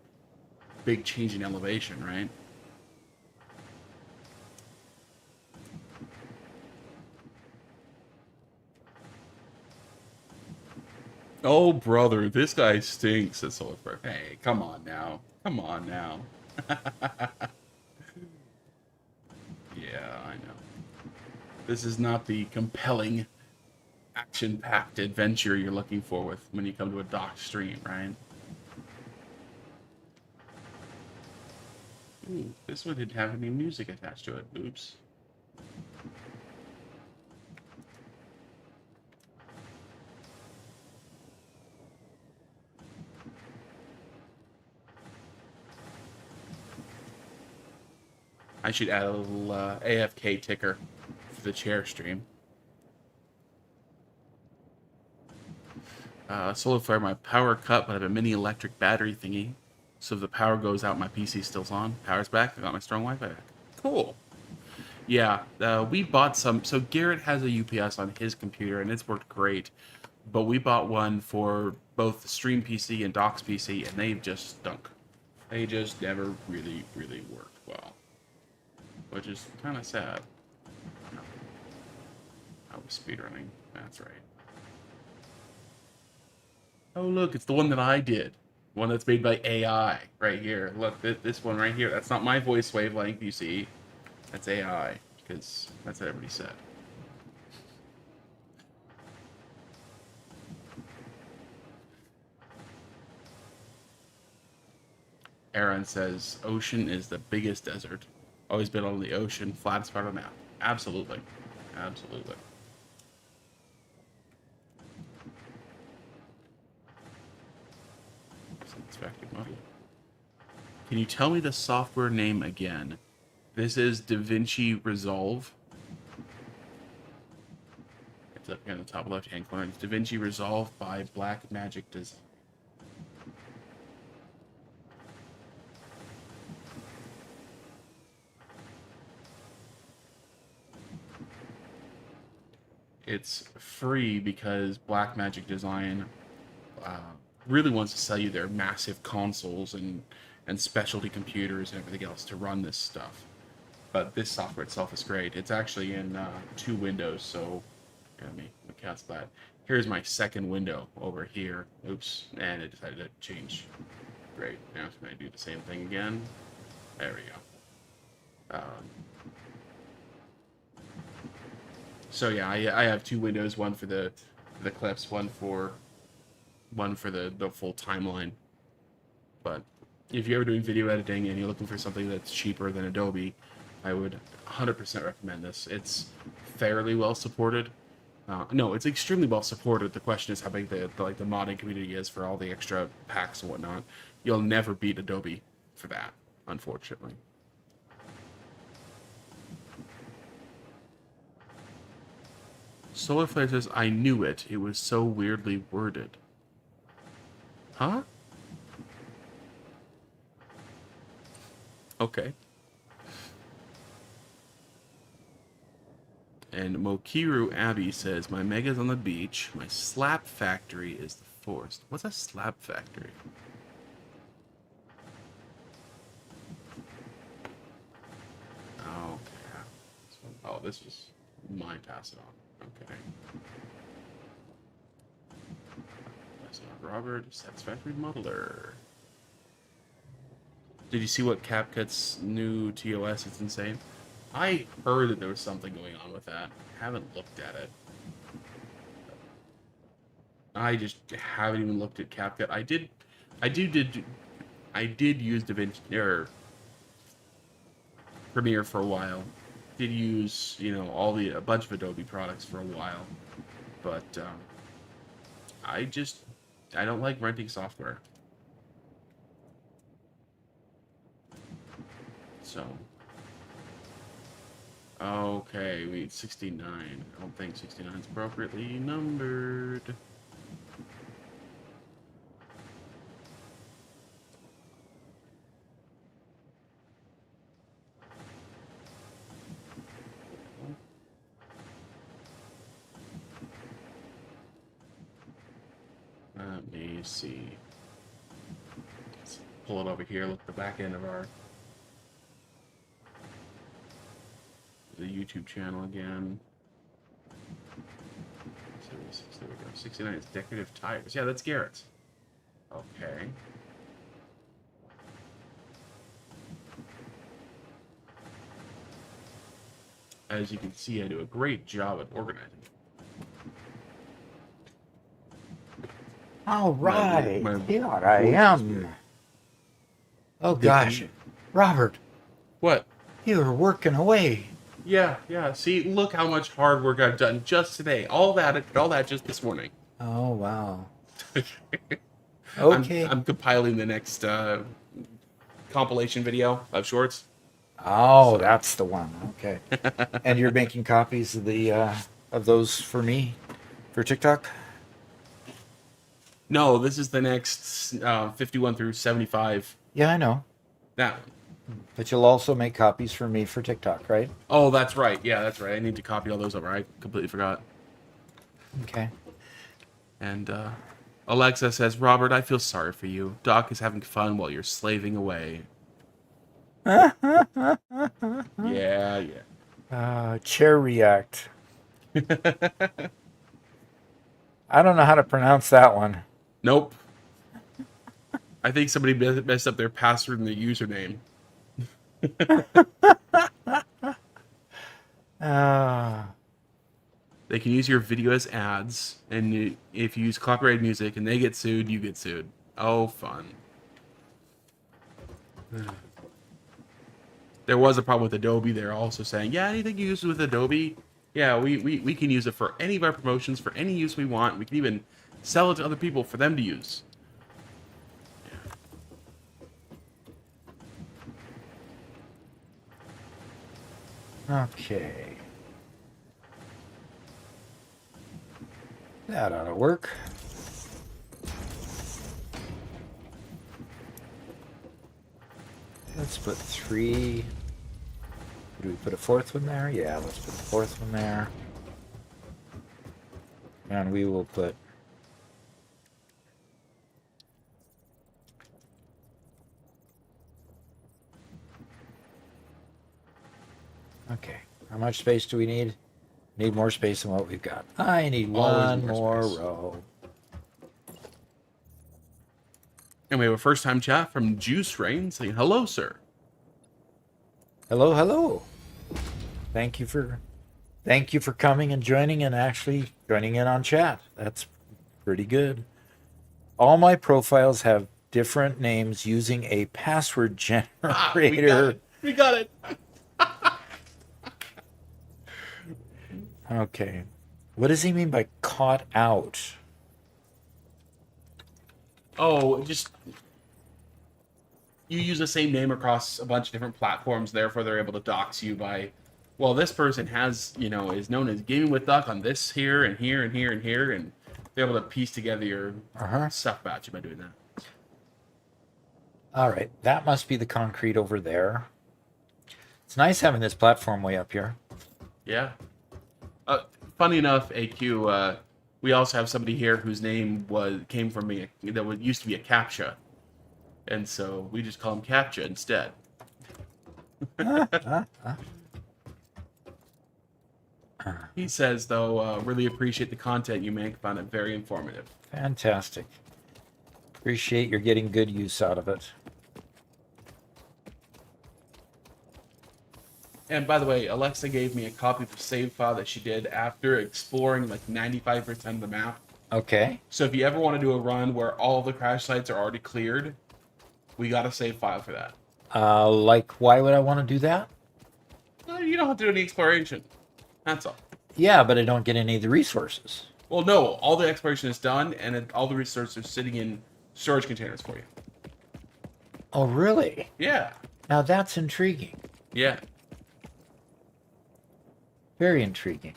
big change in elevation, right? Oh, brother, this guy stinks. That's so. Hey, come on now. Come on now. Yeah, I know. This is not the compelling, action-packed adventure you're looking for with when you come to a docked stream, right? Ooh, this one didn't have any music attached to it. Oops. I should add a little AFK ticker for the chair stream. Solar flare, my power cut, but I have a mini electric battery thingy. So if the power goes out, my PC still's on. Power's back. I got my strong Wi-Fi back. Cool. Yeah, we bought some. So Garrett has a UPS on his computer, and it's worked great. But we bought one for both the stream PC and Doc's PC, and they've just stunk. They just never really, really worked well. Which is kind of sad. No. I was speedrunning. That's right. Oh, look, it's the one that I did. One that's made by AI right here. Look, this one right here. That's not my voice wavelength, you see. That's AI, because that's what everybody said. Aaron says, ocean is the biggest desert. Always been on the ocean, flattest part of the map. Absolutely. Absolutely. Satisfactory model. Can you tell me the software name again? This is DaVinci Resolve. It's up here in the top left-hand corner. It's DaVinci Resolve by Blackmagic Design. It's free because Blackmagic Design really wants to sell you their massive consoles and specialty computers and everything else to run this stuff. But this software itself is great. It's actually in 2 windows, so let me cast that. Here's my second window over here. Oops, and it decided to change. Great. Now I'm going to do the same thing again. There we go. So yeah, I have 2 windows, one for the clips, one for the full timeline. But if you're ever doing video editing and you're looking for something that's cheaper than Adobe, I would 100% recommend this. It's fairly well supported. No, it's extremely well supported. The question is how big the modding community is for all the extra packs and whatnot. You'll never beat Adobe for that, unfortunately. Solarflare says, I knew it. It was so weirdly worded. Huh? Okay. And Mokiru Abbey says, my Mega's on the beach. My slap factory is the forest. What's a slap factory? Oh, okay. Oh, this was my pass it on. Okay. That's not Robert. Satisfactory modeler. Did you see what CapCut's new TOS? It's insane. I heard that there was something going on with that. Haven't looked at it. I just haven't even looked at CapCut. I did use DaVinci or Premiere for a while. Did use, you know, a bunch of Adobe products for a while, but I don't like renting software. So, okay, we need 69. I don't think 69 is appropriately numbered. Let me see. Let's pull it over here. Look at the back end of the YouTube channel again. 76, there we go. 69 is decorative tires. Yeah, that's Garrett's. Okay. as you can see, I do a great job at organizing. All right. my Here I voice is am. weird. Oh, They gosh. can- Robert, What? you're working away. Yeah. See, look how much hard work I've done just today. All that just this morning. Oh, wow. I'm, Okay. I'm compiling the next compilation video of shorts. Oh, that's the one. Okay. And you're making copies of the of those for me for TikTok? No, this is the next 51 through 75. Yeah, I know. That one. But you'll also make copies for me for TikTok, right? Oh, that's right. Yeah, that's right. I need to copy all those over. I completely forgot. Okay. And Alexa says, Robert, I feel sorry for you. Doc is having fun while you're slaving away. Yeah. Chair React. I don't know how to pronounce that one. Nope. I think somebody messed up their password and their username. They can use your video as ads, and if you use copyrighted music and they get sued, you get sued. Oh, fun. There was a problem with Adobe. They're also saying, yeah, anything you use with Adobe, yeah, we can use it for any of our promotions, for any use we want. We can even sell it to other people for them to use. Okay. That ought to work. Let's put 3. Do we put a 4th one there? Yeah, let's put the 4th one there. And we will put... Okay. How much space do we need? Need more space than what we've got. I need Always one more more space. row. And we have a first-time chat from Juice Rain saying, hello, sir. Hello, hello. Thank you for coming and joining and actually joining in on chat. That's pretty good. All my profiles have different names using a password generator. We got it. Okay. What does he mean by caught out? Oh, just you use the same name across a bunch of different platforms, therefore they're able to dox you by, well, this person has, is known as Gaming with Duck on this here and here and here and here, and they're able to piece together your stuff about you by doing that. All right. That must be the concrete over there. It's nice having this platform way up here. Yeah. Funny enough, AQ, we also have somebody here whose name came from used to be a CAPTCHA, and so we just call him CAPTCHA instead. He says, though, really appreciate the content you make. Found it very informative. Fantastic. Appreciate you're getting good use out of it. And by the way, Alexa gave me a copy of the save file that she did after exploring like 95% of the map. Okay. So if you ever want to do a run where all the crash sites are already cleared, we got a save file for that. Why would I want to do that? You don't have to do any exploration. That's all. Yeah, but I don't get any of the resources. Well, no, all the exploration is done, and all the resources are sitting in storage containers for you. Oh, really? Yeah. Now that's intriguing. Yeah. Very intriguing.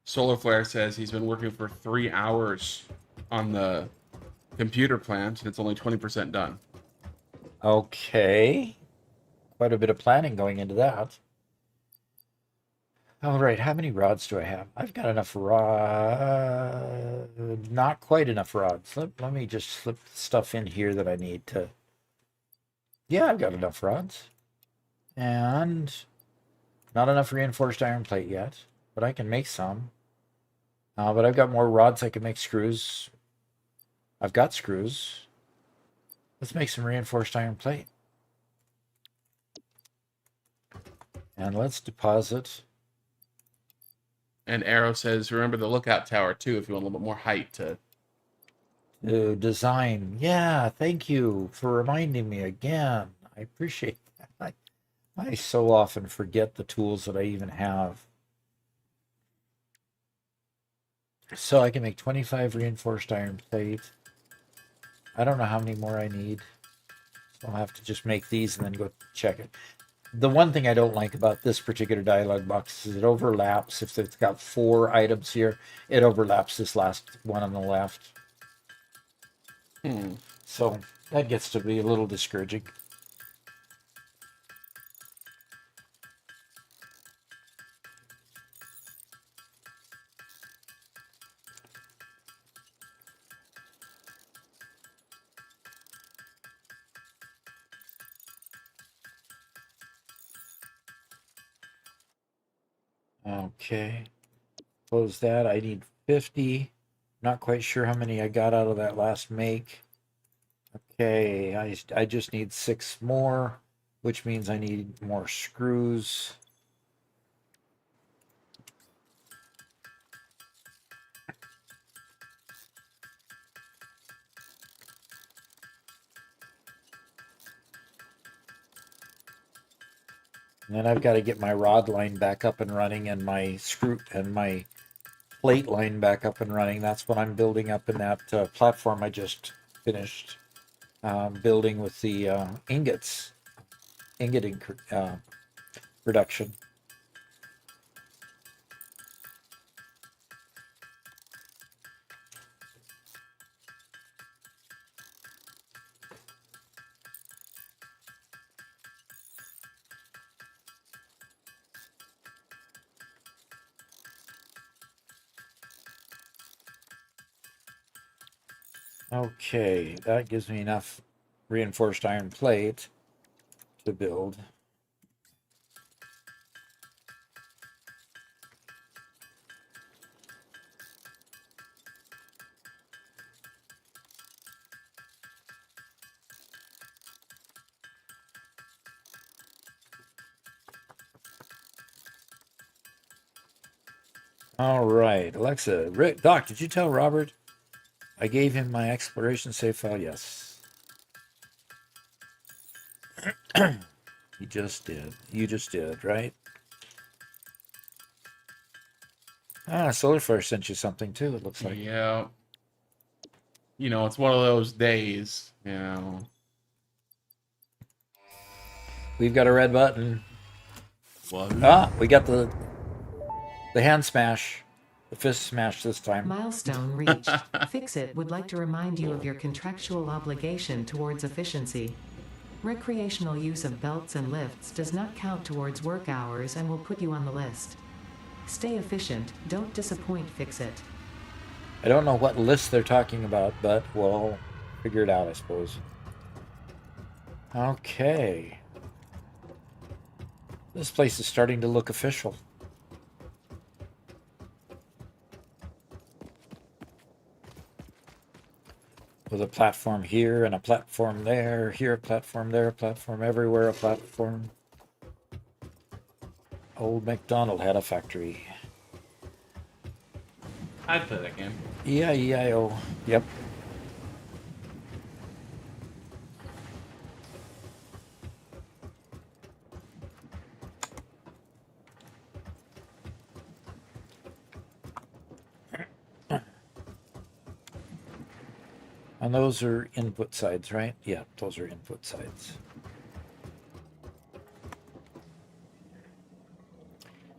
Solar Flare says he's been working for 3 hours on the computer plant, and it's only 20% done. Okay. Quite a bit of planning going into that. All right, how many rods do I have? I've got enough rods. Not quite enough rods. Let me just slip stuff in here that I need to... Yeah, I've got enough rods. And not enough reinforced iron plate yet. but I can make some. But I've got more rods. I can make screws. I've got screws. Let's make some reinforced iron plate. And let's deposit. And Arrow says, remember the lookout tower too if you want a little bit more height to Design. Yeah, thank you for reminding me again. I appreciate that. I so often forget the tools that I even have. So I can make 25 reinforced iron plate. I don't know how many more I need. So I'll have to just make these and then go check it. The one thing I don't like about this particular dialog box is it overlaps. If it's got 4 items here, it overlaps this last one on the left. So that gets to be a little discouraging. Okay, close that. I need 50. Not quite sure how many I got out of that last make. Okay, I just need 6 more, which means I need more screws. And then I've got to get my rod line back up and running and my screw and my plate line back up and running. That's what I'm building up in that platform I just finished building with the ingot production. Okay, that gives me enough reinforced iron plate to build. All right, Alexa, Doc, did you tell Robert I gave him my exploration save file? Yes. You just did. You just did, right? Solar Flare sent you something too, it looks like. Yeah. You know, it's one of those days, you know. We've got a red button. What? We got the hand smash. The fist smash this time. Milestone reached. Fix-It would like to remind you of your contractual obligation towards efficiency. Recreational use of belts and lifts does not count towards work hours and will put you on the list. Stay efficient, don't disappoint Fix-It. I don't know what list they're talking about, but we'll figure it out, I suppose. Okay. This place is starting to look official. With a platform here and a platform there, here a platform, there a platform, everywhere a platform. Old MacDonald had a factory. I'd play that game. E-I-E-I-O. Yep. And those are input sides, right? Yeah, those are input sides.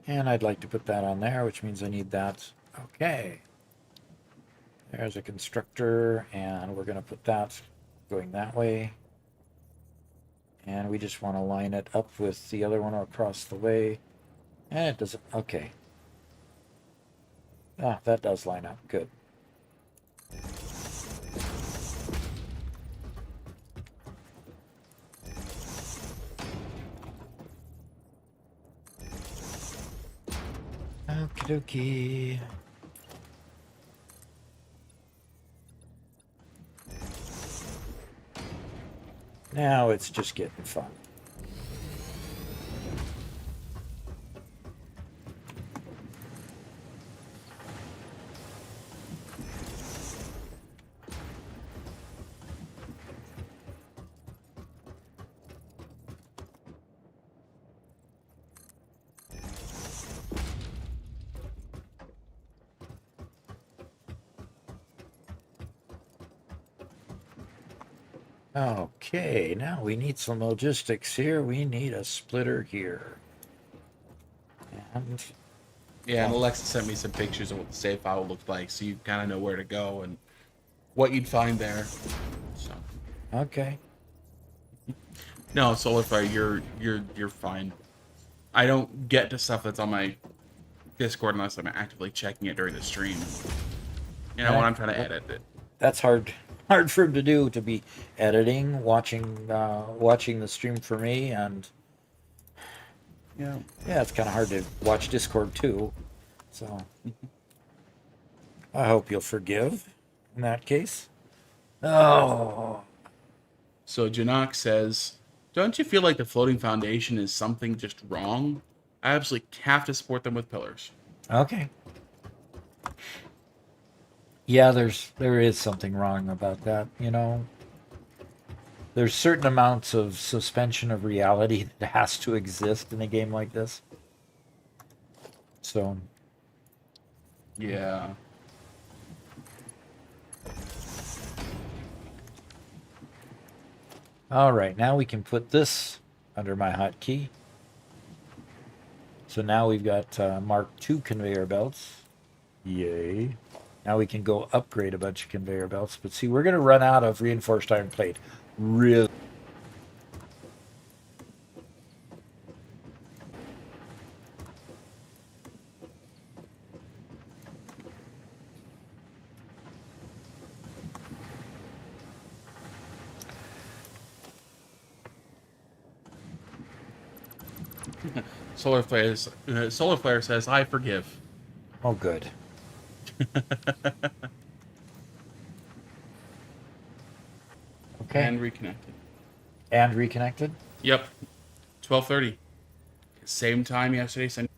And I'd like to put that on there, which means I need that. Okay. There's a constructor, and we're going to put that going that way. And we just want to line it up with the other one across the way. And it doesn't. Okay. Ah, that does line up. Good. Okay. Okey-dokey. Now it's just getting fun. Okay, now we need some logistics here. We need a splitter here. And Yeah, and Alexa sent me some pictures of what the save file looked like, so you kind of know where to go and what you'd find there. So, okay. no, Solarfire, you're fine. I don't get to stuff that's on my Discord unless I'm actively checking it during the stream. You know, when I'm trying to edit it. That's hard for him to do, to be editing, watching the stream for me, and Yeah. it's kind of hard to watch Discord too. So I hope you'll forgive in that case. Oh, So Janak says, don't you feel like the floating foundation is something just wrong? I absolutely have to support them with pillars. okay. Yeah, there is something wrong about that, you know. There's certain amounts of suspension of reality that has to exist in a game like this. So, Yeah. all right, now we can put this under my hotkey. So now we've got Mark II conveyor belts. Yay. Now we can go upgrade a bunch of conveyor belts. But see, we're going to run out of reinforced iron plate. Really. Solar Flare says, I forgive. Oh, good. Okay. And reconnected. And reconnected? Yep. 12:30. Same time yesterday, same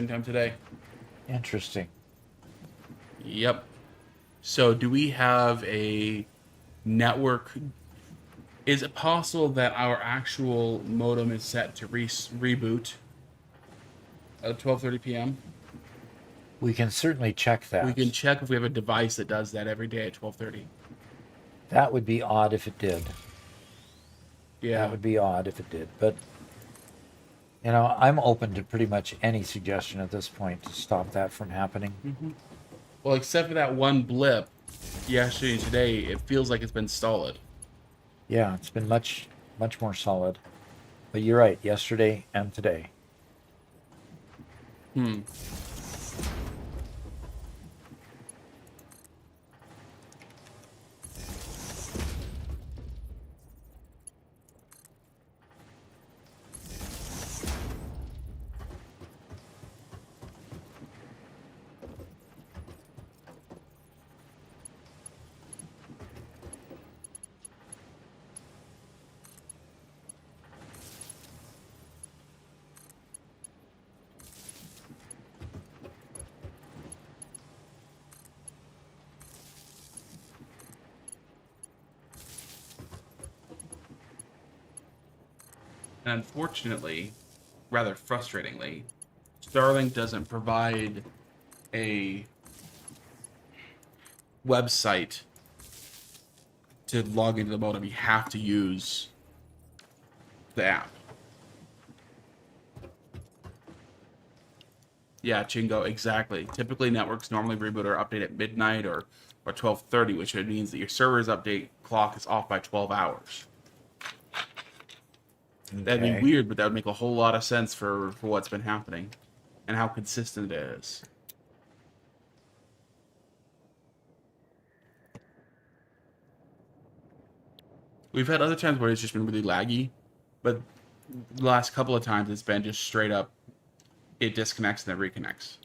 time today. Interesting. Yep. So do we have a network? Is it possible that our actual modem is set to reboot at 12:30 p.m.? We can certainly check that. We can check if we have a device that does that every day at 12:30. That would be odd if it did. Yeah. That would be odd if it did. But, you know, I'm open to pretty much any suggestion at this point to stop that from happening. Mm-hmm. Well, except for that one blip yesterday and today, it feels like it's been solid. Yeah, it's been much more solid. But you're right, yesterday and today. And unfortunately, rather frustratingly, Starlink doesn't provide a website to log into the modem. You have to use the app. Yeah, Chingo, exactly. Typically, networks normally reboot or update at midnight or 12:30, which means that your server's update clock is off by 12 hours. That'd be weird, but that would make a whole lot of sense for what's been happening and how consistent it is. We've had other times where it's just been really laggy, but the last couple of times it's been just straight up it disconnects and then reconnects.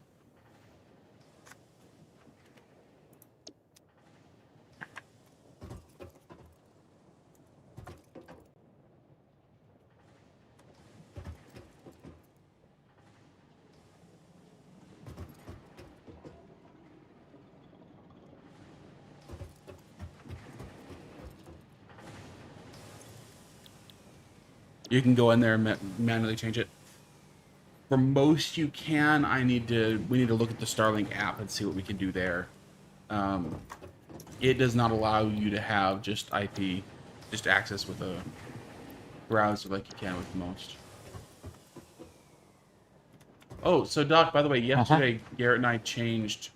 You can go in there and manually change it. For most you can. We need to look at the Starlink app and see what we can do there. It does not allow you to have just IP, just access with a browser like you can with most. Oh, so Doc, by the way, yesterday Garrett and I changed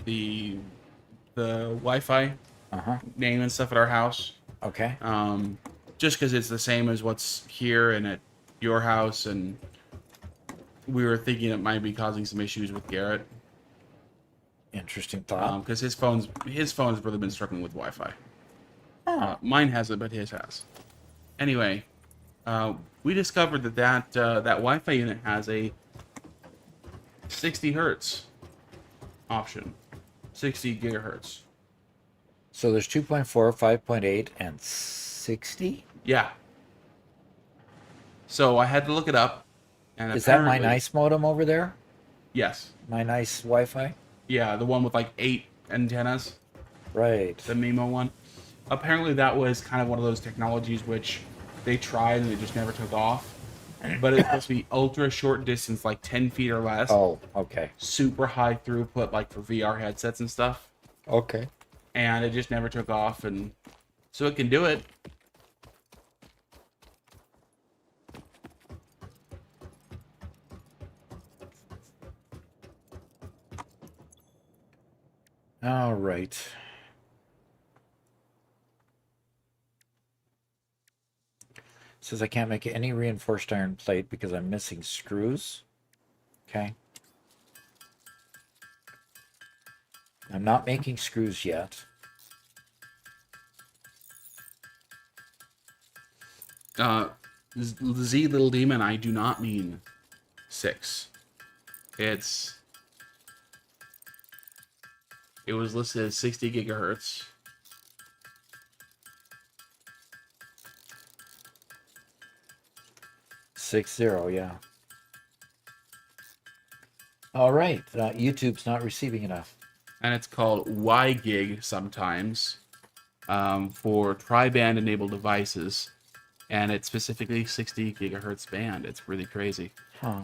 the Wi-Fi name and stuff at our house. Okay. Just because it's the same as what's here and at your house, and we were thinking it might be causing some issues with Garrett. Interesting thought. Because his phone's really been struggling with Wi-Fi. Mine hasn't, but his has. Anyway, we discovered that Wi-Fi unit has a 60 hertz option, 60 gigahertz. So there's 2.4, 5.8, and 60? Yeah. So I had to look it up. And Is that my nice modem over there? Yes. My nice Wi-Fi? Yeah, the one with like 8 antennas. Right. The MIMO one. Apparently that was kind of one of those technologies which they tried and they just never took off. But it's supposed to be ultra short distance, like 10 feet or less. Oh, okay. Super high throughput, like for VR headsets and stuff. Okay. And it just never took off, and so it can do it. All right. Says I can't make any reinforced iron plate because I'm missing screws. Okay. I'm not making screws yet. Z Little Demon, I do not mean 6. It was listed as 60 gigahertz. Six zero, yeah. All right. YouTube's not receiving enough. And it's called Y-Gig sometimes for tri-band enabled devices. And it's specifically 60 gigahertz band. It's really crazy. Huh.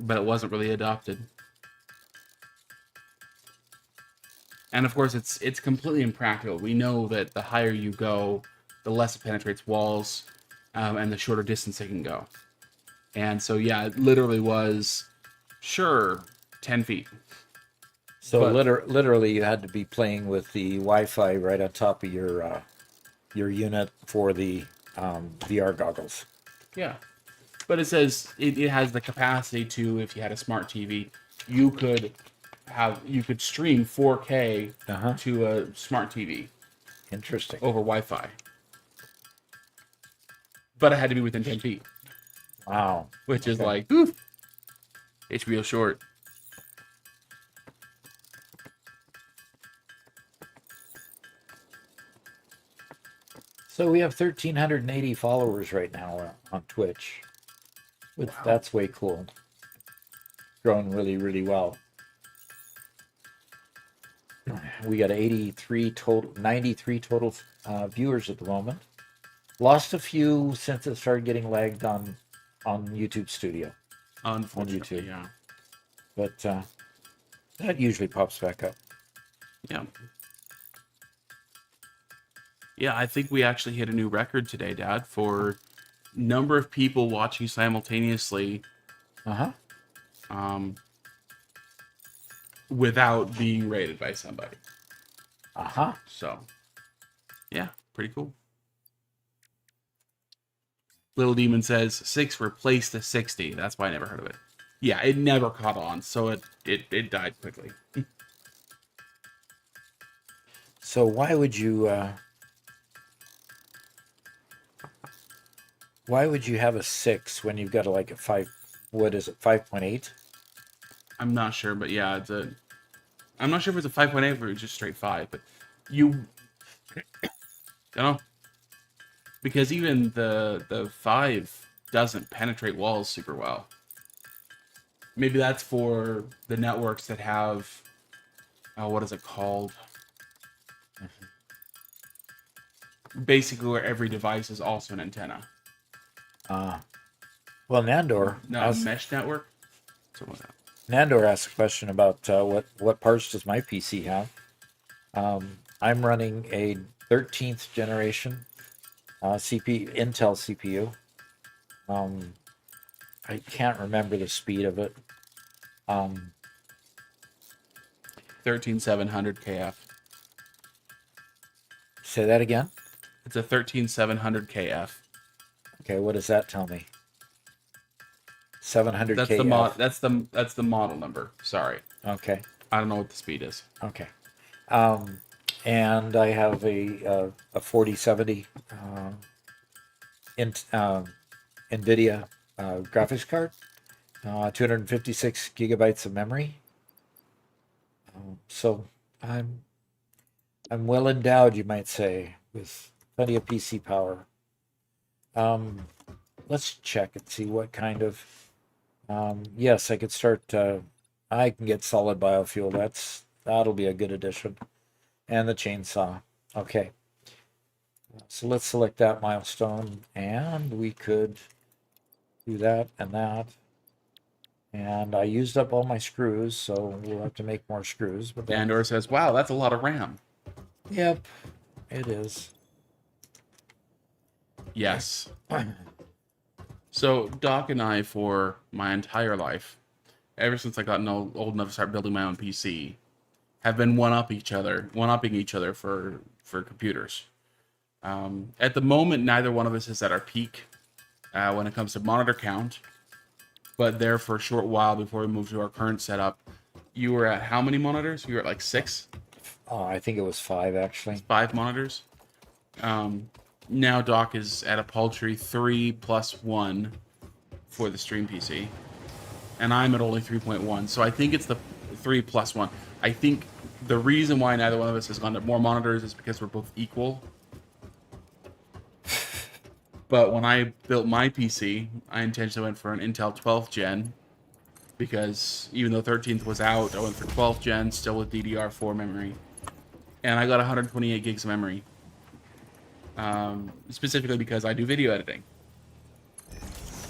But it wasn't really adopted. And of course, it's completely impractical. We know that the higher you go, the less it penetrates walls, and the shorter distance it can go. And so, yeah, it literally was, sure, 10 feet. So But- literally, you had to be playing with the Wi-Fi right on top of your unit for the VR goggles. Yeah. But it says it has the capacity to, if you had a smart TV, you could stream 4K to a smart TV Interesting. over Wi-Fi. But it had to be within 10 feet, Wow. which is Okay. like, oof, HBO short. So we have 1,380 followers right now on Twitch. That's way cool. Growing really, really well. We got 93 total, 93 total viewers at the moment. Lost a few since it started getting lagged on YouTube Studio. Unfortunately, YouTube. yeah. But that usually pops back up. Yeah. Yeah, I think we actually hit a new record today, Dad, for number of people watching simultaneously without being rated by somebody. So, yeah, pretty cool. Little Demon says 6 replaced the 60. That's why I never heard of it. Yeah, it never caught on, so it died quickly. So why would you have a 6 when you've got like a 5? What is it? 5.8? I'm not sure, but yeah, I'm not sure if it's a 5.8 or just straight 5, but you don't know, because even the 5 doesn't penetrate walls super well. Maybe that's for the networks that have, what is it called? Basically, where every device is also an antenna. Well, Nandor No, asked, mesh network. Something like that. Nandor asked a question about what parts does my PC have. I'm running a 13th generation Intel CPU. I can't remember the speed of it. 13700 KF. Say that again. It's a 13700 KF. Okay, what does that tell me? 700 That's KF. the that's the model number. Sorry, Okay. I don't know what the speed is. Okay. And I have a 4070 NVIDIA graphics card, 256 gigabytes of memory. So I'm well endowed, you might say, with plenty of PC power. Let's check and see what kind of. Yes, I could start. I can get solid biofuel. That'll be a good addition, and the chainsaw. Okay, so let's select that milestone, and we could do that and that. And I used up all my screws, so we'll have to make more screws. But Andor says, "Wow, that's a lot of RAM." Yep, it is. Yes. So Doc and I, for my entire life, ever since I got old enough to start building my own PC, have been one-upping each other for computers. At the moment, neither one of us is at our peak when it comes to monitor count. But there for a short while before we moved to our current setup, you were at how many monitors? You were at like 6? Oh, I think it was 5 actually. 5 monitors. Now Doc is at a paltry 3 plus 1 for the stream PC, and I'm at only 3.1. So I think it's the 3 plus 1. I think the reason why neither one of us has gone to more monitors is because we're both equal. But when I built my PC, I intentionally went for an Intel 12th gen, because even though 13th was out, I went for 12th gen, still with DDR4 memory. And I got 128 gigs of memory. Specifically because I do video editing.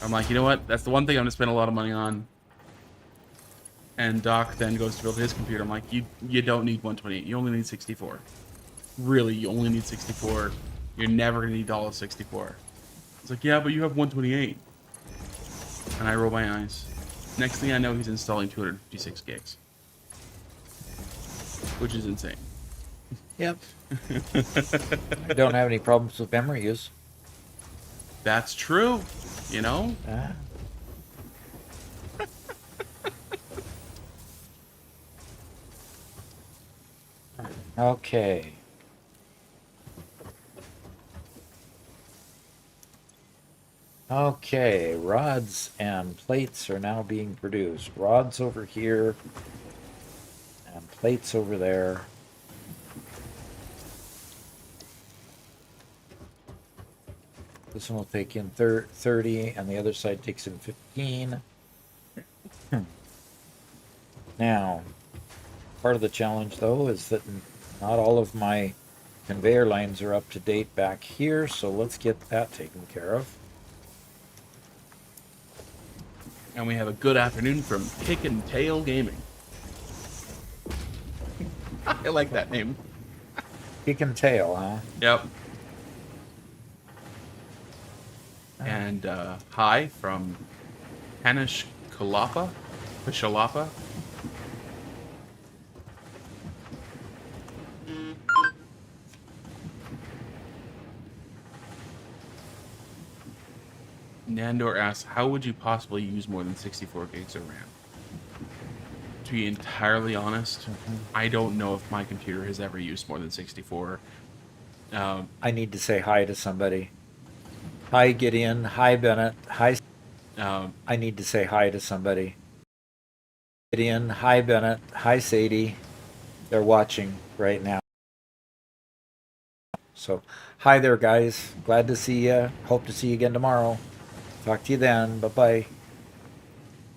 I'm like, you know what? That's the one thing I'm going to spend a lot of money on. And Doc then goes to build his computer. I'm like, you don't need 128. You only need 64. Really, you only need 64. You're never going to need all of 64. It's like, yeah, but you have 128. And I roll my eyes. Next thing I know, he's installing 256 gigs. Which is insane. Yep. I don't have any problems with memory use. That's true. You know? Ah. Okay. Okay, rods and plates are now being produced. Rods over here and plates over there. This one will take in 30 and the other side takes in 15. Now, part of the challenge though is that not all of my conveyor lines are up to date back here, so let's get that taken care of. And we have a good afternoon from Kick and Tail Gaming. I like that name. Kick and tail, huh? Yep. And hi from Hanish Kalapa. Pishalapa. Nandor asks, how would you possibly use more than 64 gigs of RAM? To be entirely honest, I don't know if my computer has ever used more than 64. I need to say hi to somebody. Hi, Gideon. Hi, Bennett. Hi. I need to say hi to somebody. Gideon, hi Bennett, hi Sadie. They're watching right now. So, hi there, guys. Glad to see you. Hope to see you again tomorrow. Talk to you then. Bye bye.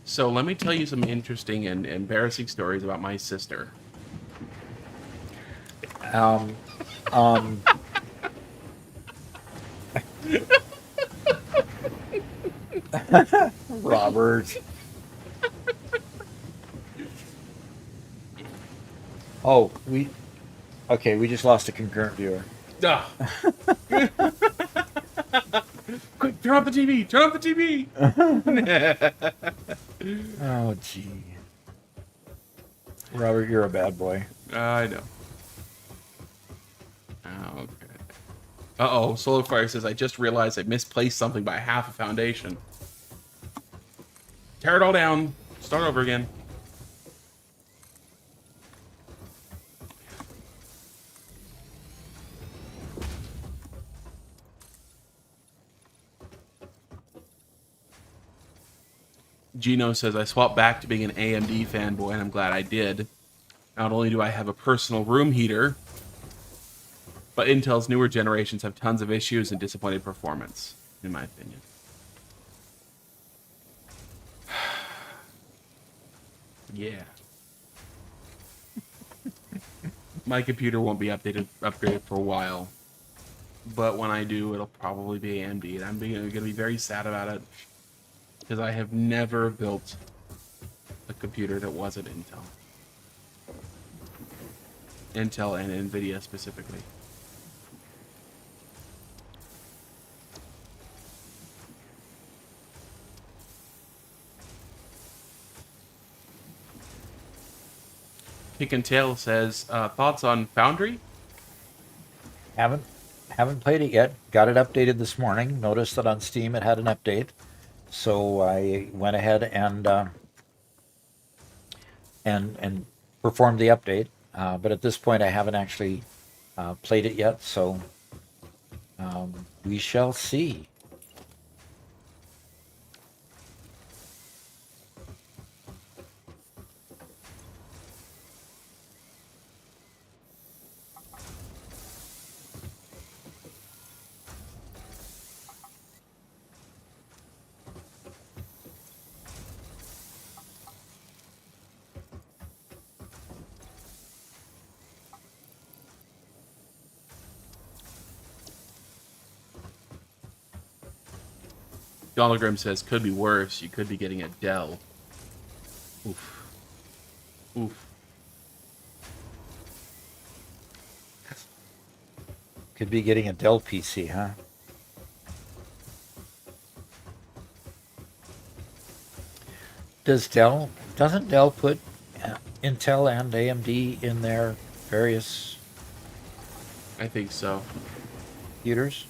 So let me tell you some interesting and embarrassing stories about my sister. Um, um, Robert. Oh, okay. We just lost a concurrent viewer. Ah. Quick, turn off the TV! Turn off the TV! Oh, gee. Robert, you're a bad boy. I know. Okay. Uh-oh, Solar Fire says, I just realized I misplaced something by half a foundation. Tear it all down. Start over again. Gino says, I swapped back to being an AMD fanboy, and I'm glad I did. Not only do I have a personal room heater, but Intel's newer generations have tons of issues and disappointed performance, in my opinion. Yeah. My computer won't be upgraded for a while. But when I do, it'll probably be AMD, and I'm going to be very sad about it. Because I have never built a computer that wasn't Intel. Intel and NVIDIA specifically. Kick and Tail says, thoughts on Foundry? Haven't haven't played it yet. Got it updated this morning. Noticed that on Steam it had an update, so I went ahead and performed the update. But at this point, I haven't actually played it yet, so we shall see. Gologram says, could be worse. You could be getting a Dell. Oof. Oof. Could be getting a Dell PC, huh? Doesn't Dell put Intel and AMD in their various I think so. computers?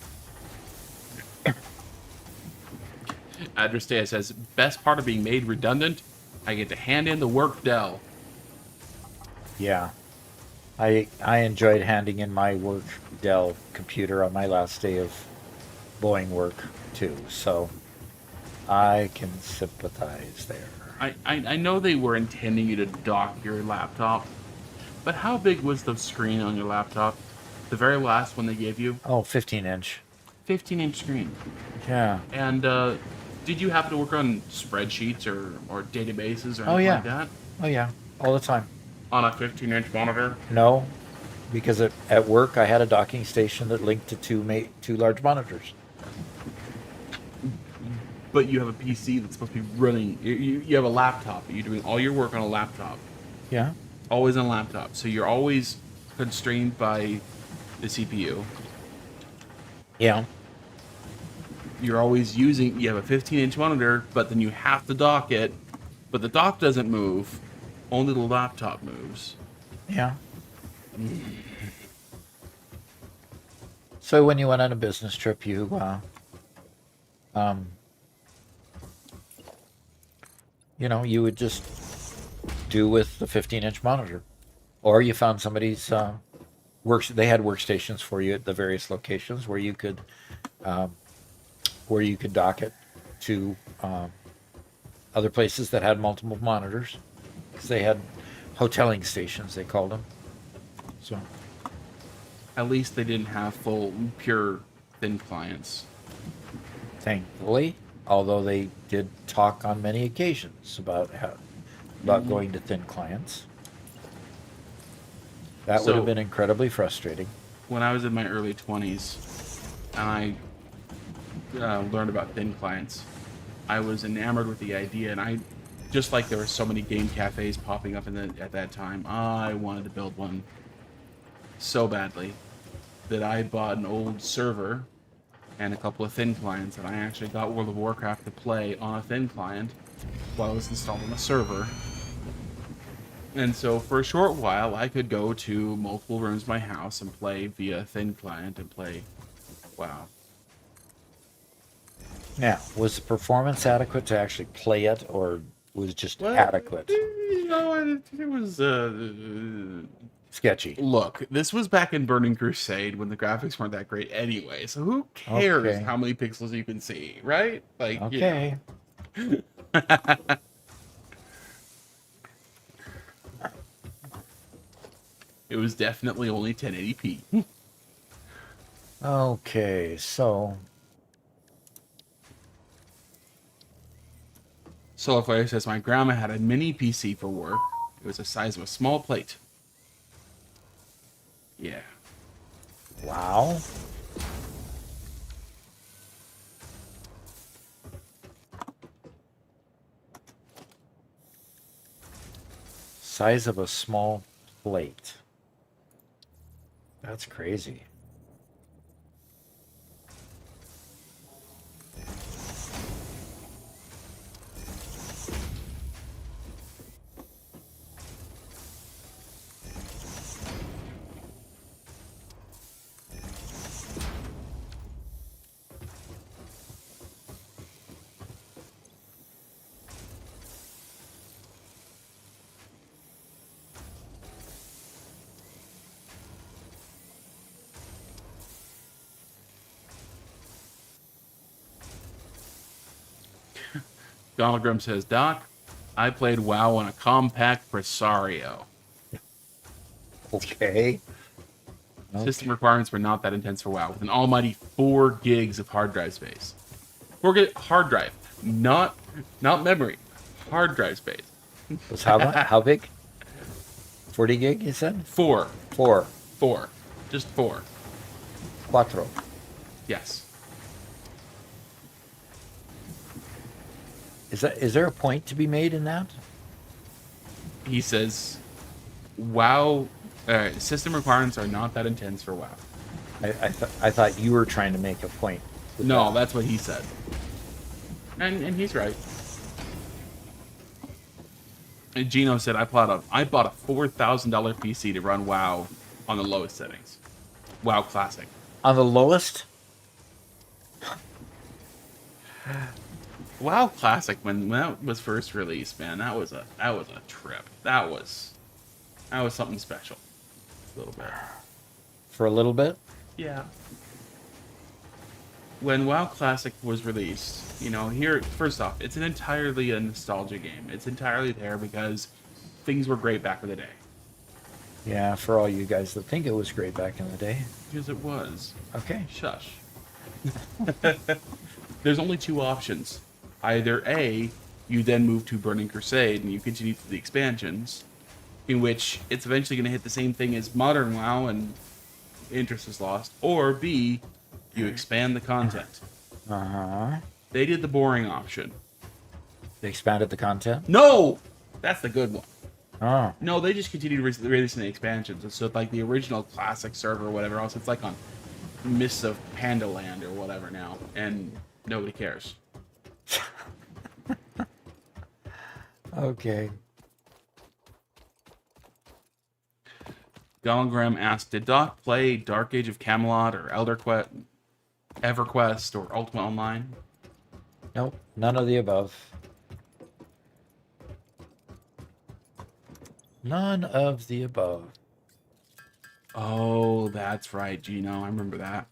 Adrestea says, best part of being made redundant, I get to hand in the work Dell. Yeah. I enjoyed handing in my work Dell computer on my last day of Boeing work too, so I can sympathize there. I know they were intending you to dock your laptop, but how big was the screen on your laptop? The very last one they gave you? Oh, 15-inch. 15-inch screen. Yeah. And did you happen to work on spreadsheets or databases or Oh anything yeah. like that? Oh yeah. All the time. On a 15-inch monitor? No, because at work I had a docking station that linked to two large monitors. But you have a PC that's supposed to be running. You have a laptop, but you're doing all your work on a laptop. Yeah. Always on a laptop. So you're always constrained by the CPU. Yeah. You're always using, you have a 15-inch monitor, but then you have to dock it. But the dock doesn't move. Only the laptop moves. Yeah. So when you went on a business trip, you you would just do with the 15-inch monitor, or you found somebody's they had workstations for you at the various locations where you could dock it to other places that had multiple monitors. because they had hoteling stations, they called them. So, At least they didn't have full, pure, thin clients. thankfully, although they did talk on many occasions about going to thin clients. That would have So- been incredibly frustrating. When I was in my early 20s, and I learned about thin clients, I was enamored with the idea, and I, just like there were so many game cafes popping up at that time, I wanted to build one so badly that I bought an old server and a couple of thin clients, and I actually got World of Warcraft to play on a thin client while I was installing a server. And so for a short while, I could go to multiple rooms of my house and play via thin client and play WoW. Now, was the performance adequate to actually play it, or was it just Well, adequate? You know, it was Sketchy. Look, this was back in Burning Crusade when the graphics weren't that great anyway. So who cares Okay. how many pixels you can see, right? Like, Okay. It was definitely only 1080p. Okay, so Solarflare says my grandma had a mini PC for work. It was the size of a small plate. Yeah. wow. Size of a small plate. That's crazy. Donald Grimm says, Doc, I played WoW on a compact Presario. Okay. System requirements were not that intense for WoW, with an almighty 4 gigs of hard drive space. 4 gig hard drive, not memory, hard drive space. Was how big? 40 gig, you said? 4, 4. just 4. Cuatro. Yes. Is there a point to be made in that? He says, WoW system requirements are not that intense for WoW. I thought you were trying to make a point. with No, that. that's what he said. And he's right. And Gino said, I bought a $4,000 PC to run WoW on the lowest settings. WoW Classic. On the lowest? WoW Classic, when that was first released, man, that was a trip. That was something special. A little bit. For a little bit? Yeah. When WoW Classic was released, you know, here, first off, it's entirely a nostalgia game. It's entirely there because things were great back in the day. Yeah, for all you guys that think it was great back in the day. Because it was. Okay. Shush. There's only 2 options. Either A, you then move to Burning Crusade and you continue through the expansions, in which it's eventually going to hit the same thing as modern WoW and interest is lost, or B, you expand the content. Uh-huh. They did the boring option. They expanded the content? No! That's the good one. Oh. No, they just continue releasing the expansions. So like the original classic server or whatever else, it's like on Mists of Pandaland or whatever now, and nobody cares. Okay. Gallagher asked, did Doc play Dark Age of Camelot or EverQuest or Ultimate Online? Nope, none of the above. None of the above. Oh, that's right, Gino. I remember that.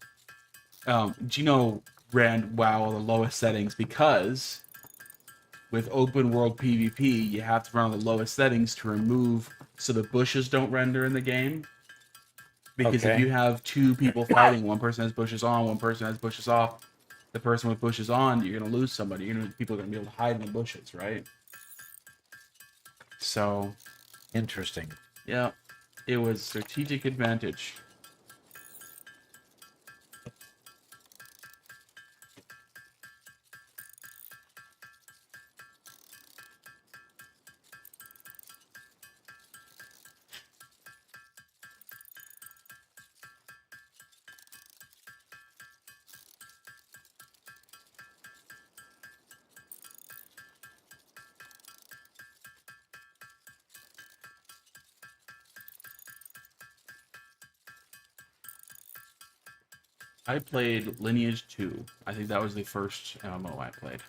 Gino ran WoW on the lowest settings because with open world PvP, you have to run on the lowest settings to remove so the bushes don't render in the game. Because if Okay. you have two people fighting, one person has bushes on, one person has bushes off, the person with bushes on, you're gonna lose somebody. People are gonna be able to hide in the bushes, right? So, Interesting. yeah, it was strategic advantage. I played Lineage 2. I think that was the first MMO I played.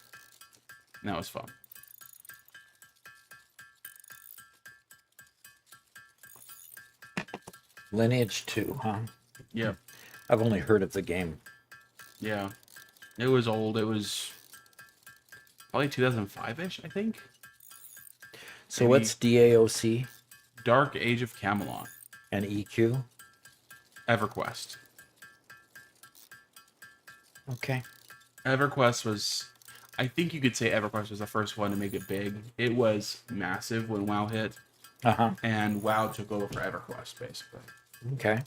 And that was fun. Lineage 2, huh? Yep. I've only heard of the game. Yeah. It was old. It was probably 2005-ish, I think. So Maybe what's DAOC Dark Age of Camelot. and EQ? EverQuest. Okay. EverQuest was... I think you could say EverQuest was the first one to make it big. It was massive when WoW hit. Uh-huh. And WoW took over for EverQuest, basically. Okay.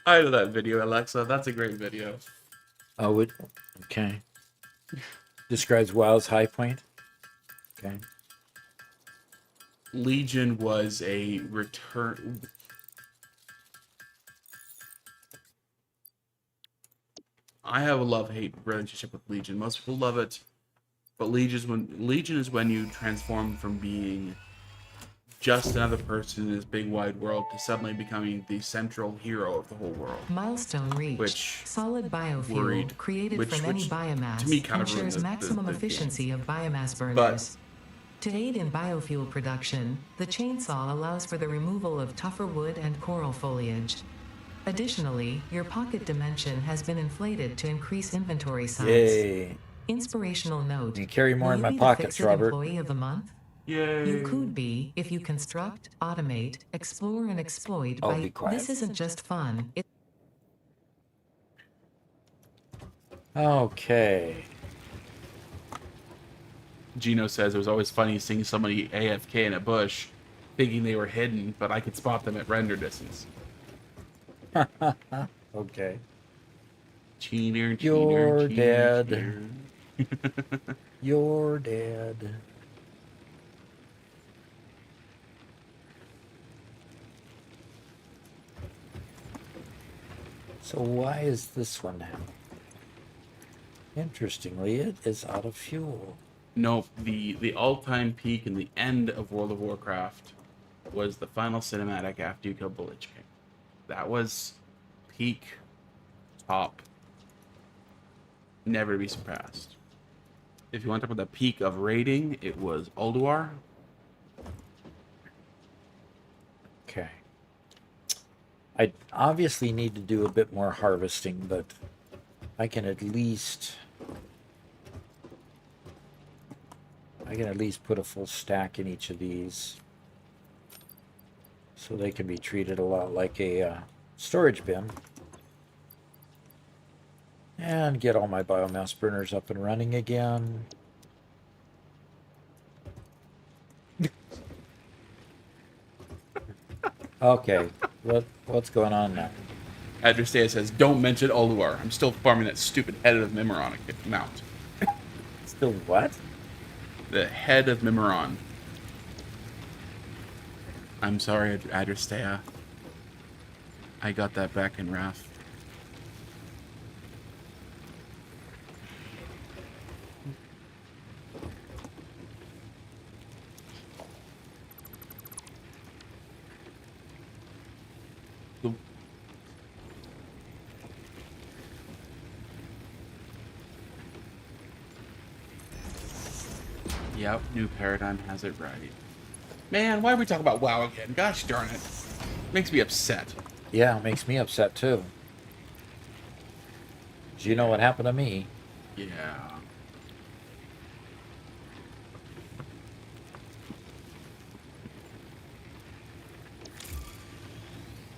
I know that video, Alexa. That's a great video. Oh, okay. Describes WoW's high point. Okay. Legion was a return... I have a love-hate relationship with Legion. Most people love it, but Legion is when you transform from being just another person in this big wide world to suddenly becoming the central hero of the whole world. Milestone reached. Which Solid biofuel worried- created which- from any which biomass to me kind of ruined ensures the maximum game. efficiency of biomass burners. But To aid in biofuel production, the chainsaw allows for the removal of tougher wood and coral foliage. Additionally, your pocket dimension has been inflated to increase inventory size. Yay. Inspirational note. You carry more Will in you my be the pockets, Fix-It Robert. Employee of the month? yay! You could be if you construct, automate, explore, and exploit. Oh, be quiet. This isn't just fun. Okay. Gino says it was always funny seeing somebody AFK in a bush, thinking they were hidden, but I could spot them at render distance. Okay. Cheater, You're cheater, dead. cheater. You're dead. So why is this one now? Interestingly, it is out of fuel. Nope, the all-time peak in the end of World of Warcraft was the final cinematic after you killed the Lich King. That was peak, top, never to be surpassed. If you want to talk about the peak of rating, it was Ulduar. Okay. I obviously need to do a bit more harvesting, but I can at least put a full stack in each of these, so they can be treated a lot like a storage bin, and get all my biomass burners up and running again. Okay, what's going on now? Adrestea says, don't mention Ulduar. I'm still farming that stupid head of Mimiron mount. Still what? The head of Mimiron. I'm sorry, Adrestea. I got that back in wrath. Yep, new paradigm has it right. Man, why are we talking about WoW again? Gosh darn it. Makes me upset. Yeah, it makes me upset too. 'Cause you know what happened to me. Yeah.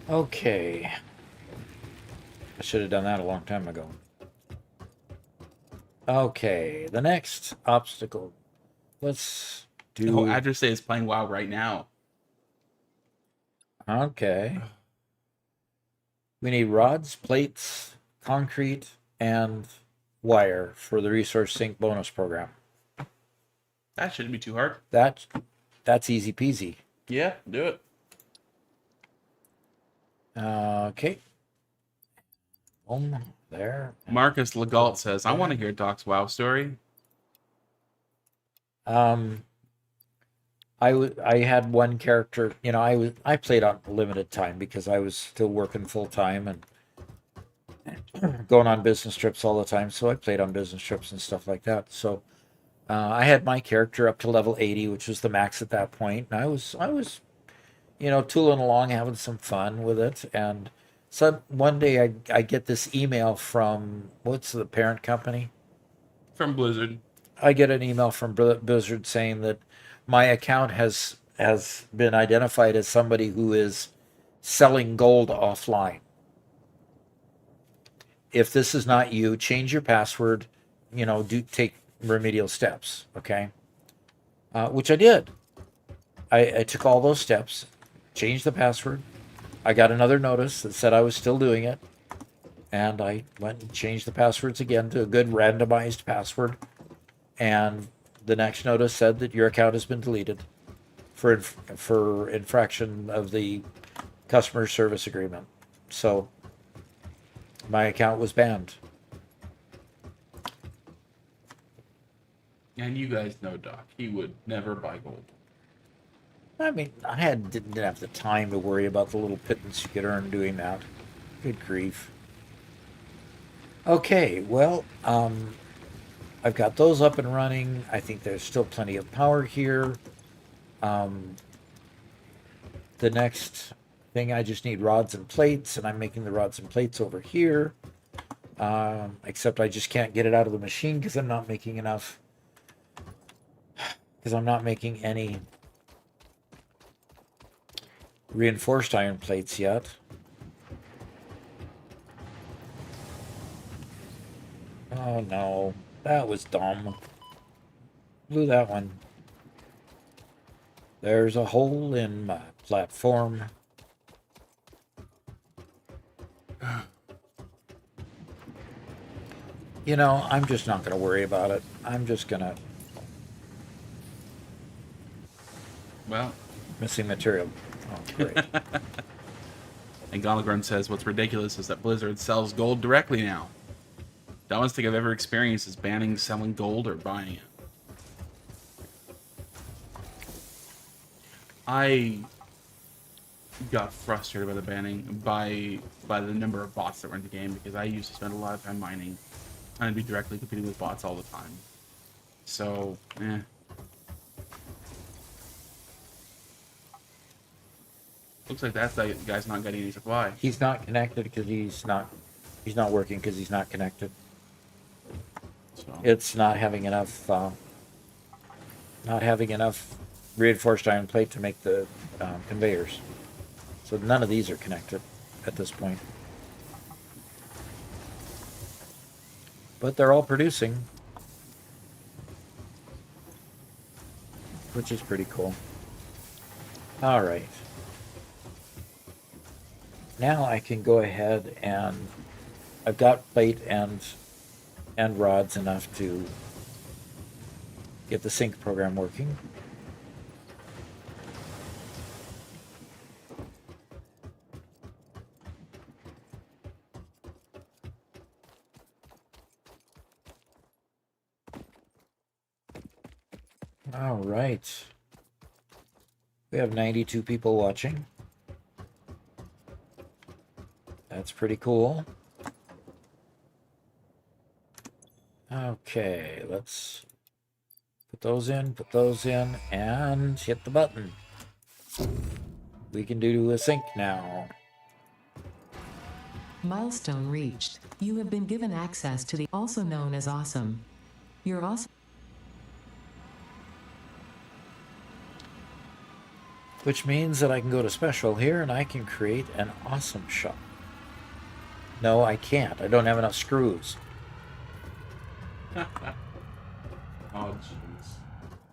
Okay. I should have done that a long time ago. Okay, the next obstacle. Let's Oh, do. Address is playing WoW right now. Okay. We need rods, plates, concrete, and wire for the resource sink bonus program. That shouldn't be too hard. That's easy peasy. Yeah, do it. Okay. There. Marcus Legault says, I want to hear Doc's WoW story. I had one character, I played on limited time because I was still working full time and going on business trips all the time. So I played on business trips and stuff like that. So I had my character up to level 80, which was the max at that point. And I was tooling along, having some fun with it. And so one day I get this email from, what's the parent company? From Blizzard. I get an email from Blizzard saying that my account has been identified as somebody who is selling gold offline. If this is not you, change your password. Take remedial steps. Okay, which I did. I took all those steps, changed the password. I got another notice that said I was still doing it, and I went and changed the passwords again to a good randomized password. And the next notice said that your account has been deleted for infraction of the customer service agreement. So my account was banned. And you guys know Doc. He would never buy gold. I mean, didn't have the time to worry about the little pittance you could earn doing that. Good grief. Okay, well, I've got those up and running. I think there's still plenty of power here. The next thing, I just need rods and plates, and I'm making the rods and plates over here. Except I just can't get it out of the machine because I'm not making enough. Because I'm not making any reinforced iron plates yet. Oh no, that was dumb. Blew that one. There's a hole in my platform. I'm just not going to worry about it. I'm just going to... Well. Missing material. Oh, great. And Galagrun says, what's ridiculous is that Blizzard sells gold directly now. The dumbest thing I've ever experienced is banning selling gold or buying it. I got frustrated by the banning, by the number of bots that were in the game, because I used to spend a lot of time mining, and I'd be directly competing with bots all the time. So, Looks like that guy's not getting any supply. He's not connected because he's not working because he's not connected. So. It's not having enough reinforced iron plate to make the conveyors. So none of these are connected at this point. But they're all producing, which is pretty cool. All right. Now I can go ahead and I've got plate and rods enough to get the sync program working. All right. We have 92 people watching. That's pretty cool. Okay, let's put those in, and hit the button. We can do a sync now. Milestone reached. You have been given access to the also known as awesome. Your awesome. Which means that I can go to special here and I can create an awesome shop. No, I can't. I don't have enough screws. Oh, jeez.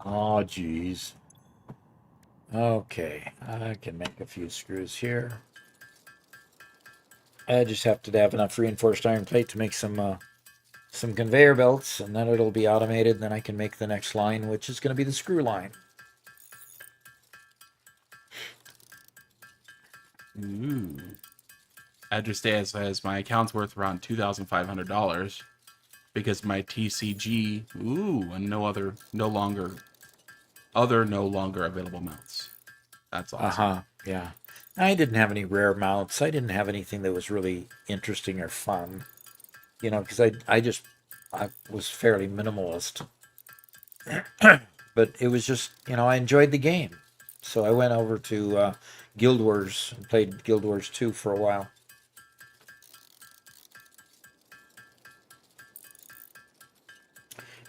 Oh, geez. Okay, I can make a few screws here. I just have to have enough reinforced iron plate to make some conveyor belts, and then it'll be automated, and then I can make the next line, which is going to be the screw line. Ooh. Adjustea says my account's worth around $2,500 because my TCG, and no longer available mounts. That's awesome. Yeah. I didn't have any rare mounts. I didn't have anything that was really interesting or fun. You know, because I was fairly minimalist. But it was just, I enjoyed the game. So I went over to Guild Wars and played Guild Wars 2 for a while.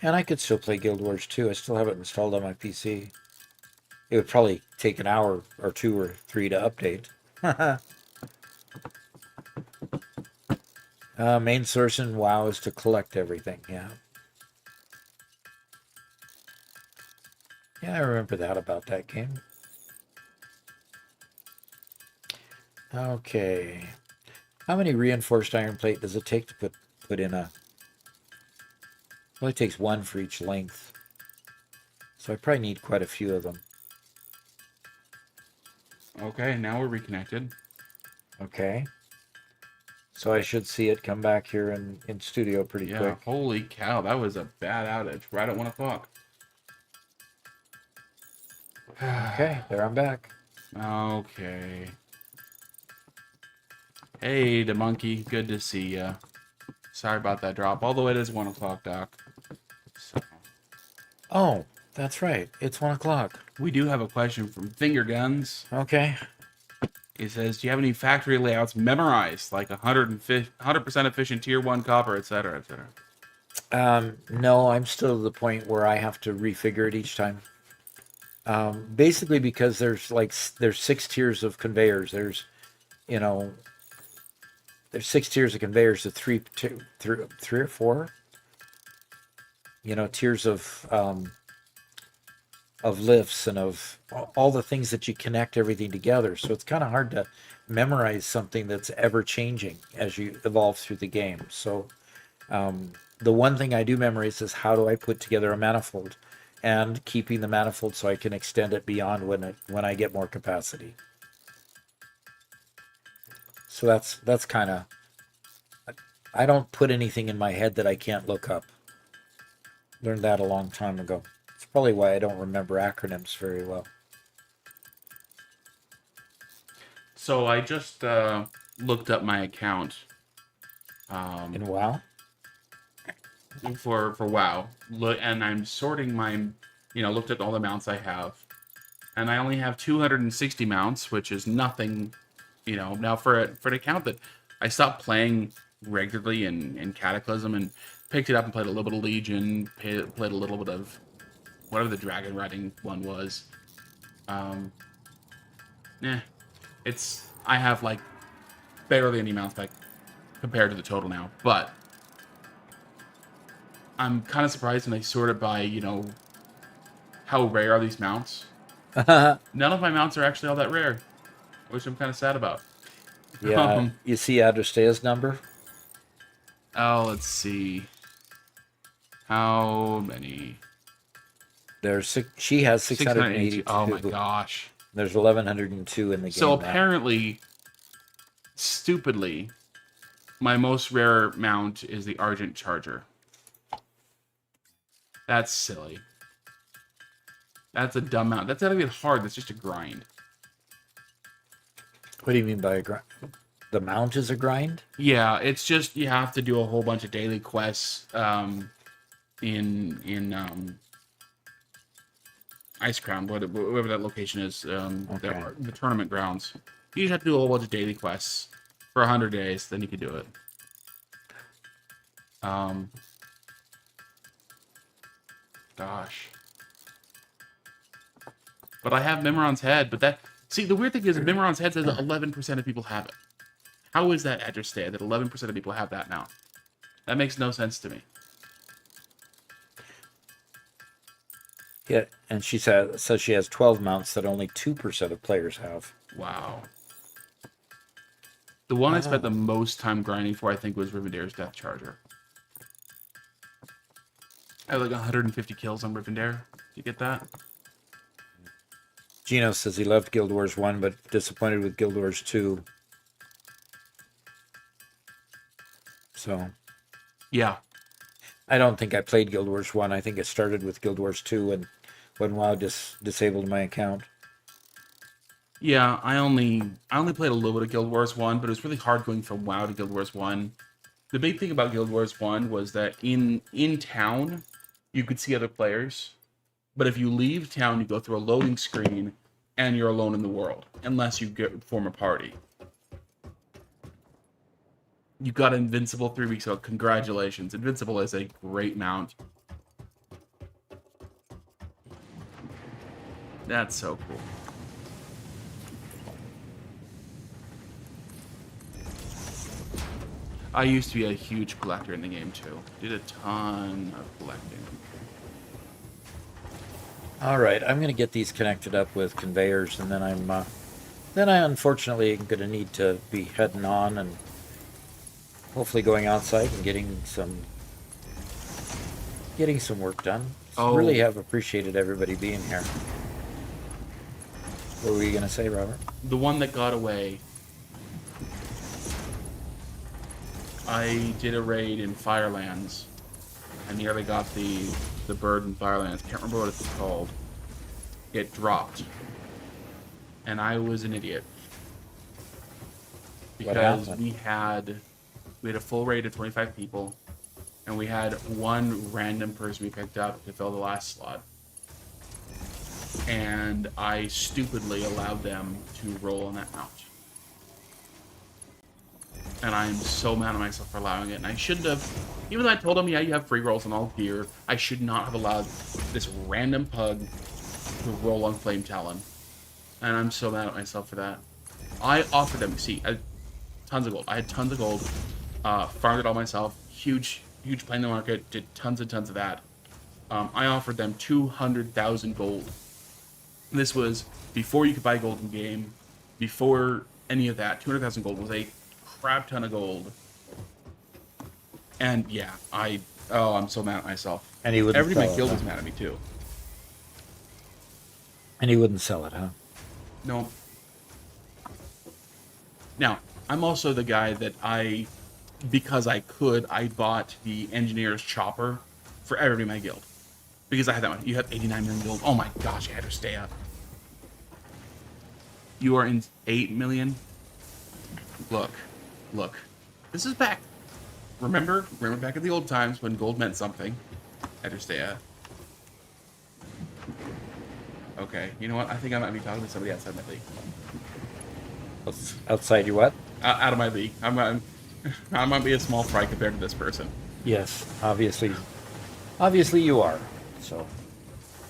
And I could still play Guild Wars 2. I still have it installed on my PC. It would probably take an hour or 2 or 3 to update. Main source in WoW is to collect everything, yeah. Yeah, I remember that about that game. Okay. How many reinforced iron plate does it take to put in a... Well, it takes 1 for each length. So I probably need quite a few of them. Okay, now we're reconnected. Okay. So I should see it come back here in studio pretty quick. Holy cow, that was a bad outage right at 1 o'clock. Okay, there I'm back. Okay. Hey, the monkey, good to see ya. Sorry about that drop. Although it is 1 o'clock, Doc. So. Oh, that's right. It's 1 o'clock. We do have a question from Finger Guns. Okay. He says, do you have any factory layouts memorized, like 100% efficient tier 1 copper, etc., etc.? No, I'm still to the point where I have to refigure it each time. Basically because there's 6 tiers of conveyors. There's 6 tiers of conveyors to three or 4, tiers of lifts and of all the things that you connect everything together. So it's kind of hard to memorize something that's ever changing as you evolve through the game. So the one thing I do memorize is how do I put together a manifold, and keeping the manifold so I can extend it beyond when I get more capacity. So that's kind of, I don't put anything in my head that I can't look up. Learned that a long time ago. It's probably why I don't remember acronyms very well. So I just looked up my account. In WoW? For WoW. And I'm sorting my, looked at all the mounts I have. And I only have 260 mounts, which is nothing, Now for an account that I stopped playing regularly in Cataclysm and picked it up and played a little bit of Legion, played a little bit of whatever the dragon riding one was. I have like barely any mounts back compared to the total now, but I'm kind of surprised when they sort it by, how rare are these mounts. None of my mounts are actually all that rare, which I'm kind of sad about. Yeah, you see Adrestea's number? Oh, let's see. How many? She has 682. Oh my gosh. There's 1,102 in the game. So apparently, stupidly, my most rare mount is the Argent Charger. That's silly. That's a dumb mount. That's not even hard. That's just a grind. What do you mean by a grind? The mount is a grind? Yeah, it's just you have to do a whole bunch of daily quests in Ice Crown, whatever that location is, Okay. the tournament grounds. You just have to do a whole bunch of daily quests for 100 days, then you could do it. Gosh. But I have Memoron's head, but that... See, the weird thing is Memoron's head says that 11% of people have it. How is that at your stay that 11% of people have that now? That makes no sense to me. Yeah, and she says she has 12 mounts that only 2% of players have. Wow. The one I spent the most time grinding for, I think, was Rivendare's Death Charger. I have like 150 kills on Rivendare. Did you get that? Gino says he loved Guild Wars 1, but disappointed with Guild Wars 2. So... Yeah. I don't think I played Guild Wars 1. I think it started with Guild Wars 2 and when WoW disabled my account. Yeah, I only played a little bit of Guild Wars 1, but it was really hard going from WoW to Guild Wars 1. The big thing about Guild Wars 1 was that in town, you could see other players. But if you leave town, you go through a loading screen, and you're alone in the world, unless you form a party. You got Invincible 3 weeks ago. Congratulations. Invincible is a great mount. That's so cool. I used to be a huge collector in the game too. Did a ton of collecting. All right, I'm going to get these connected up with conveyors, and then I unfortunately am going to need to be heading on and hopefully going outside and getting some work done. Oh. Really have appreciated everybody being here. What were you going to say, Robert? The one that got away. I did a raid in Firelands. I nearly got the bird in Firelands. Can't remember what it's called. It dropped. And I was an idiot. Because we had a full raid of 25 people, and we had one random person we picked up to fill the last slot. And I stupidly allowed them to roll on that mount. And I'm so mad at myself for allowing it. And I shouldn't have, even though I told them, yeah, you have free rolls on all gear, I should not have allowed this random pug to roll on Flame Talon. And I'm so mad at myself for that. I offered them, see, tons of gold. I had tons of gold. Farmed it all myself. Huge play in the market. Did tons and tons of that. I offered them 200,000 gold. This was before you could buy gold in game. Before any of that, 200,000 gold was a crap ton of gold. And yeah, I'm so mad at myself. And he wouldn't Everybody in my sell it, guild huh? was mad at me too. And he wouldn't sell it, huh? No. Now, I'm also the guy that because I could, I bought the engineer's chopper for everybody in my guild. Because I had that one. You have 89 million gold. Oh my gosh, I had to stay up. You are in 8 million? Look. This is back. Remember back in the old times when gold meant something. I had to stay up. Okay, you know what? I think I might be talking to somebody outside my league. Outside you what? Out of my league. I might be a small fry compared to this person. Yes, obviously you are. So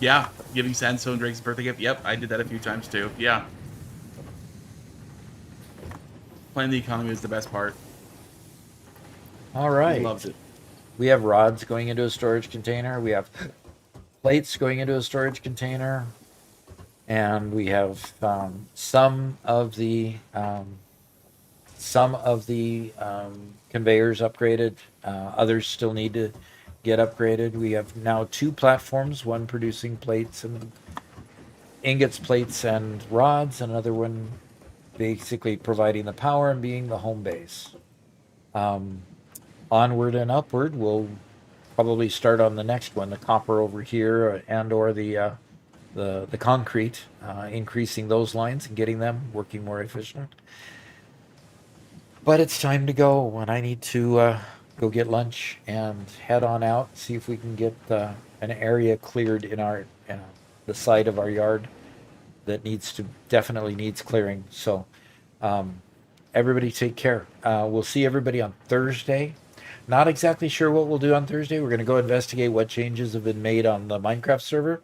Yeah, giving Sandstone Drake's birthday gift. Yep, I did that a few times too. Yeah. Playing the economy is the best part. all right. Loved it. We have rods going into a storage container. We have plates going into a storage container, and we have some of the conveyors upgraded. Others still need to get upgraded. We have now 2 platforms, one producing plates and ingots, plates, and rods, another one basically providing the power and being the home base. Onward and upward, we'll probably start on the next one, the copper over here, and or the concrete, increasing those lines and getting them working more efficient. But it's time to go, and I need to go get lunch and head on out, see if we can get an area cleared in our the side of our yard that definitely needs clearing. So everybody take care. We'll see everybody on Thursday. Not exactly sure what we'll do on Thursday. We're going to go investigate what changes have been made on the Minecraft server,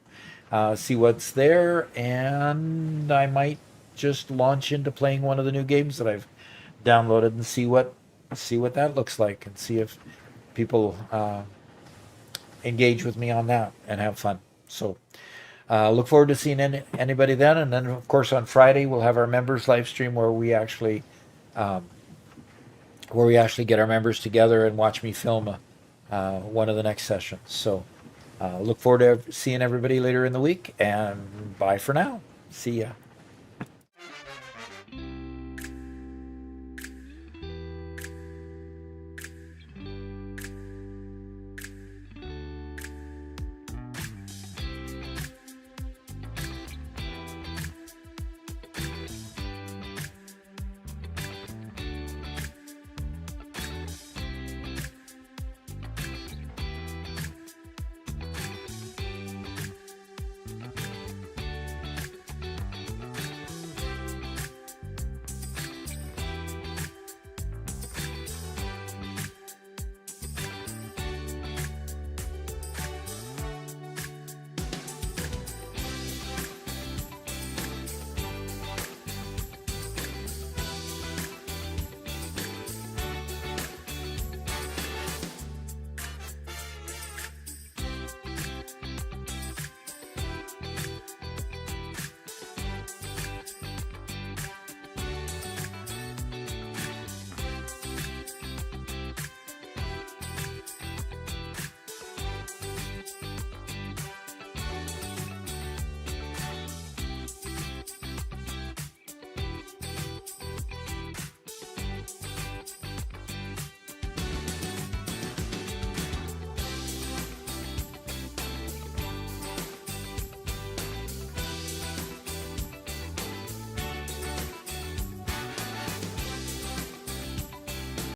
see what's there, and I might just launch into playing one of the new games that I've downloaded and see what that looks like, and see if people engage with me on that and have fun. So look forward to seeing anybody then, and then of course on Friday we'll have our members live stream where we actually get our members together and watch me film one of the next sessions. So look forward to seeing everybody later in the week, and bye for now. See ya.